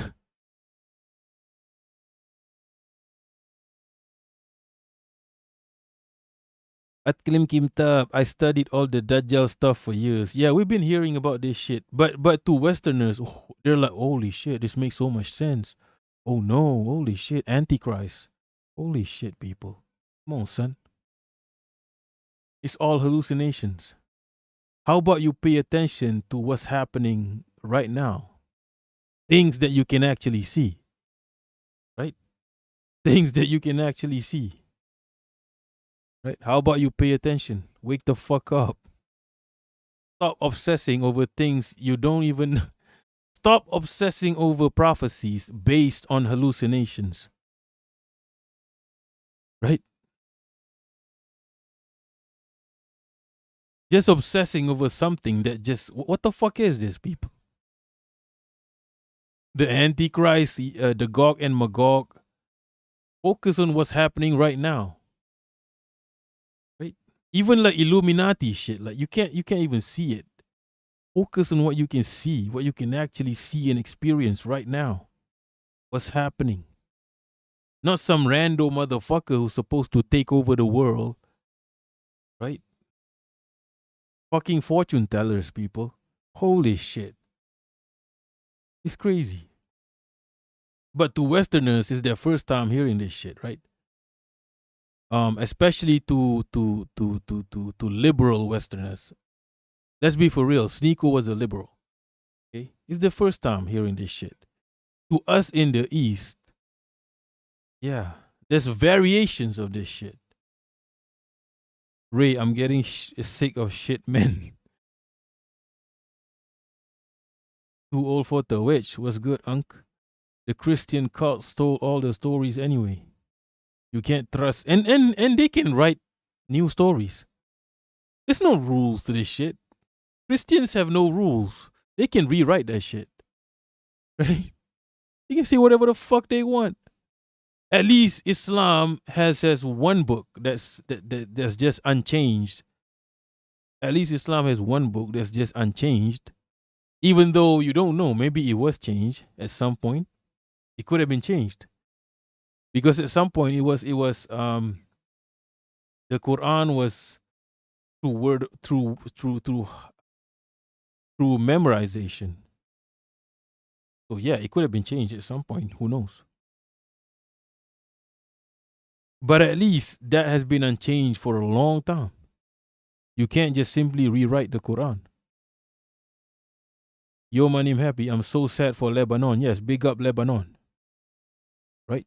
At Klim Kim Tab, I studied all the Dajjal stuff for years. Yeah, we've been hearing about this shit. But to Westerners, they're like, holy shit, this makes so much sense. Oh no, holy shit, Antichrist. Holy shit, people. Come on, son. It's all hallucinations. How about you pay attention to what's happening right now? Things that you can actually see. Right? Things that you can actually see. Right? How about you pay attention? Wake the fuck up. Stop obsessing over things you don't even... Stop obsessing over prophecies based on hallucinations. Right? Just obsessing over something that just... What the fuck is this, people? The Antichrist, the Gog and Magog. Focus on what's happening right now. Right? Even like Illuminati shit, like you can't even see it. Focus on what you can see, what you can actually see and experience right now. What's happening? Not some rando motherfucker who's supposed to take over the world. Right? Fucking fortune tellers, people. Holy shit. It's crazy. But to Westerners, it's their first time hearing this shit, right? Especially to liberal Westerners. Let's be for real. Sneako was a liberal. Okay? It's the first time hearing this shit. To us in the East, yeah, there's variations of this shit. Ray, I'm getting sick of shit men. Too old for the witch. Was good, Unc. The Christian cult stole all the stories anyway. You can't trust, and they can write new stories. There's no rules to this shit. Christians have no rules. They can rewrite that shit. Right? They can say whatever the fuck they want. At least Islam has one book that's just unchanged. At least Islam has one book that's just unchanged. Even though you don't know, maybe it was changed at some point. It could have been changed. Because at some point it was the Quran was through memorization. So yeah, it could have been changed at some point. Who knows? But at least that has been unchanged for a long time. You can't just simply rewrite the Quran. Yo, my name happy. I'm so sad for Lebanon. Yes, big up Lebanon. Right?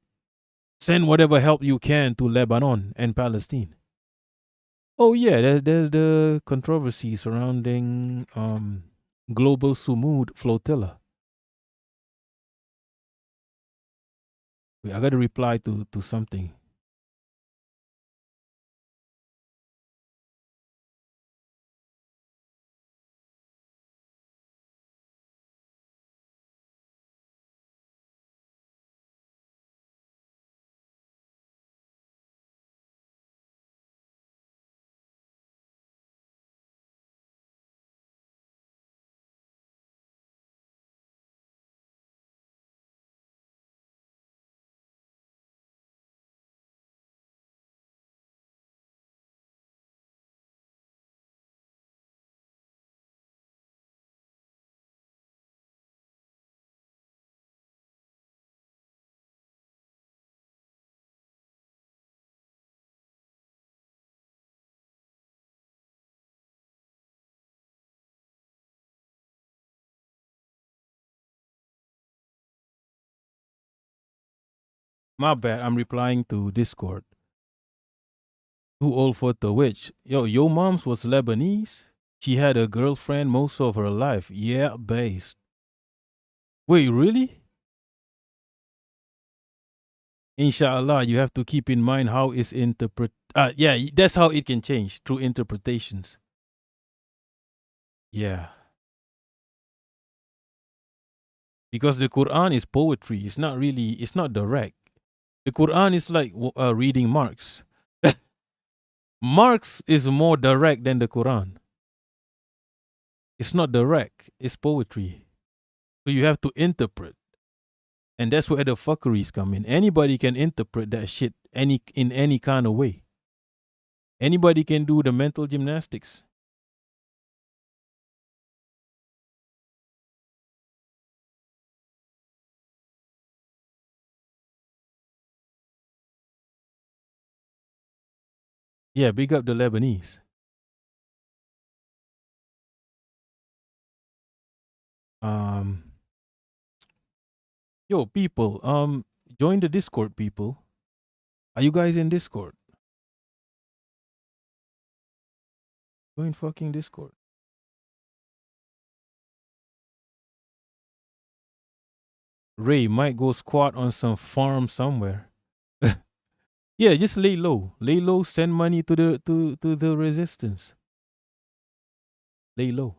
Send whatever help you can to Lebanon and Palestine. Oh yeah, there's the controversy surrounding global Sumud flotilla. Wait, I got to reply to something. My bad. I'm replying to Discord. Too old for the witch. Yo, your mom's was Lebanese. She had a girlfriend most of her life. Yeah, based. Wait, really? Inshallah, you have to keep in mind how it's yeah, that's how it can change through interpretations. Yeah. Because the Quran is poetry. It's not direct. The Quran is like reading Marx. Marx is more direct than the Quran. It's not direct. It's poetry. So you have to interpret. And that's where the fuckeries come in. Anybody can interpret that shit in any kind of way. Anybody can do the mental gymnastics. Yeah, big up the Lebanese. Yo, people, join the Discord, people. Are you guys in Discord? Join fucking Discord. Ray might go squat on some farm somewhere. Yeah, just lay low. Lay low, send money to the resistance. Lay low.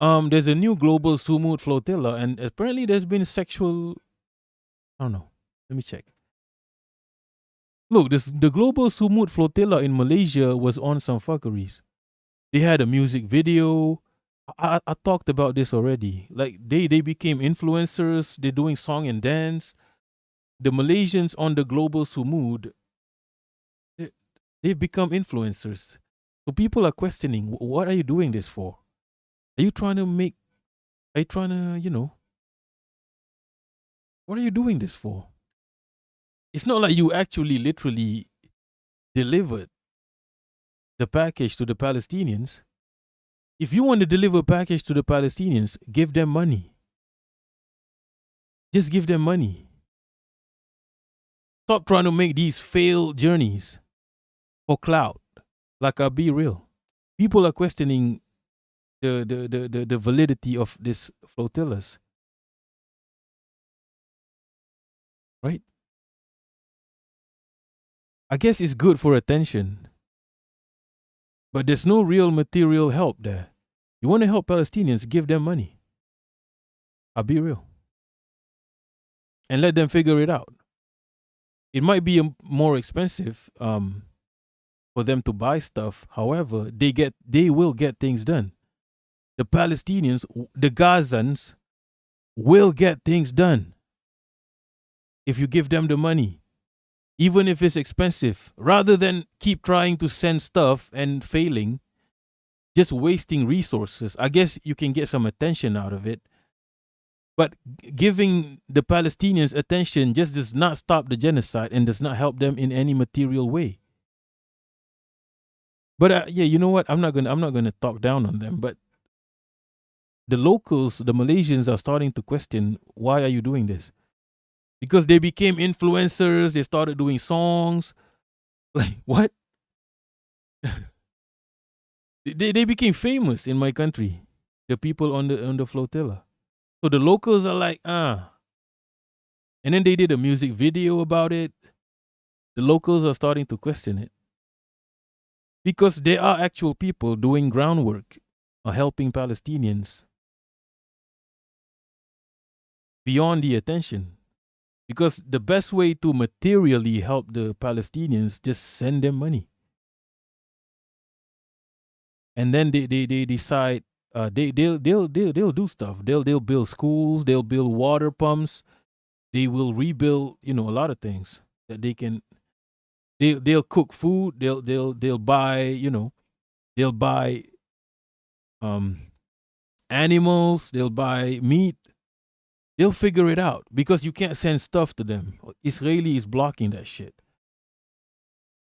There's a new global Sumud flotilla, and apparently there's been sexual. I don't know. Let me check. Look, the global Sumud flotilla in Malaysia was on some fuckeries. They had a music video. I talked about this already. Like they became influencers. They're doing song and dance. The Malaysians on the global Sumud, they've become influencers. So people are questioning, what are you doing this for? Are you trying to what are you doing this for? It's not like you actually literally delivered the package to the Palestinians. If you want to deliver a package to the Palestinians, give them money. Just give them money. Stop trying to make these failed journeys for clout. Like, I'll be real. People are questioning the validity of this flotillas, right? I guess it's good for attention, but there's no real material help there. You want to help Palestinians, give them money. I'll be real. And let them figure it out. It might be more expensive for them to buy stuff. However, they will get things done. The Palestinians, the Gazans, will get things done if you give them the money, even if it's expensive. Rather than keep trying to send stuff and failing, just wasting resources. I guess you can get some attention out of it. But giving the Palestinians attention just does not stop the genocide and does not help them in any material way. But yeah, you know what? I'm not gonna talk down on them. But the locals, the Malaysians, are starting to question, why are you doing this? Because they became influencers. They started doing songs. Like, what? they became famous in my country. The people on the flotilla. So the locals are like, And then they did a music video about it. The locals are starting to question it. Because there are actual people doing groundwork or helping Palestinians beyond the attention. Because the best way to materially help the Palestinians, just send them money. And then they decide they'll do stuff. They'll build schools, they'll build water pumps, they will rebuild, a lot of things that they can. They'll cook food, they'll buy, they'll buy animals, they'll buy meat. They'll figure it out because you can't send stuff to them. Israeli is blocking that shit.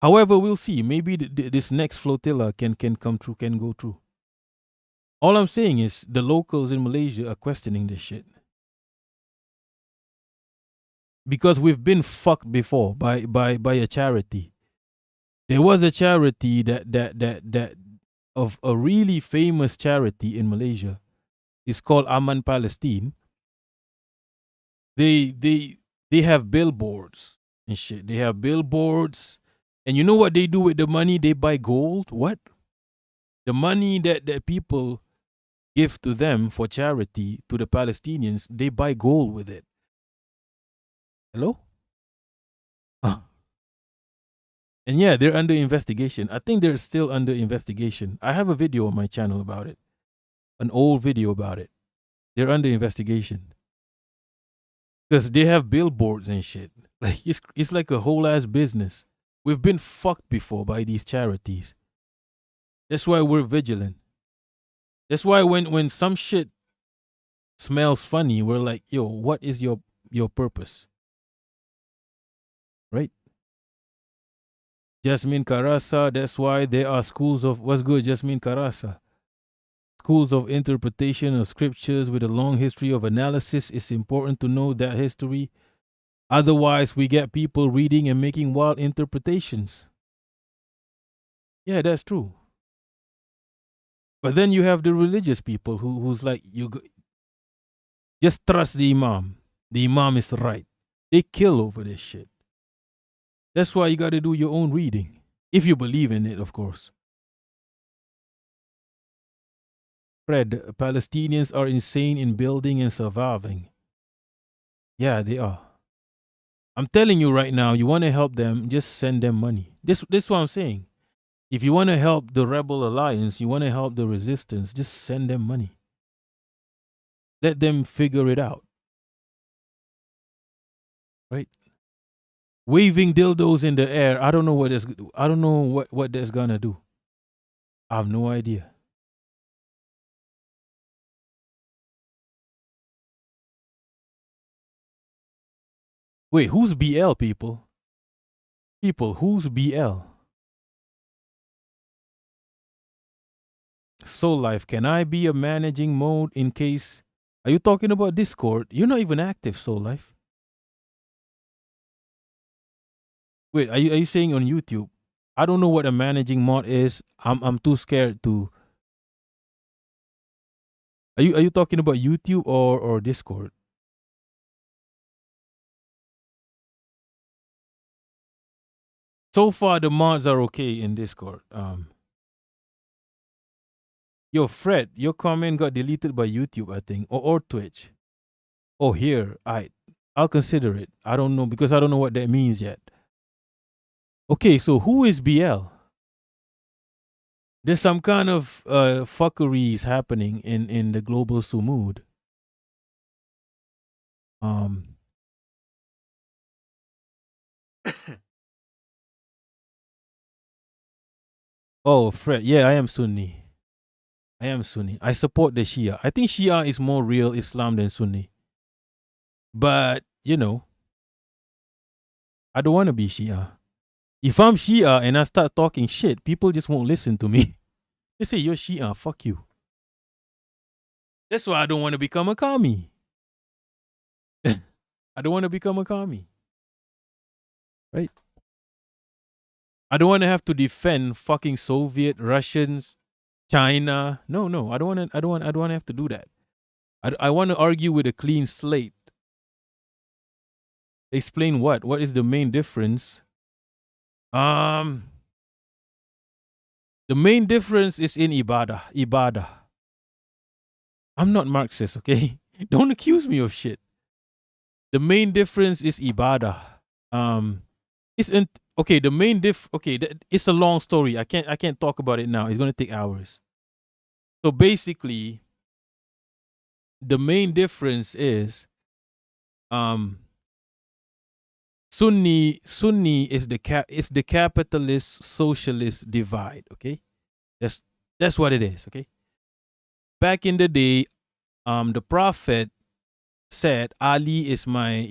However, we'll see. Maybe this next flotilla can come through, can go through. All I'm saying is the locals in Malaysia are questioning this shit. Because we've been fucked before by a charity. There was a charity that of a really famous charity in Malaysia. It's called Aman Palestine. They have billboards and shit. They have billboards. And you know what they do with the money? They buy gold. What? The money that people give to them for charity, to the Palestinians, they buy gold with it. Hello? And yeah, they're under investigation. I think they're still under investigation. I have a video on my channel about it. An old video about it. They're under investigation. Because they have billboards and shit. Like it's like a whole ass business. We've been fucked before by these charities. That's why we're vigilant. That's why when some shit smells funny, we're like, yo, what is your purpose? Right? Jasmine Karasa, that's why there are schools of, what's good, Jasmine Karasa? Schools of interpretation of scriptures with a long history of analysis. It's important to know that history. Otherwise, we get people reading and making wild interpretations. Yeah, that's true. But then you have the religious people who's like, just trust the imam. The imam is right. They kill over this shit. That's why you got to do your own reading. If you believe in it, of course. Fred, Palestinians are insane in building and surviving. Yeah, they are. I'm telling you right now, you want to help them, just send them money. This is what I'm saying. If you want to help the Rebel Alliance, you want to help the resistance, just send them money. Let them figure it out. Right? Waving dildos in the air, I don't know what that's gonna do. I have no idea. Wait, who's BL, people? People, who's BL? Soul Life, can I be a managing mode in case... Are you talking about Discord? You're not even active, Soul Life. Wait, are you saying on YouTube? I don't know what a managing mod is. I'm too scared to. Are you talking about YouTube or Discord? So far the mods are okay in Discord. Yo, Fred, your comment got deleted by YouTube, I think, or Twitch. Oh, here. I'll consider it. I don't know because I don't know what that means yet. Okay, so who is BL? There's some kind of fuckeries happening in the global sumud. Oh, Fred. Yeah, I am Sunni. I support the Shia. I think Shia is more real Islam than Sunni. But, I don't want to be Shia. If I'm Shia and I start talking shit, people just won't listen to me. They say, you're Shia, fuck you. That's why I don't want to become a commie. I don't want to become a commie. Right? I don't want to have to defend fucking Soviet, Russians, China. No, I don't want to have to do that. I want to argue with a clean slate. Explain what? What is the main difference? The main difference is in ibadah. I'm not Marxist, okay? Don't accuse me of shit. The main difference is ibadah. The main it's a long story. I can't talk about it now. It's going to take hours. So basically, the main difference is Sunni is the capitalist socialist divide, okay? That's what it is, okay? Back in the day, the Prophet said Ali is my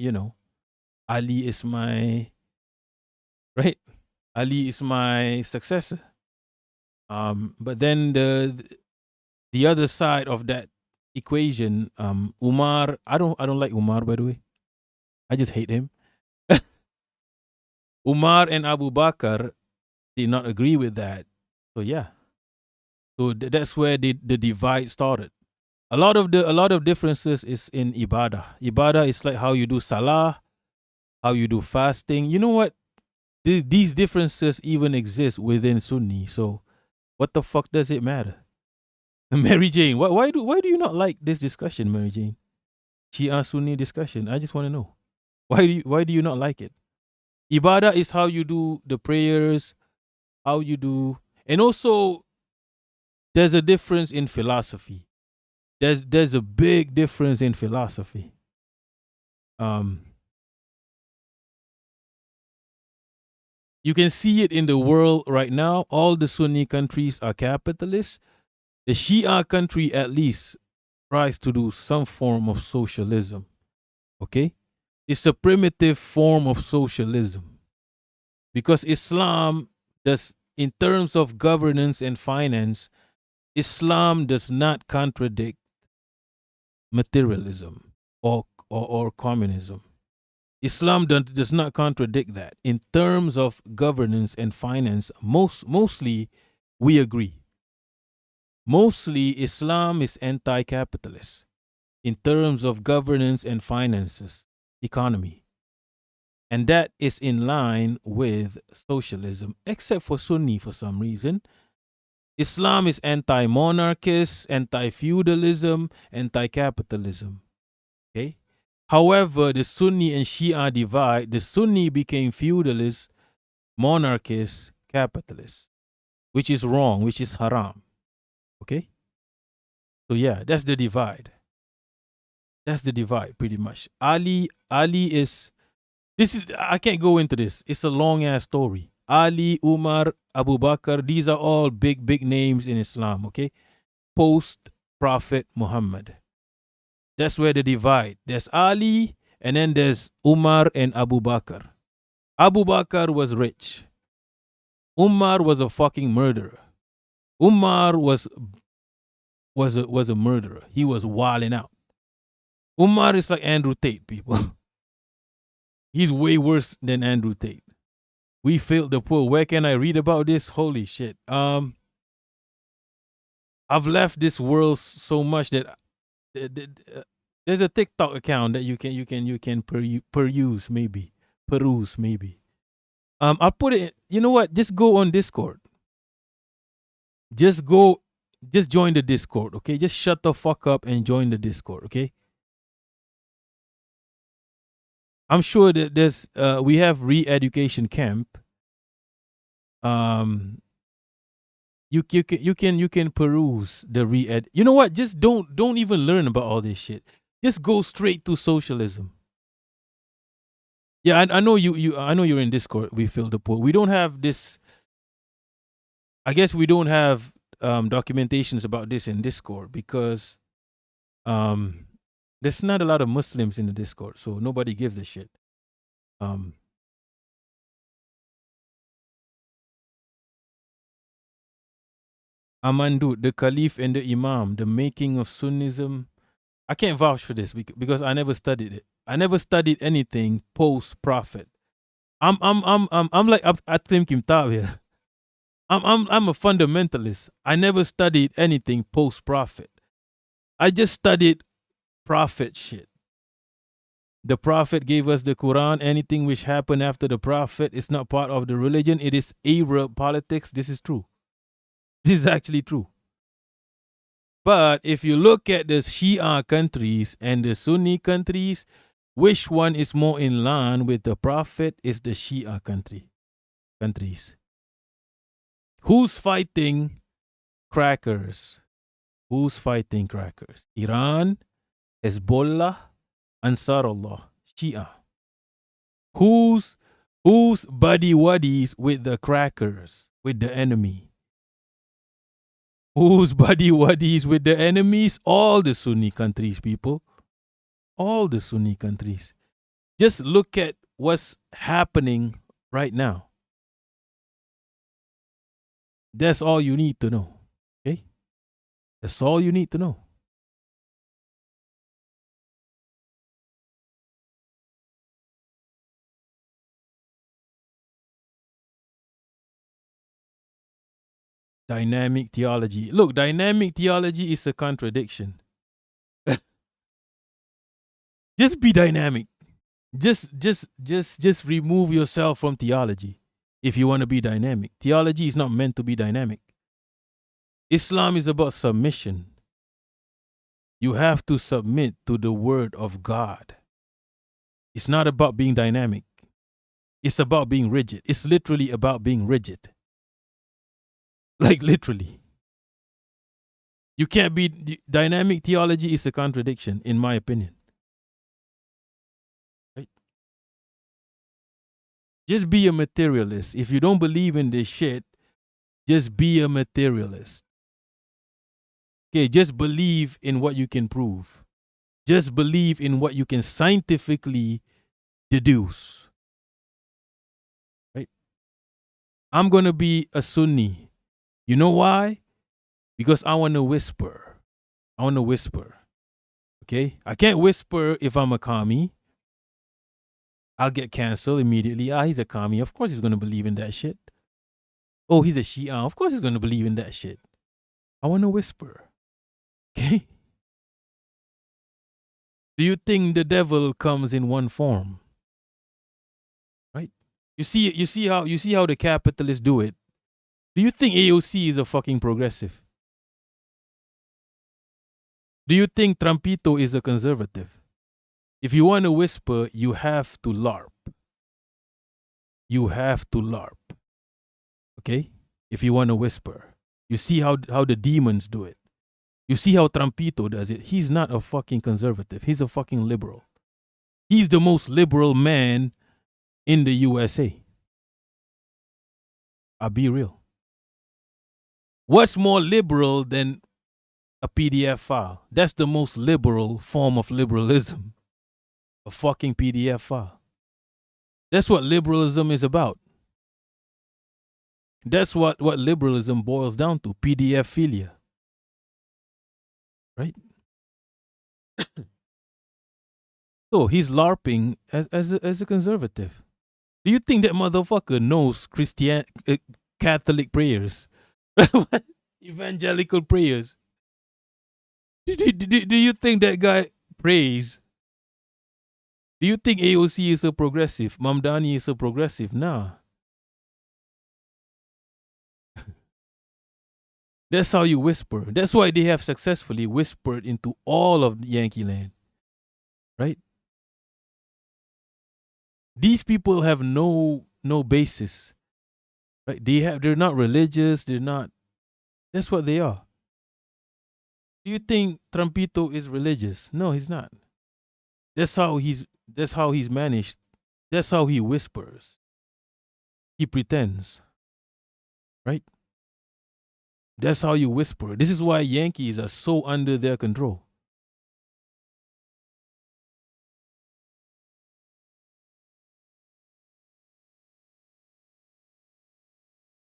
right? Ali is my successor. But then the other side of that equation, Umar, I don't like Umar, by the way. I just hate him. Umar and Abu Bakr did not agree with that. So yeah. So that's where the divide started. A lot of differences is in ibadah. Ibadah is like how you do salah, how you do fasting. You know what? These differences even exist within Sunni. So what the fuck does it matter? Mary Jane, why do you not like this discussion, Mary Jane? Shia Sunni discussion. I just want to know. Why do you not like it? Ibadah is how you do the prayers, how you do, and also there's a difference in philosophy. There's a big difference in philosophy. You can see it in the world right now. All the Sunni countries are capitalist. The Shia country at least tries to do some form of socialism. Okay? It's a primitive form of socialism. Because Islam does, in terms of governance and finance, Islam does not contradict materialism or communism. Islam does not contradict that. In terms of governance and finance, mostly we agree. Mostly Islam is anti-capitalist in terms of governance and finances, economy. And that is in line with socialism, except for Sunni for some reason. Islam is anti-monarchist, anti-feudalism, anti-capitalism. Okay? However, the Sunni and Shia divide. The Sunni became feudalist, monarchist, capitalist, which is wrong, which is haram. Okay? So yeah, that's the divide. That's the divide, pretty much. Ali is, I can't go into this. It's a long ass story. Ali, Umar, Abu Bakr, these are all big names in Islam, okay? Post Prophet Muhammad. That's where the divide. There's Ali, and then there's Umar and Abu Bakr. Abu Bakr was rich. Umar was a fucking murderer. Umar was a murderer. He was wilding out. Umar is like Andrew Tate, people. He's way worse than Andrew Tate. We failed the poor. Where can I read about this? Holy shit. I've left this world so much that there's a TikTok account that you can peruse maybe. I'll put it. You know what? Just go on Discord. Just join the Discord, okay? Just shut the fuck up and join the Discord, okay? I'm sure that there's we have re-education camp. You can peruse the re-ed. You know what? Just don't even learn about all this shit. Just go straight to socialism. Yeah, I know I know you're in Discord. We feel the poor. We don't have this. I guess we don't have documentations about this in Discord because there's not a lot of Muslims in the Discord, so nobody gives a shit. Amandu, the Caliph and the Imam, the making of Sunnism. I can't vouch for this because I never studied it. I never studied anything post Prophet. I'm like Atlim Kimtab here. I'm a fundamentalist. I never studied anything post Prophet. I just studied Prophet shit. The Prophet gave us the Quran. Anything which happened after the Prophet is not part of the religion. It is Arab politics. This is true. This is actually true. But if you look at the Shia countries and the Sunni countries, which one is more in line with the Prophet is the Shia countries. Who's fighting crackers? Who's fighting crackers? Iran, Hezbollah, Ansarullah, Shia. Who's buddy-waddies with the crackers, with the enemy? Who's buddy-waddies with the enemies? All the Sunni countries, people. All the Sunni countries. Just look at what's happening right now. That's all you need to know. Okay? That's all you need to know. Dynamic theology. Look, dynamic theology is a contradiction. Just be dynamic. Just remove yourself from theology if you want to be dynamic. Theology is not meant to be dynamic. Islam is about submission. You have to submit to the word of God. It's not about being dynamic. It's about being rigid. It's literally about being rigid. Like literally. You can't be dynamic theology is a contradiction, in my opinion. Right? Just be a materialist. If you don't believe in this shit, just be a materialist. Okay, just believe in what you can prove. Just believe in what you can scientifically deduce. Right? I'm going to be a Sunni. You know why? Because I want to whisper. I want to whisper. Okay? I can't whisper if I'm a commie. I'll get canceled immediately. He's a commie. Of course he's going to believe in that shit. Oh, he's a Shia. Of course he's going to believe in that shit. I want to whisper. Okay? Do you think the devil comes in one form? Right? You see how the capitalists do it. Do you think AOC is a fucking progressive? Do you think Trumpito is a conservative? If you want to whisper, you have to LARP. You have to LARP. Okay? If you want to whisper. You see how the demons do it. You see how Trumpito does it. He's not a fucking conservative. He's a fucking liberal. He's the most liberal man in the USA. I'll be real. What's more liberal than a PDF file? That's the most liberal form of liberalism. A fucking PDF file. That's what liberalism is about. That's what liberalism boils down to. PDF philia. Right? So he's LARPing as a conservative. Do you think that motherfucker knows Catholic prayers? Evangelical prayers? Do you think that guy prays? Do you think AOC is a progressive? Mamdani is a progressive? Nah. That's how you whisper. That's why they have successfully whispered into all of Yankee land. Right? These people have no basis. Right? They're not religious, they're not. That's what they are. Do you think Trumpito is religious? No, he's not. That's how he's managed. That's how he whispers. He pretends. Right? That's how you whisper. This is why Yankees are so under their control.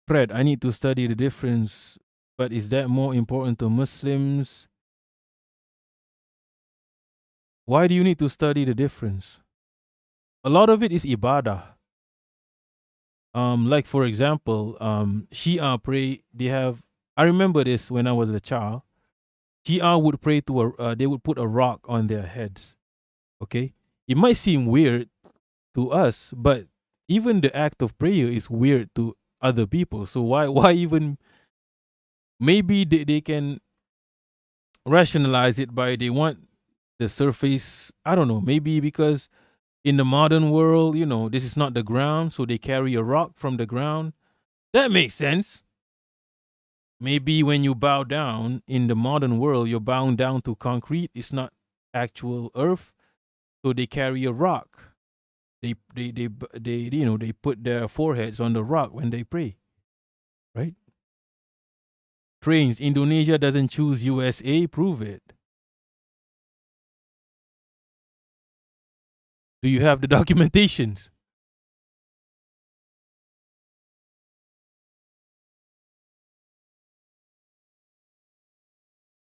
Fred, I need to study the difference, but is that more important to Muslims? Why do you need to study the difference? A lot of it is ibadah. Like for example, Shia pray. I remember this when I was a child. Shia would pray to they would put a rock on their heads. Okay, it might seem weird to us, but even the act of prayer is weird to other people. So why even? Maybe they can rationalize it by they want the surface. I don't know. Maybe because in the modern world, this is not the ground, so they carry a rock from the ground. That makes sense. Maybe when you bow down in the modern world, you're bowing down to concrete. It's not actual earth, so they carry a rock. They put their foreheads on the rock when they pray, right? Trains. Indonesia doesn't choose USA. Prove it. Do you have the documentations?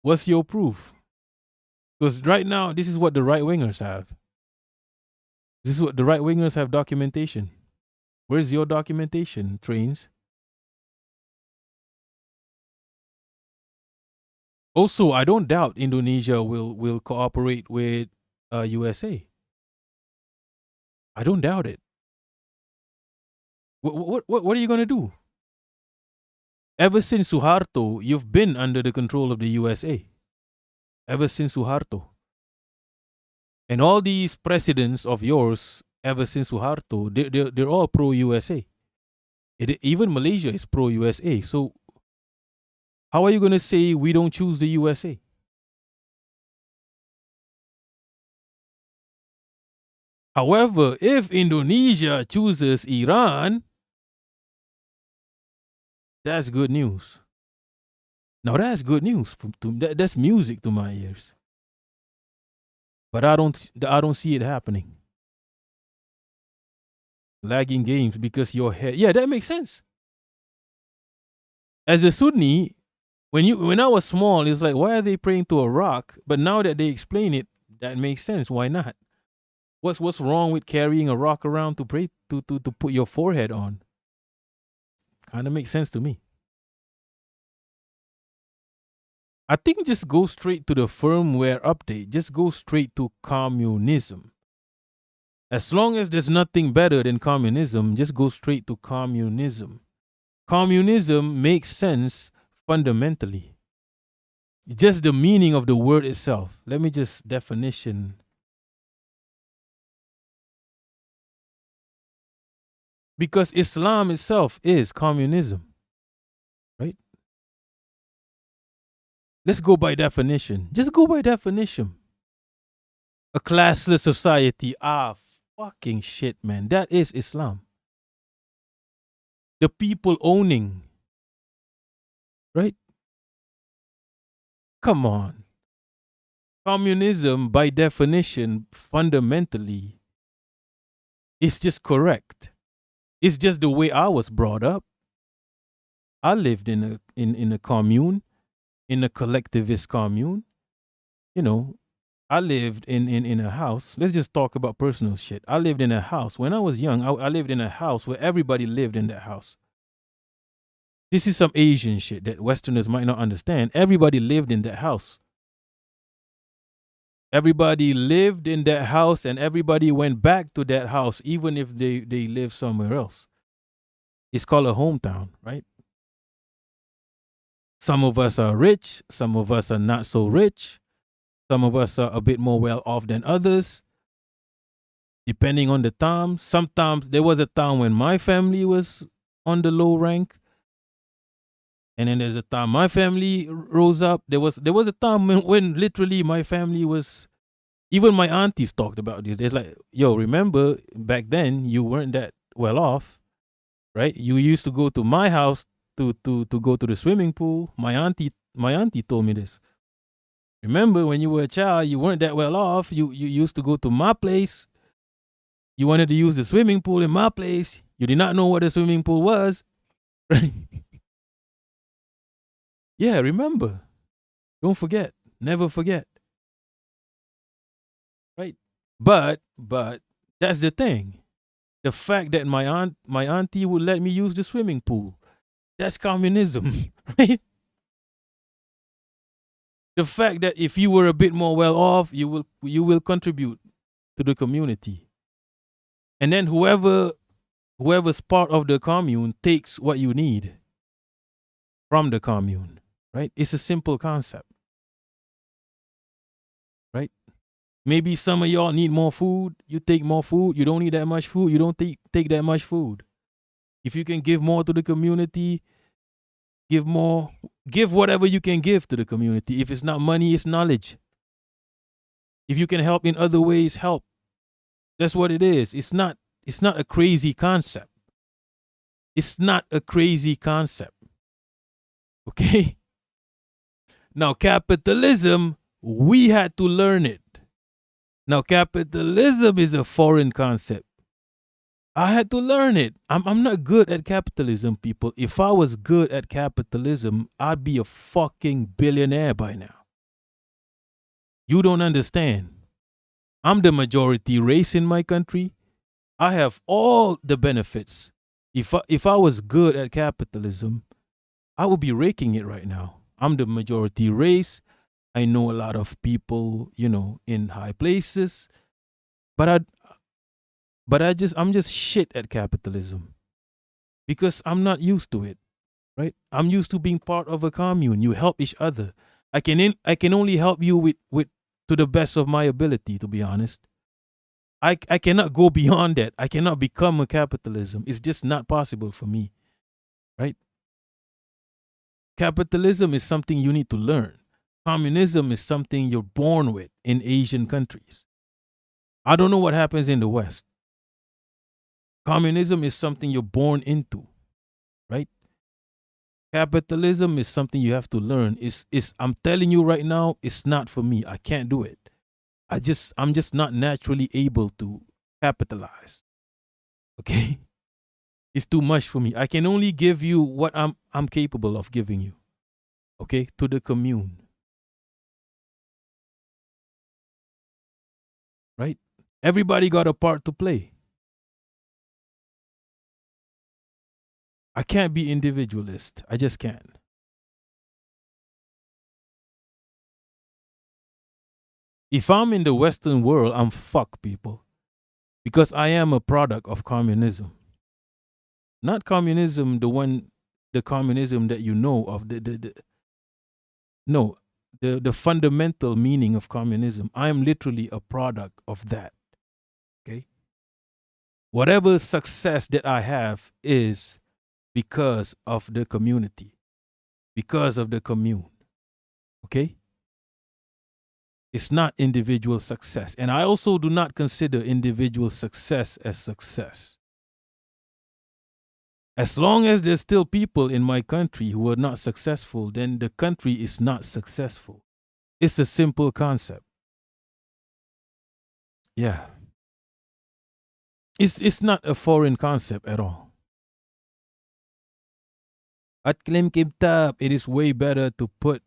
What's your proof? Because right now, this is what the right-wingers have. This is what the right-wingers have documentation. Where's your documentation, Trains? Also, I don't doubt Indonesia will cooperate with USA. I don't doubt it. What are you going to do? Ever since Suharto, you've been under the control of the USA. Ever since Suharto. And all these presidents of yours, ever since Suharto, they're all pro-USA. Even Malaysia is pro-USA. So how are you going to say we don't choose the USA? However, if Indonesia chooses Iran, that's good news. Now that's good news. That's music to my ears. But I don't see it happening. Lagging games because your head. Yeah, that makes sense. As a Sunni, when I was small, it's like, why are they praying to a rock? But now that they explain it, that makes sense. Why not? What's wrong with carrying a rock around to pray to put your forehead on? Kind of makes sense to me. I think just go straight to the firmware update. Just go straight to communism. As long as there's nothing better than communism, just go straight to communism. Communism makes sense fundamentally. Just the meaning of the word itself. Let me just definition. Because Islam itself is communism. Right? Let's go by definition. Just go by definition. A classless society. Fucking shit, man. That is Islam. The people owning. Right? Come on. Communism, by definition, fundamentally, is just correct. It's just the way I was brought up. I lived in a commune, in a collectivist commune. I lived in a house. Let's just talk about personal shit. I lived in a house. When I was young, I lived in a house where everybody lived in that house. This is some Asian shit that Westerners might not understand. Everybody lived in that house. Everybody lived in that house and everybody went back to that house, even if they live somewhere else. It's called a hometown, right? Some of us are rich. Some of us are not so rich. Some of us are a bit more well off than others, depending on the time. Sometimes there was a time when my family was on the low rank. And then there's a time my family rose up. There was a time when literally my family was, even my aunties talked about this. There's like, yo, remember back then you weren't that well off, right? You used to go to my house to go to the swimming pool. My auntie told me this. Remember when you were a child, you weren't that well off. You used to go to my place. You wanted to use the swimming pool in my place. You did not know what a swimming pool was. Right? Yeah, remember. Don't forget. Never forget. Right? But that's the thing. The fact that my auntie would let me use the swimming pool. That's communism, right? The fact that if you were a bit more well off, you will contribute to the community. And then whoever's part of the commune takes what you need from the commune, right? It's a simple concept, right? Maybe some of y'all need more food. You take more food. You don't need that much food. You don't take that much food. If you can give more to the community, give more. Give whatever you can give to the community. If it's not money, it's knowledge. If you can help in other ways, help. That's what it is. It's not a crazy concept. It's not a crazy concept. Okay? Now, capitalism, we had to learn it. Now, capitalism is a foreign concept. I had to learn it. I'm not good at capitalism, people. If I was good at capitalism, I'd be a fucking billionaire by now. You don't understand. I'm the majority race in my country. I have all the benefits. If I was good at capitalism, I would be raking it right now. I'm the majority race. I know a lot of people, in high places. But I'm just shit at capitalism because I'm not used to it, right? I'm used to being part of a commune. You help each other. I can only help you with to the best of my ability, to be honest. I cannot go beyond that. I cannot become a capitalism. It's just not possible for me, right? Capitalism is something you need to learn. Communism is something you're born with in Asian countries. I don't know what happens in the West. Communism is something you're born into, right? Capitalism is something you have to learn. I'm telling you right now, it's not for me. I can't do it. I'm just not naturally able to capitalize. Okay? It's too much for me. I can only give you what I'm capable of giving you. Okay? To the commune. Right? Everybody got a part to play. I can't be individualist. I just can't. If I'm in the Western world, I'm fucked, people. Because I am a product of communism. Not communism, the communism that you know of. The fundamental meaning of communism. I am literally a product of that. Okay? Whatever success that I have is because of the community, because of the commune. Okay? It's not individual success. And I also do not consider individual success as success. As long as there's still people in my country who are not successful, then the country is not successful. It's a simple concept. Yeah. It's not a foreign concept at all. At Klim Kibtab, it is way better to put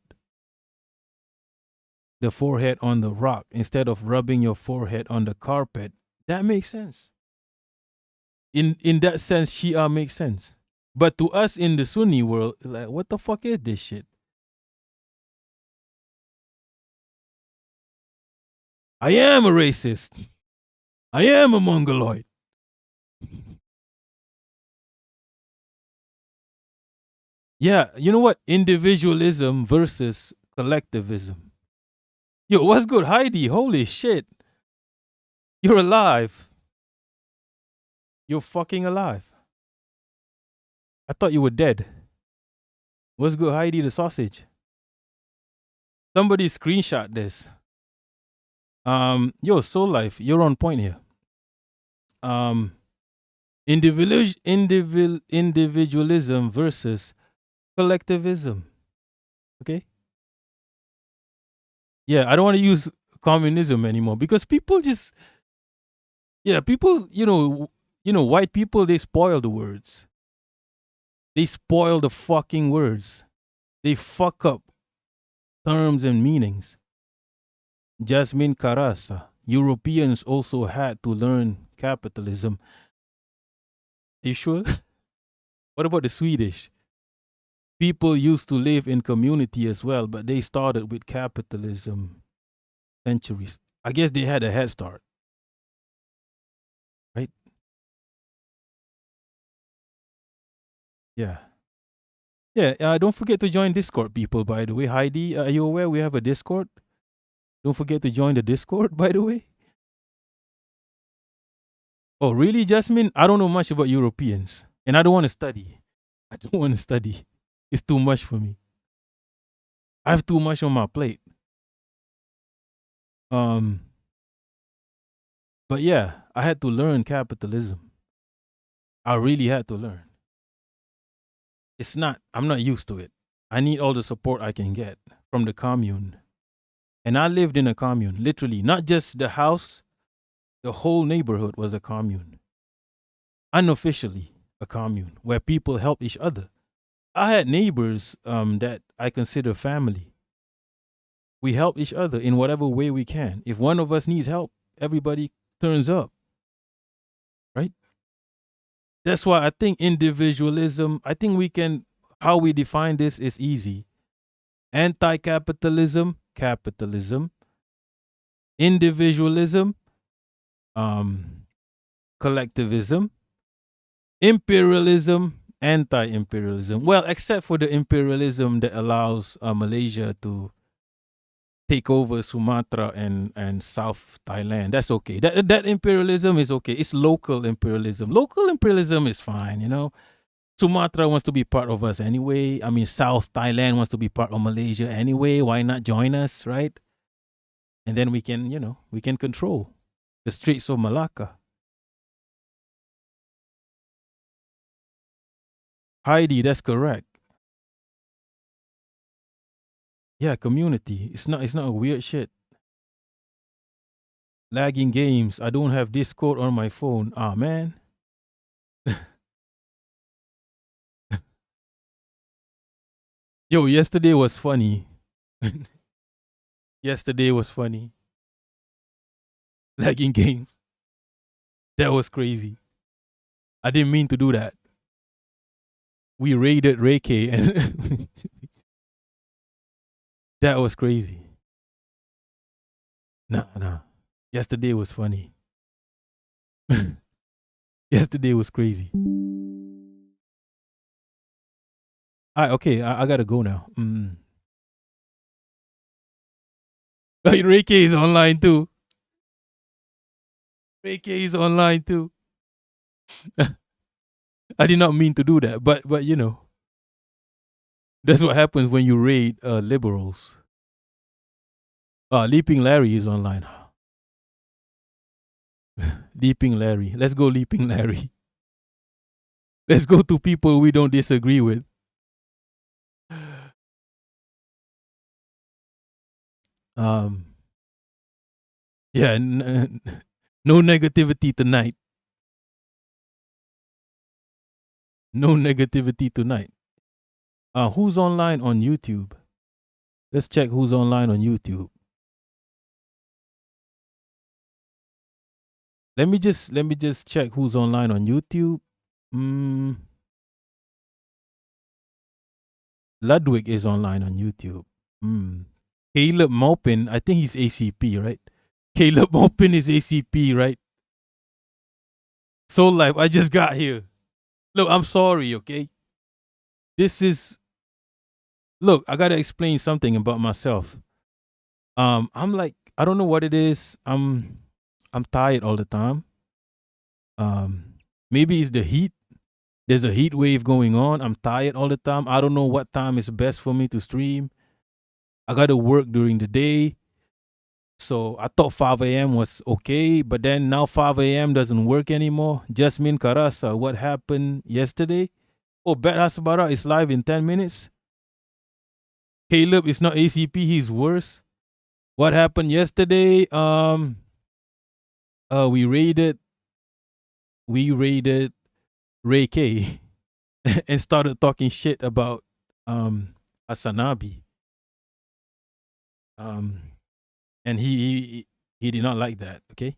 the forehead on the rock instead of rubbing your forehead on the carpet. That makes sense. In that sense, Shia makes sense. But to us in the Sunni world, like, what the fuck is this shit? I am a racist. I am a Mongoloid. Yeah, you know what? Individualism versus collectivism. Yo, what's good, Heidi? Holy shit. You're alive. You're fucking alive. I thought you were dead. What's good, Heidi the sausage? Somebody screenshot this. Yo, Soul Life, you're on point here. Individualism versus collectivism. Okay? Yeah, I don't want to use communism anymore because people just, yeah, people, white people, they spoil the words. They spoil the fucking words. They fuck up terms and meanings. Jasmine Carasa, Europeans also had to learn capitalism. Are you sure? What about the Swedish? People used to live in community as well, but they started with capitalism centuries. I guess they had a head start. Right? Yeah. Yeah, don't forget to join Discord, people, by the way. Heidi, are you aware we have a Discord? Don't forget to join the Discord, by the way. Oh, really, Jasmine? I don't know much about Europeans, and I don't want to study. I don't want to study. It's too much for me. I have too much on my plate. But yeah, I had to learn capitalism. I really had to learn. I'm not used to it. I need all the support I can get from the commune. And I lived in a commune, literally, not just the house, the whole neighborhood was a commune. Unofficially, a commune where people help each other. I had neighbors that I consider family. We help each other in whatever way we can. If one of us needs help, everybody turns up. Right? That's why I think individualism, how we define this is easy. Anti-capitalism, capitalism. Individualism, collectivism. Imperialism, anti-imperialism. Well, except for the imperialism that allows Malaysia to take over Sumatra and South Thailand. That's okay. That imperialism is okay. It's local imperialism. Local imperialism is fine, Sumatra wants to be part of us anyway. I mean, South Thailand wants to be part of Malaysia anyway. Why not join us, right? And then we can control the Straits of Malacca. Heidi, that's correct. Yeah, community. It's not a weird shit. Lagging games. I don't have Discord on my phone. Ah, man. Yo, yesterday was funny. Yesterday was funny. Lagging games. That was crazy. I didn't mean to do that. We raided Reiki and that was crazy. Nah. Yesterday was funny. Yesterday was crazy. Okay, I gotta go now. Reiki is online too. Reiki is online too. I did not mean to do that, but that's what happens when you raid liberals. Leaping Larry is online. Leaping Larry. Let's go, Leaping Larry. Let's go to people we don't disagree with. Yeah, no negativity tonight. No negativity tonight. Who's online on YouTube? Let's check who's online on YouTube. Let me just check who's online on YouTube. Ludwig is online on YouTube. Caleb Maupin, I think he's ACP, right? Caleb Maupin is ACP, right? Soul Life, I just got here. Look, I'm sorry, okay? Look, I gotta explain something about myself. I'm like, I don't know what it is. I'm tired all the time. Maybe it's the heat. There's a heat wave going on. I'm tired all the time. I don't know what time is best for me to stream. I gotta work during the day. So I thought 5 a.m. was okay, but then now 5 a.m. doesn't work anymore. Jasmine Karasa, what happened yesterday? Oh, Bet Hasbara is live in 10 minutes. Caleb is not ACP, he's worse. What happened yesterday? We raided Ray K and started talking shit about Asanabi. And he did not like that, okay?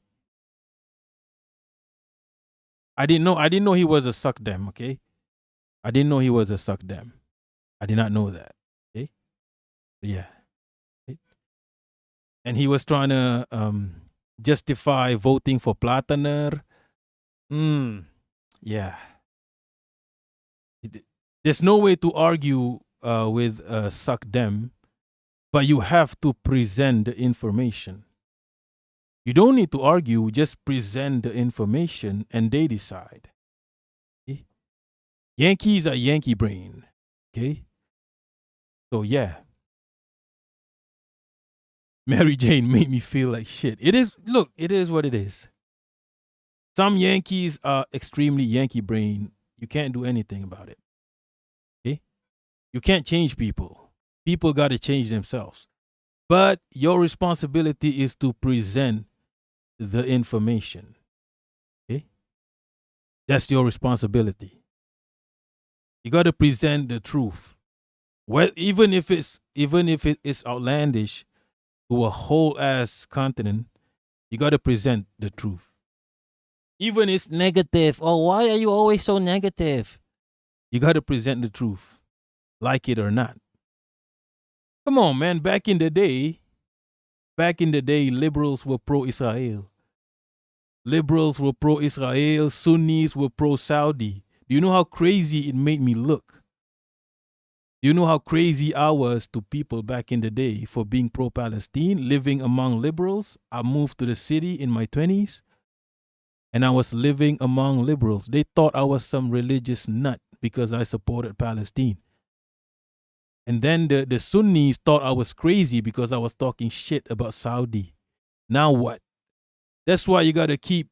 I didn't know he was a suck dem, okay? I didn't know he was a suck dem. I did not know that, okay? But yeah. And he was trying to justify voting for Plataner. Yeah. There's no way to argue with suck dem, but you have to present the information. You don't need to argue, just present the information and they decide. Okay? Yankees are Yankee brain. Okay? So yeah. Mary Jane made me feel like shit. It is what it is. Some Yankees are extremely Yankee brain. You can't do anything about it. Okay? You can't change people. People got to change themselves. But your responsibility is to present the information. Okay? That's your responsibility. You got to present the truth. Well, even if it is outlandish to a whole ass continent, you got to present the truth. Even it's negative. Oh, why are you always so negative? You got to present the truth, like it or not. Come on, man. Back in the day, liberals were pro-Israel. Liberals were pro-Israel. Sunnis were pro-Saudi. Do you know how crazy it made me look? Do you know how crazy I was to people back in the day for being pro-Palestine, living among liberals? I moved to the city in my 20s, and I was living among liberals. They thought I was some religious nut because I supported Palestine. And then the Sunnis thought I was crazy because I was talking shit about Saudi. Now what? That's why you got to keep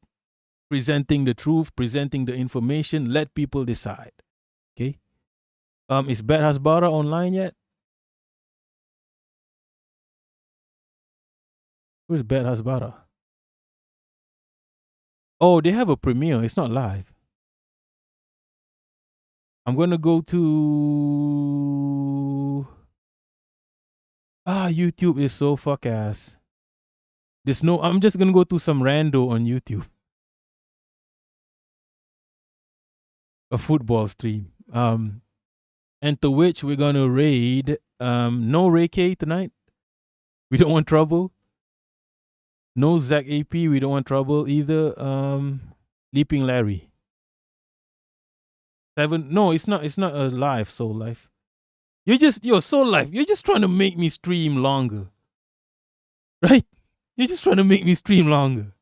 presenting the truth, presenting the information, let people decide. Okay? Is Bet Hasbara online yet? Where's Bet Hasbara? Oh, they have a premiere. It's not live. I'm going to go to... YouTube is so fuck ass. I'm just going to go to some rando on YouTube. A football stream. And to which we're going to raid. No Ray K tonight. We don't want trouble. No Zach AP. We don't want trouble either. Leaping Larry. 7. No, it's not a live Soul Life. Soul Life. You're just trying to make me stream longer. Right? You're just trying to make me stream longer.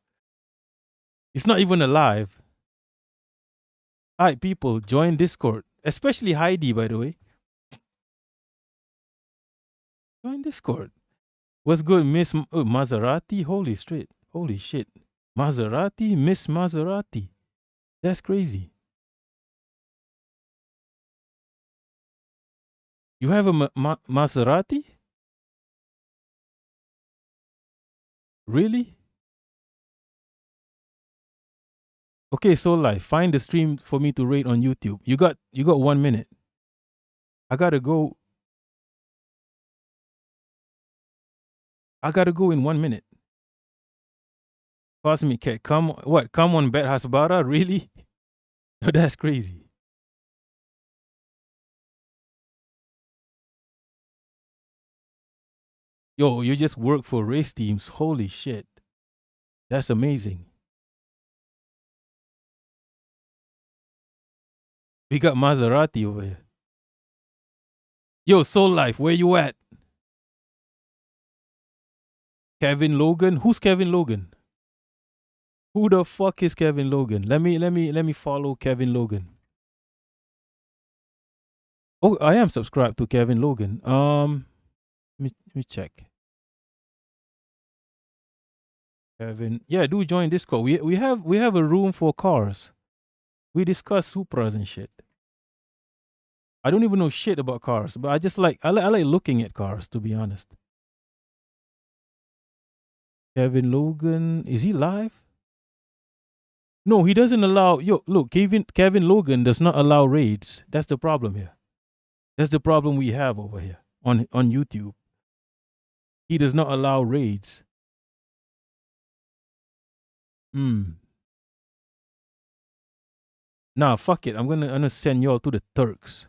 It's not even a live. All right, people, join Discord. Especially Heidi, by the way. Join Discord. What's good, Miss Maserati? Holy shit. Maserati? Miss Maserati. That's crazy. You have a Maserati? Really? Okay, Soul Life, find the stream for me to rate on YouTube. You got 1 minute. I gotta go in 1 minute. Cosmic Cat, come on, Bet Hasbara? Really? No, that's crazy. Yo, you just work for race teams. Holy shit. That's amazing. We got Maserati over here. Yo, Soul Life, where you at? Kevin Logan? Who's Kevin Logan? Who the fuck is Kevin Logan? Let me follow Kevin Logan. Oh, I am subscribed to Kevin Logan. Let me check. Kevin, yeah, do join Discord. We have a room for cars. We discuss Supras and shit. I don't even know shit about cars, but I like looking at cars, to be honest. Kevin Logan, is he live? No, he doesn't allow. Yo, look, Kevin Logan does not allow raids. That's the problem here. That's the problem we have over here on YouTube. He does not allow raids. Nah, fuck it. I'm gonna send y'all to the Turks.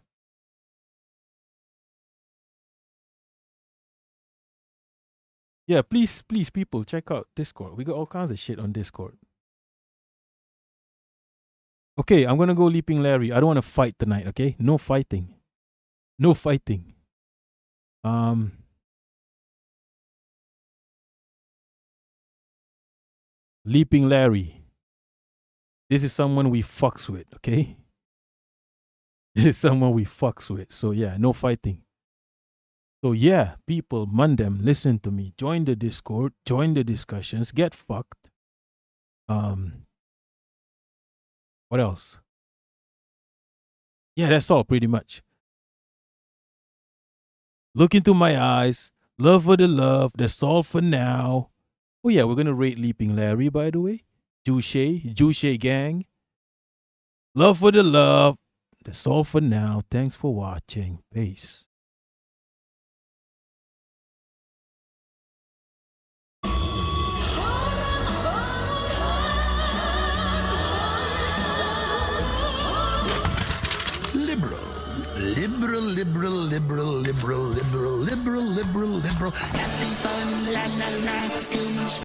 Yeah, please, people, check out Discord. We got all kinds of shit on Discord. Okay, I'm gonna go Leaping Larry. I don't want to fight tonight, okay? No fighting. No fighting. Leaping Larry. This is someone we fucks with, okay? This is someone we fucks with. So yeah, no fighting. So yeah, people, Mandem, listen to me. Join the Discord, join the discussions, get fucked. What else? Yeah, that's all pretty much. Look into my eyes. Love for the love. That's all for now. Oh yeah, we're gonna rate Leaping Larry, by the way. Juche gang. Love for the love. That's all for now. Thanks for watching. Peace. Liberal. Happy fun, la la la.